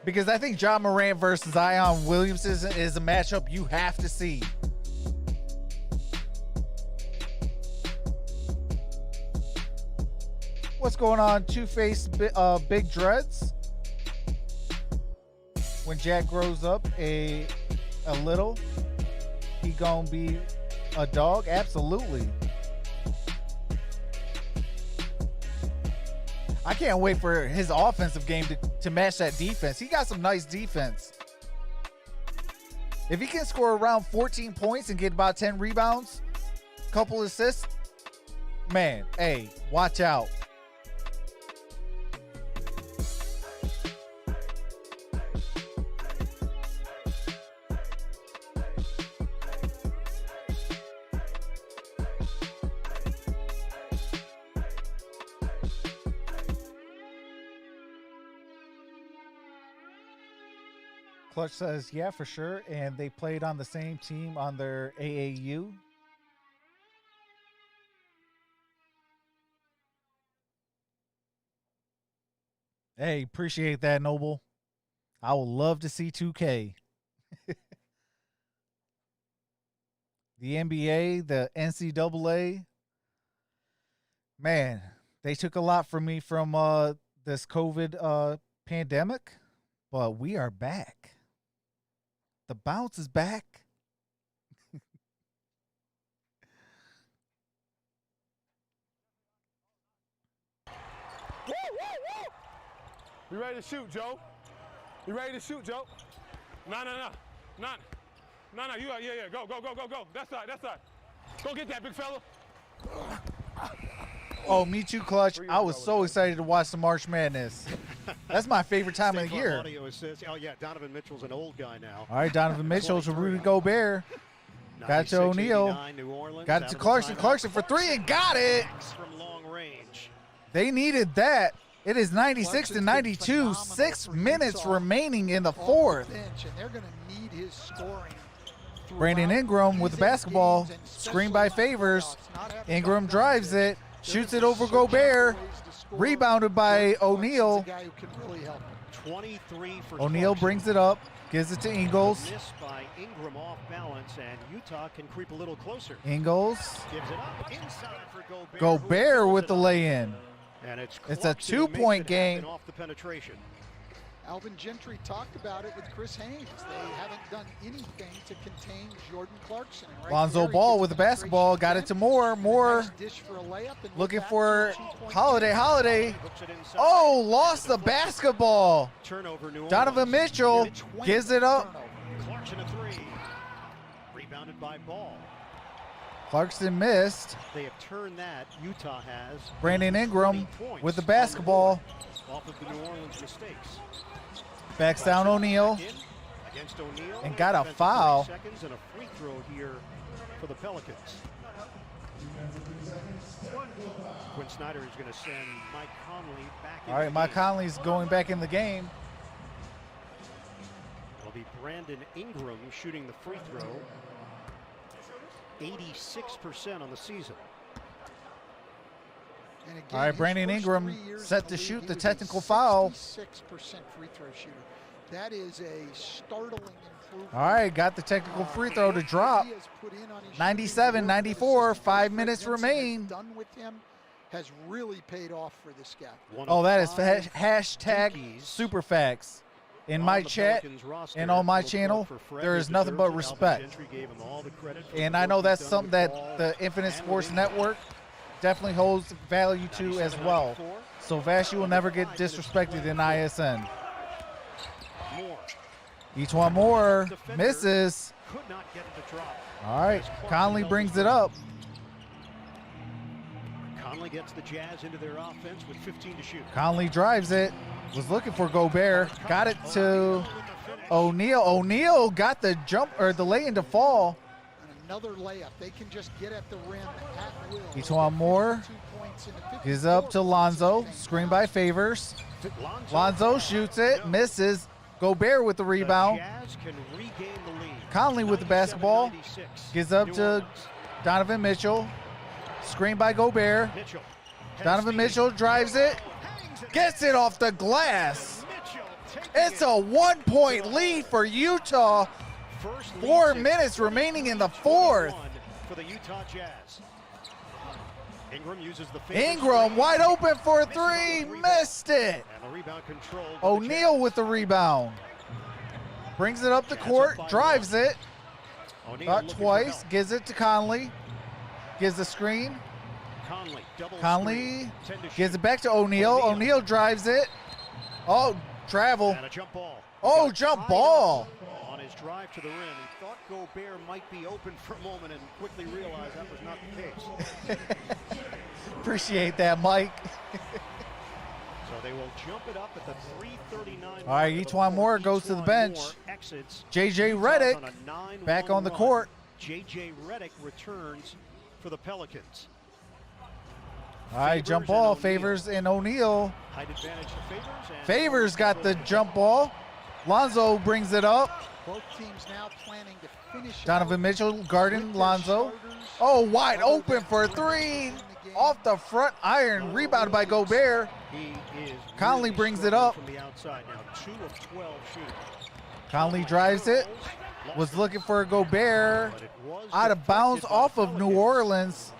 Because I think John Morant versus Zion Williamson is a matchup you have to see. What's going on, Two-Face Big Dreads? When Jack grows up a little, he gonna be a dog? Absolutely. I can't wait for his offensive game to match that defense. He got some nice defense. If he can score around 14 points and get about 10 rebounds, couple assists, man, hey, watch out. Clutch says, yeah, for sure. And they played on the same team on their AAU. Hey, appreciate that, Noble. I would love to see 2K. The NBA, the NCAA. Man, they took a lot from me from this COVID pandemic, but we are back. The bounce is back. You ready to shoot, Joe? You ready to shoot, Joe? No. Yeah. Go. That side. Go get that, big fella. Oh, me too, Clutch. I was so excited to watch the March Madness. That's my favorite time of the year. Audio assist. Oh, yeah, Donovan Mitchell's an old guy now. All right, Donovan Mitchell to Rudy Gobert. Got to O'Neal. Got it to Clarkson. Clarkson for three and got it. From long range. They needed that. It is 96-92. 6 minutes remaining in the fourth. And they're going to need his scoring. Brandon Ingram with the basketball. Screen by Favors. Ingram drives it. Shoots it over Gobert. Rebounded by O'Neal. 23 for O'Neal brings it up. Gives it to Ingles. Missed by Ingram off balance, and Utah can creep a little closer. Ingles. Gives it up inside for Gobert. Gobert with the lay-in. And it's a 2-point game. Off the penetration. Alvin Gentry talked about it with Chris Haynes. They haven't done anything to contain Jordan Clarkson. Right Lonzo Ball with the basketball. Got it to Moore. Moore looking for Holiday. Oh, lost the basketball. Turnover, New Orleans. Donovan Mitchell gives it up. Clarkson a three. Rebounded by Ball. Clarkson missed. They have turned that. Utah has. Brandon Ingram with the basketball. Off of the New Orleans mistakes. Backs down O'Neal. Against O'Neal. And got a foul. Seconds and a free throw here for the Pelicans. Quinn Snyder is going to send Mike Conley back in. All right, Mike Conley's going back in the game. It'll be Brandon Ingram shooting the free throw. 86% on the season. And again, all right, Brandon Ingram set to shoot the technical foul. 66% free throw shooter. That is a startling improvement. All right, got the technical free throw to drop. 97-94, 5 minutes remain. Done with him has really paid off for this guy. Oh, that is hashtag Superfacts. In my chat and on my channel, there is nothing but respect. And I know that's something that the Infinite Sports Network definitely holds value to as well. So Vash, you will never get disrespected in ISN. Each one more misses. All right, Conley brings it up. Conley gets the Jazz into their offense with 15 to shoot. Conley drives it. Was looking for Gobert. Got it to O'Neal. O'Neal got the jump or the lay-in to fall. Another layup. They can just get at the rim at will. Each one more. Gives up to Lonzo. Screen by Favors. Lonzo shoots it. Misses. Gobert with the rebound. Conley with the basketball. Gives up to Donovan Mitchell. Screen by Gobert. Donovan Mitchell drives it. Gets it off the glass. It's a 1-point lead for Utah. 4 minutes remaining in the fourth. For the Utah Jazz. Ingram uses the Ingram wide open for three. Missed it. And the rebound controlled. O'Neal with the rebound. Brings it up the court. Drives it. About twice. Gives it to Conley. Gives the screen. Conley gives it back to O'Neal. O'Neal drives it. Oh, travel. And a jump ball. Oh, jump ball. On his drive to the rim, he thought Gobert might be open for a moment and quickly realized that was not the case. Appreciate that, Mike. So they will jump it up at the 3:39. All right, each one more goes to the bench. J.J. Redick back on the court. J.J. Redick returns for the Pelicans. All right, jump ball. Favors and O'Neal. Height advantage to Favors. Favors got the jump ball. Lonzo brings it up. Both teams now planning to finish. Donovan Mitchell guarding Lonzo. Oh, wide open for three. Off the front iron. Rebounded by Gobert. Conley brings it up. From the outside now, 2 of 12 shooting. Conley drives it. Was looking for Gobert. Out of bounds off of New Orleans.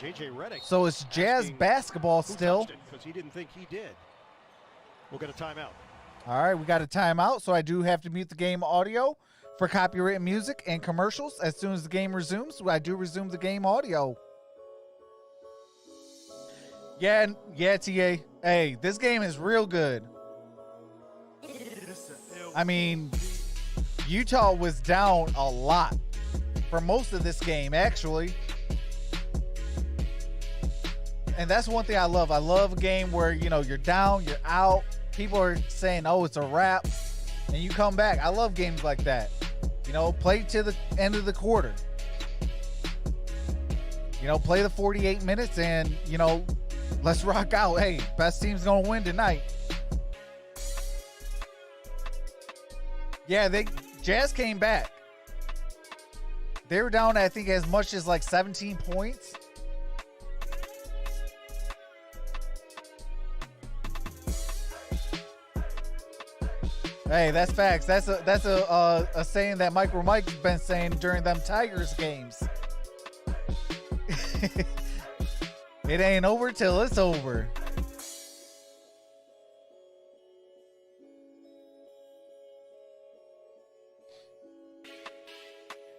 So it's Jazz basketball still. Because he didn't think he did. We'll get a timeout. All right, we got a timeout, so I do have to mute the game audio for copyrighted music and commercials. As soon as the game resumes, I do resume the game audio. Yeah, TA. Hey, this game is real good. I mean, Utah was down a lot for most of this game, actually. And that's one thing I love. I love a game where, you know, you're down, you're out. People are saying, oh, it's a wrap, and you come back. I love games like that. You know, play to the end of the quarter. You know, play the 48 minutes and, you know, let's rock out. Hey, best team's going to win tonight. Yeah, Jazz came back. They were down, I think, as much as like 17 points. Hey, that's facts. That's a saying that MicroMike's been saying during them Tigers games. It ain't over till it's over.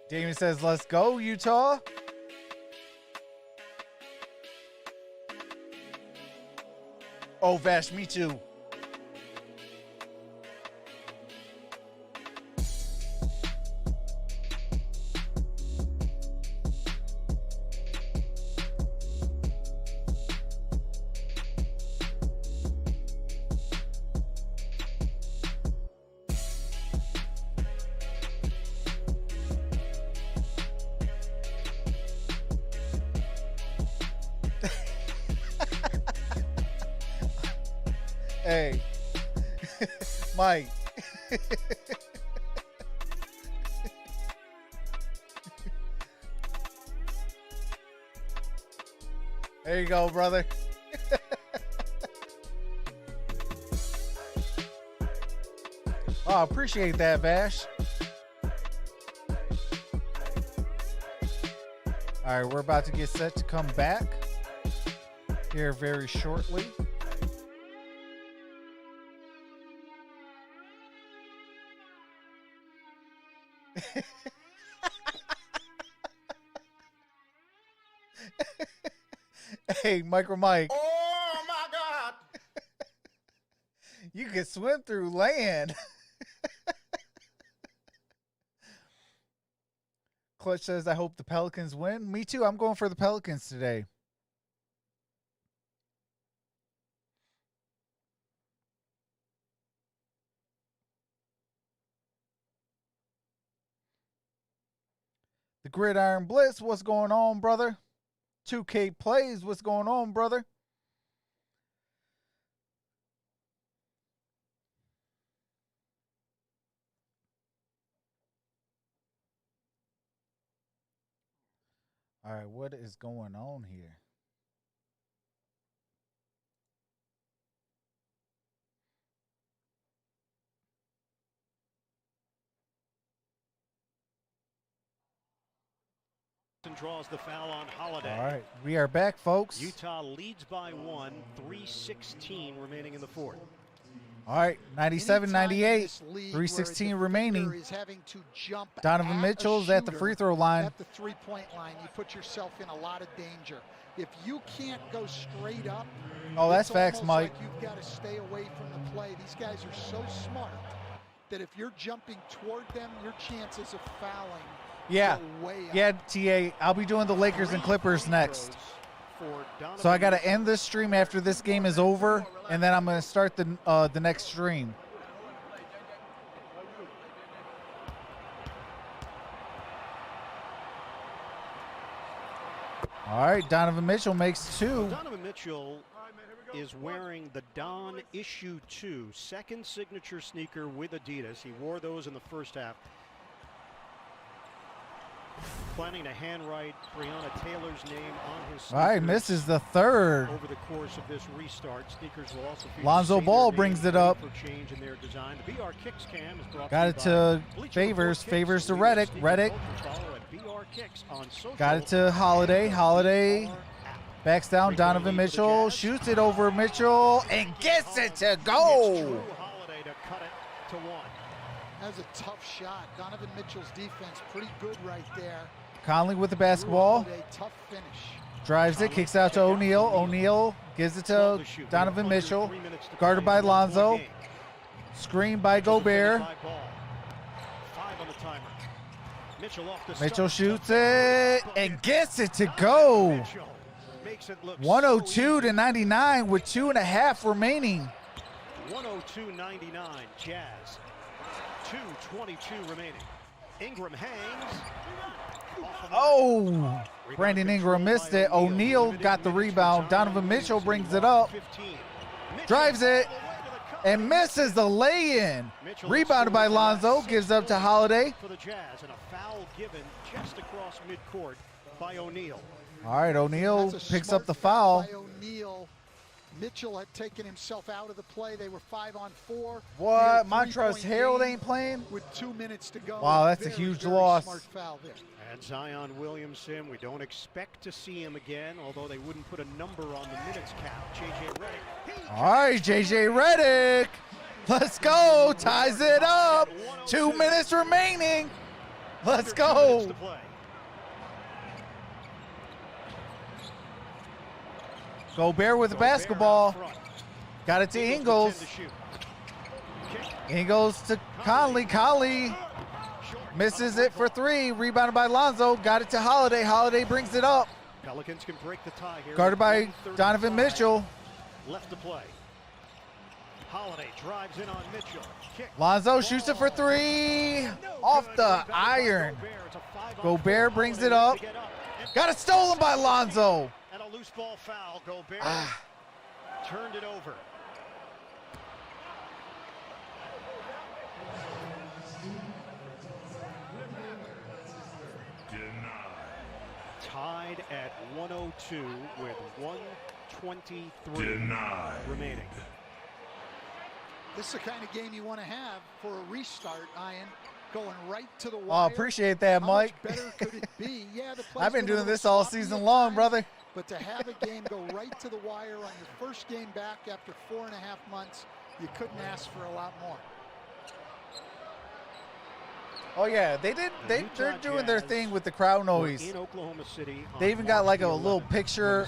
Damien says, let's go, Utah. Oh, Vash, me too. Hey, Mike. There you go, brother. Oh, I appreciate that, Vash. All right, we're about to get set to come back here very shortly. Hey, MicroMike. Oh my God! You can swim through land. Clutch says, I hope the Pelicans win. Me too. I'm going for the Pelicans today. The Gridiron Blitz, what's going on, brother? 2K Plays, what's going on, brother? All right, what is going on here? And draws the foul on Holiday. All right, we are back, folks. Utah leads by 1, 3:16 remaining in the fourth. All right, 97-98, 3:16 remaining. Donovan Mitchell's at the free throw line. At the three-point line, you put yourself in a lot of danger. If you can't go straight up, oh, that's it's facts, almost Mike. like you've got to stay away from the play. These guys are so smart that if you're jumping toward them, your chances of fouling Yeah, go way up. yeah, TA. I'll be doing the Lakers and Clippers next. So I got to end this stream after this game is over, and then I'm going to start the next stream. All right, Donovan Mitchell makes 2. Donovan Mitchell is wearing the Don Issue 2 second signature sneaker with Adidas. He wore those in the first half. Planning to handwrite Breonna Taylor's name on his sneakers. All right, misses the third. Over the course of this restart, sneakers will also feature Lonzo Ball brings it up. for change in their design. The BR Kicks cam is brought Got it to Favors. Favors to Reddick. Reddick got it to Holiday. Holiday backs down. Donovan Mitchell shoots it over Mitchell and gets it to go. Holiday to cut it to 1. That was a tough shot. Donovan Mitchell's defense pretty good right there. Conley with the basketball. A tough finish. Drives it, kicks out to O'Neal. O'Neal gives it to Donovan Mitchell. Guarded by Lonzo. Screen by Gobert. Mitchell shoots it and gets it to go. 102-99 with 2.5 remaining. 102-99 Jazz. 2:22 remaining. Ingram hangs. Oh, Brandon Ingram missed it. O'Neal got the rebound. Donovan Mitchell brings it up. Drives it and misses the lay-in. Rebounded by Lonzo. Gives up to Holiday. For the Jazz, and a foul given just across midcourt by O'Neal. All right, O'Neal That's a picks smart up the foul foul. by O'Neal. Mitchell had taken himself out of the play. They were 5-on-4. What? Montrezl Harrell ain't playing? With 2 minutes to go. Wow, that's a Very, huge very loss. Smart foul there. And Zion Williamson, we don't expect to see him again, although they wouldn't put a number on the minutes cap. JJ Redick. All right, JJ Redick. Let's go. Ties it up. 2 minutes remaining. Let's go. Gobert with the basketball. Got it to Ingles. Ingles to Conley. Conley misses it for 3. Rebounded by Lonzo. Got it to Holiday. Holiday brings it up. Pelicans can break the tie here. Guarded by Donovan Mitchell. Left to play. Holiday drives in on Mitchell. Kick. Lonzo shoots it for 3. Off the iron. Gobert brings it up. Got it stolen by Lonzo. And a loose ball foul. Gobert turned it over. Tied at 102 with 1:23 remaining. This is the kind of game you want to have for a restart, Ian. Going right to the Oh, wire. appreciate that, How Mike. much better could it be? Yeah, the play's I've been a doing little this all sloppy season at long, times, brother. But to have a game go right to the wire on your first game back after 4.5 months, you couldn't ask for a lot more. Oh yeah, they're doing their thing with the crowd noise. In Oklahoma City. They even got like a little picture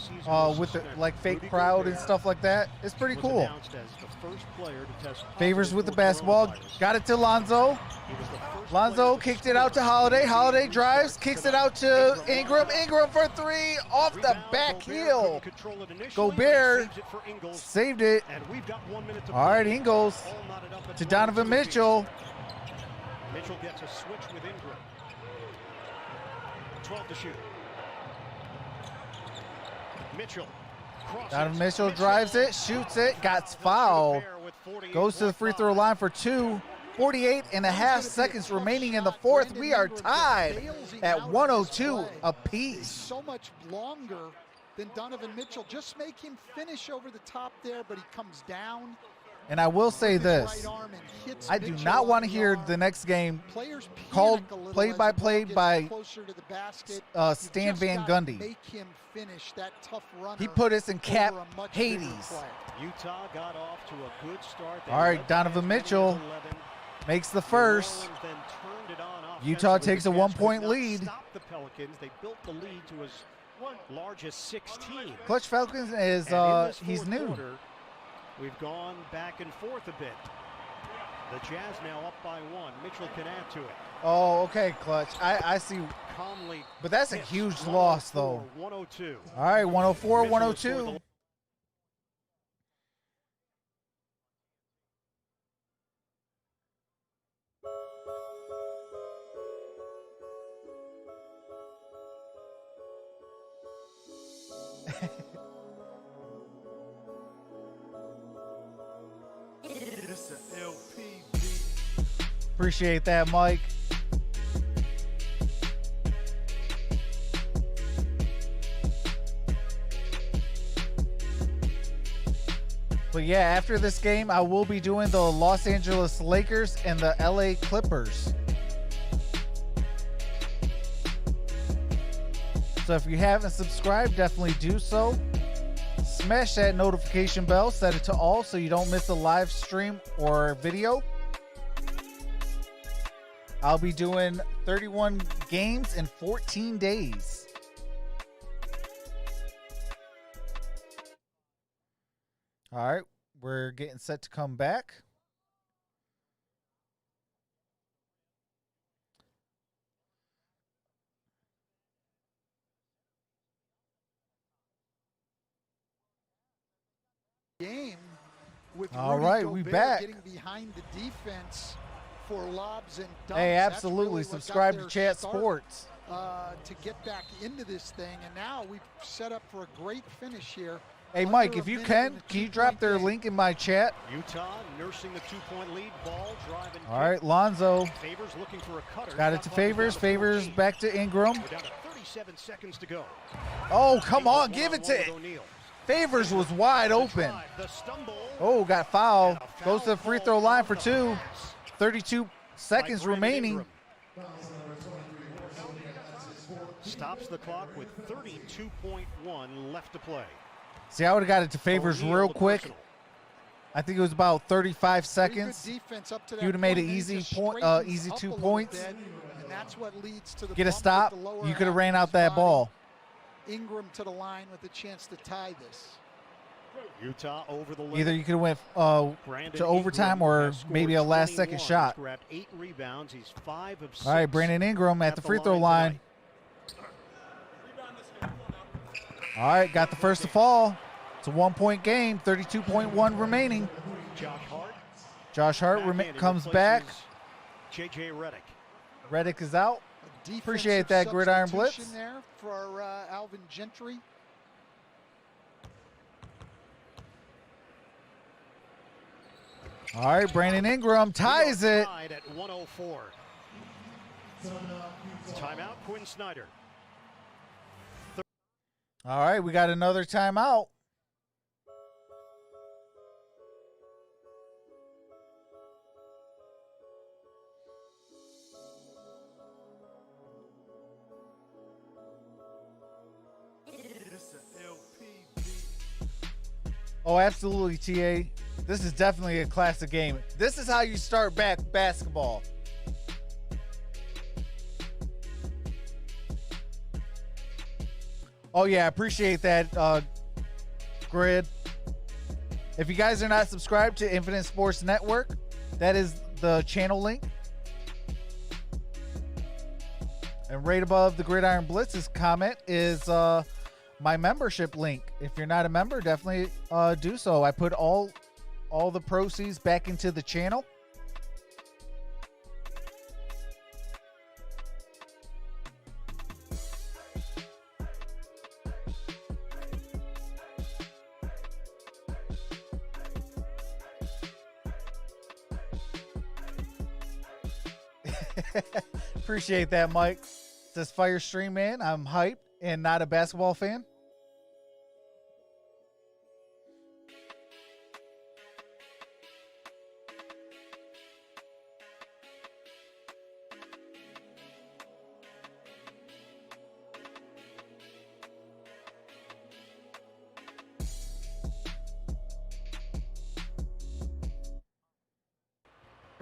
with the like fake crowd and stuff like that. It's pretty cool. Favors with the basketball. Got it to Lonzo. Lonzo kicked it out to Holiday. Holiday drives, kicks it out to Ingram. Ingram for 3 off the back heel. Gobert saved it. All right, Ingles to Donovan Mitchell. Mitchell gets a switch with Ingram. 12 to shoot. Mitchell. Donovan Mitchell drives it, shoots it, got fouled. Goes to the free throw line for 2. 48.5 seconds remaining in the fourth. We are tied at 102 apiece. So much longer than Donovan Mitchell. Just make him finish over the top there, but he comes down And I will say His this. right arm and hits I do Mitchell not on want to the hear arm. the next game Players called panic a little play-by-play as the ball by gets closer to the basket. Stan You've just Van gotta Gundy. Make him finish that tough runner. He put us in Cap over a much bigger Hades. play. Utah got off to a good start. They All right, led Donovan as many as Mitchell 11. makes the New first. Orleans then turned it on Utah offensively. takes a The Jazz 1-point could not lead. Stop the Pelicans. They built the lead to as large as 16. Clutch Falcons is And in this he's fourth new. quarter, we've gone back and forth a bit. The Jazz now up by 1. Mitchell can add to it. Oh, okay, Clutch. I see. Calmly, But that's a hits huge loss, though. 104, 102. All right, 104, Mitchell has scored 102. Appreciate that, Mike. But yeah, after this game, I will be doing the Los Angeles Lakers and the LA Clippers. So if you haven't subscribed, definitely do so. Smash that notification bell, set it to all so you don't miss a live stream or video. I'll be doing 31 games in 14 days. All right, we're getting set to come back. Game with All Rudy right, Gobert we back. getting behind the defense for lobs and dunks. Hey, That's absolutely. really what got Subscribe to their Chat start, Sports. to get back into this thing, and now we've set up for a great finish here. Hey, Under Mike, a if you minute can in the you drop their two-point game. link in my chat? Utah nursing the 2-point lead. Ball driving. All right, Lonzo Favors looking for a cutter. got it to Shot clock is Favors. down to Favors 14. back to Ingram. We're down to 37 seconds to go. Oh, come Ingram on, give it to one-on-one with O'Neal. Favors was wide The open. drive, the stumble, Oh, got fouled. and a Goes to the foul free called throw line on for the 2. pass 32 by seconds Brandon remaining. Ingram. Stops the clock with 32.1 left to play. See, I would have got it to Favors O'Neal, real the quick. personal. I think it was about 35 Pretty good seconds. defense up to He would have made point. an He easy just point, straightens easy up 2 a little points. bit, and that's what leads to the Get a bump with stop. the lower You could have half ran of out his that body. ball. Ingram to the line with a chance to tie this. Utah over the limit. Either you could have went Brandon to overtime Ingram or has scored maybe a last-second 21. shot. He's grabbed 8 rebounds. He's 5 of 6. All right, Brandon Ingram at the free throw line. All right, got the first to fall. It's a 1-point game, 32.1 remaining. Josh Hart. Josh Hart backhand, he comes back. replaces J.J. Redick. Reddick is out. A Appreciate defensive that, Gridiron substitution Blitz. there for Alvin Gentry. All right, Brandon Ingram ties We are it. tied at 104. Timeout, Quinn Snyder. All right, we got another timeout. Oh, absolutely, TA. This is definitely a classic game. This is how you start back basketball. Oh, yeah, I appreciate that, Grid. If you guys are not subscribed to Infinite Sports Network, that is the channel link. And right above the Gridiron Blitz's comment is my membership link. If you're not a member, definitely do so. I put all the proceeds back into the channel. Appreciate that, Mike. Says Fire Stream Man. I'm hyped and not a basketball fan.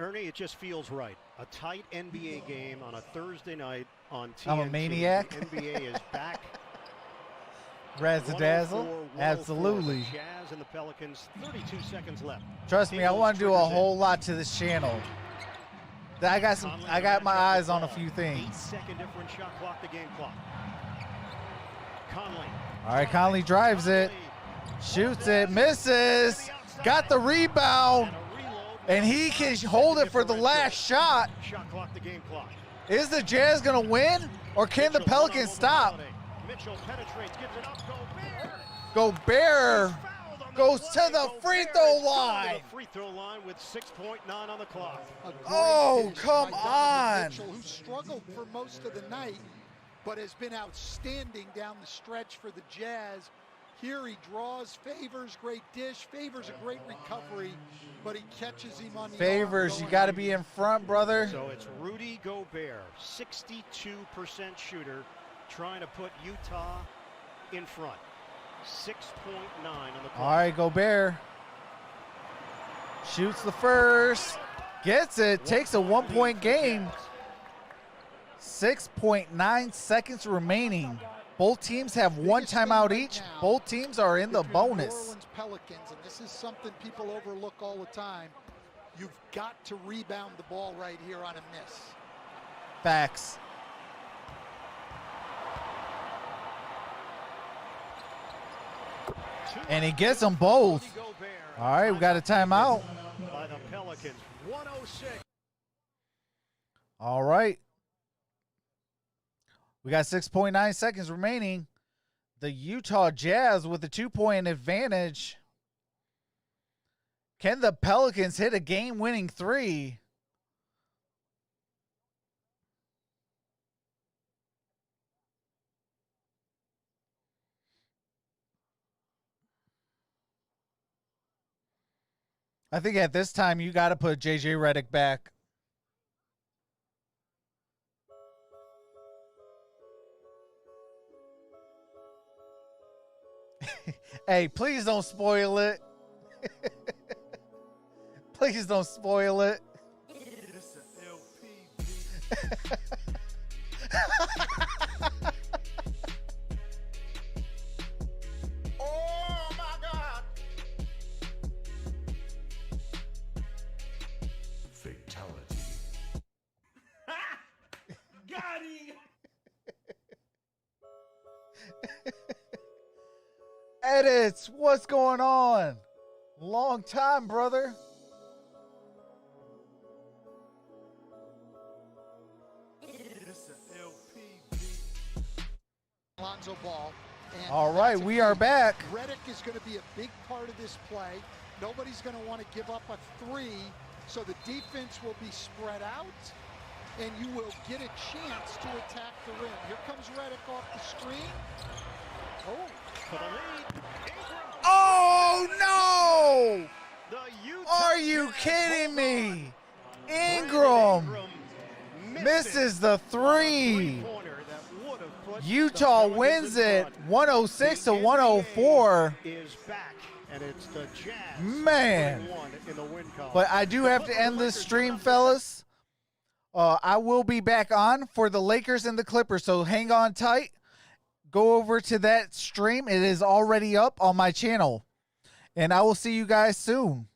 Ernie, it just feels right. A tight NBA game on a Thursday night on TNT. I'm a maniac. The NBA is back. Razzle-dazzle? 104, Absolutely. The Jazz and the Pelicans, 32 seconds left. Trust me, I want to do a whole lot to this channel. I got my eyes on a few things. 8-second difference, shot clock to game clock. Conley. All right, Conley drives it. Shoots it, misses. Got the rebound. And he can hold it for the last shot. Shot clock to game clock. Is the Jazz going to win? Or can the Pelicans stop? Mitchell penetrates, gives it up. Gobert goes to the free throw line. Free throw line with 6.9 on the clock. Oh, come on. Mitchell, who struggled for most of the night, but has been outstanding down the stretch for the Jazz. Here he draws, Favors, great dish. Favors a great recovery, but he catches him on the Favors, arm you got to be in front, brother. So it's Rudy Gobert, 62% shooter, trying to put Utah in front. 6.9 on the clock. All right, Gobert. Shoots the first. Gets it. Takes a 1-point game. 6.9 seconds remaining. Both teams have one timeout each. Both teams are in the bonus. New Orleans Pelicans, and this is something people overlook all the time. You've got to rebound the ball right here on a miss. Facts. And he gets them both. All right, we got a timeout. By the Pelicans, 106. All right. We got 6.9 seconds remaining. The Utah Jazz with a 2-point advantage. Can the Pelicans hit a game-winning three? I think at this time you got to put JJ Redick back. Hey, please don't spoil it. Please don't spoil it. Oh my God. Fatality. Got him. Edits, what's going on? Long time, brother. Lonzo Ball. And All right, that's a we are key. back. Redick is going to be a big part of this play. Nobody's going to want to give up a three, so the defense will be spread out, and you will get a chance to attack the rim. Here comes Redick off the screen. Oh, For the lead. Ingram. Oh, no! The Utah Are you Jazz kidding hold on. me? Ingram Ingram misses the three. Three-pointer that would have put Utah the wins Pelicans it in front. 106 to The 104. NBA is back, and it's the Jazz Man. putting one in the win column. But I do have to end this stream, fellas. I will be back on for the Lakers and the Clippers, so hang on tight. Go over to that stream. It is already up on my channel. And I will see you guys soon.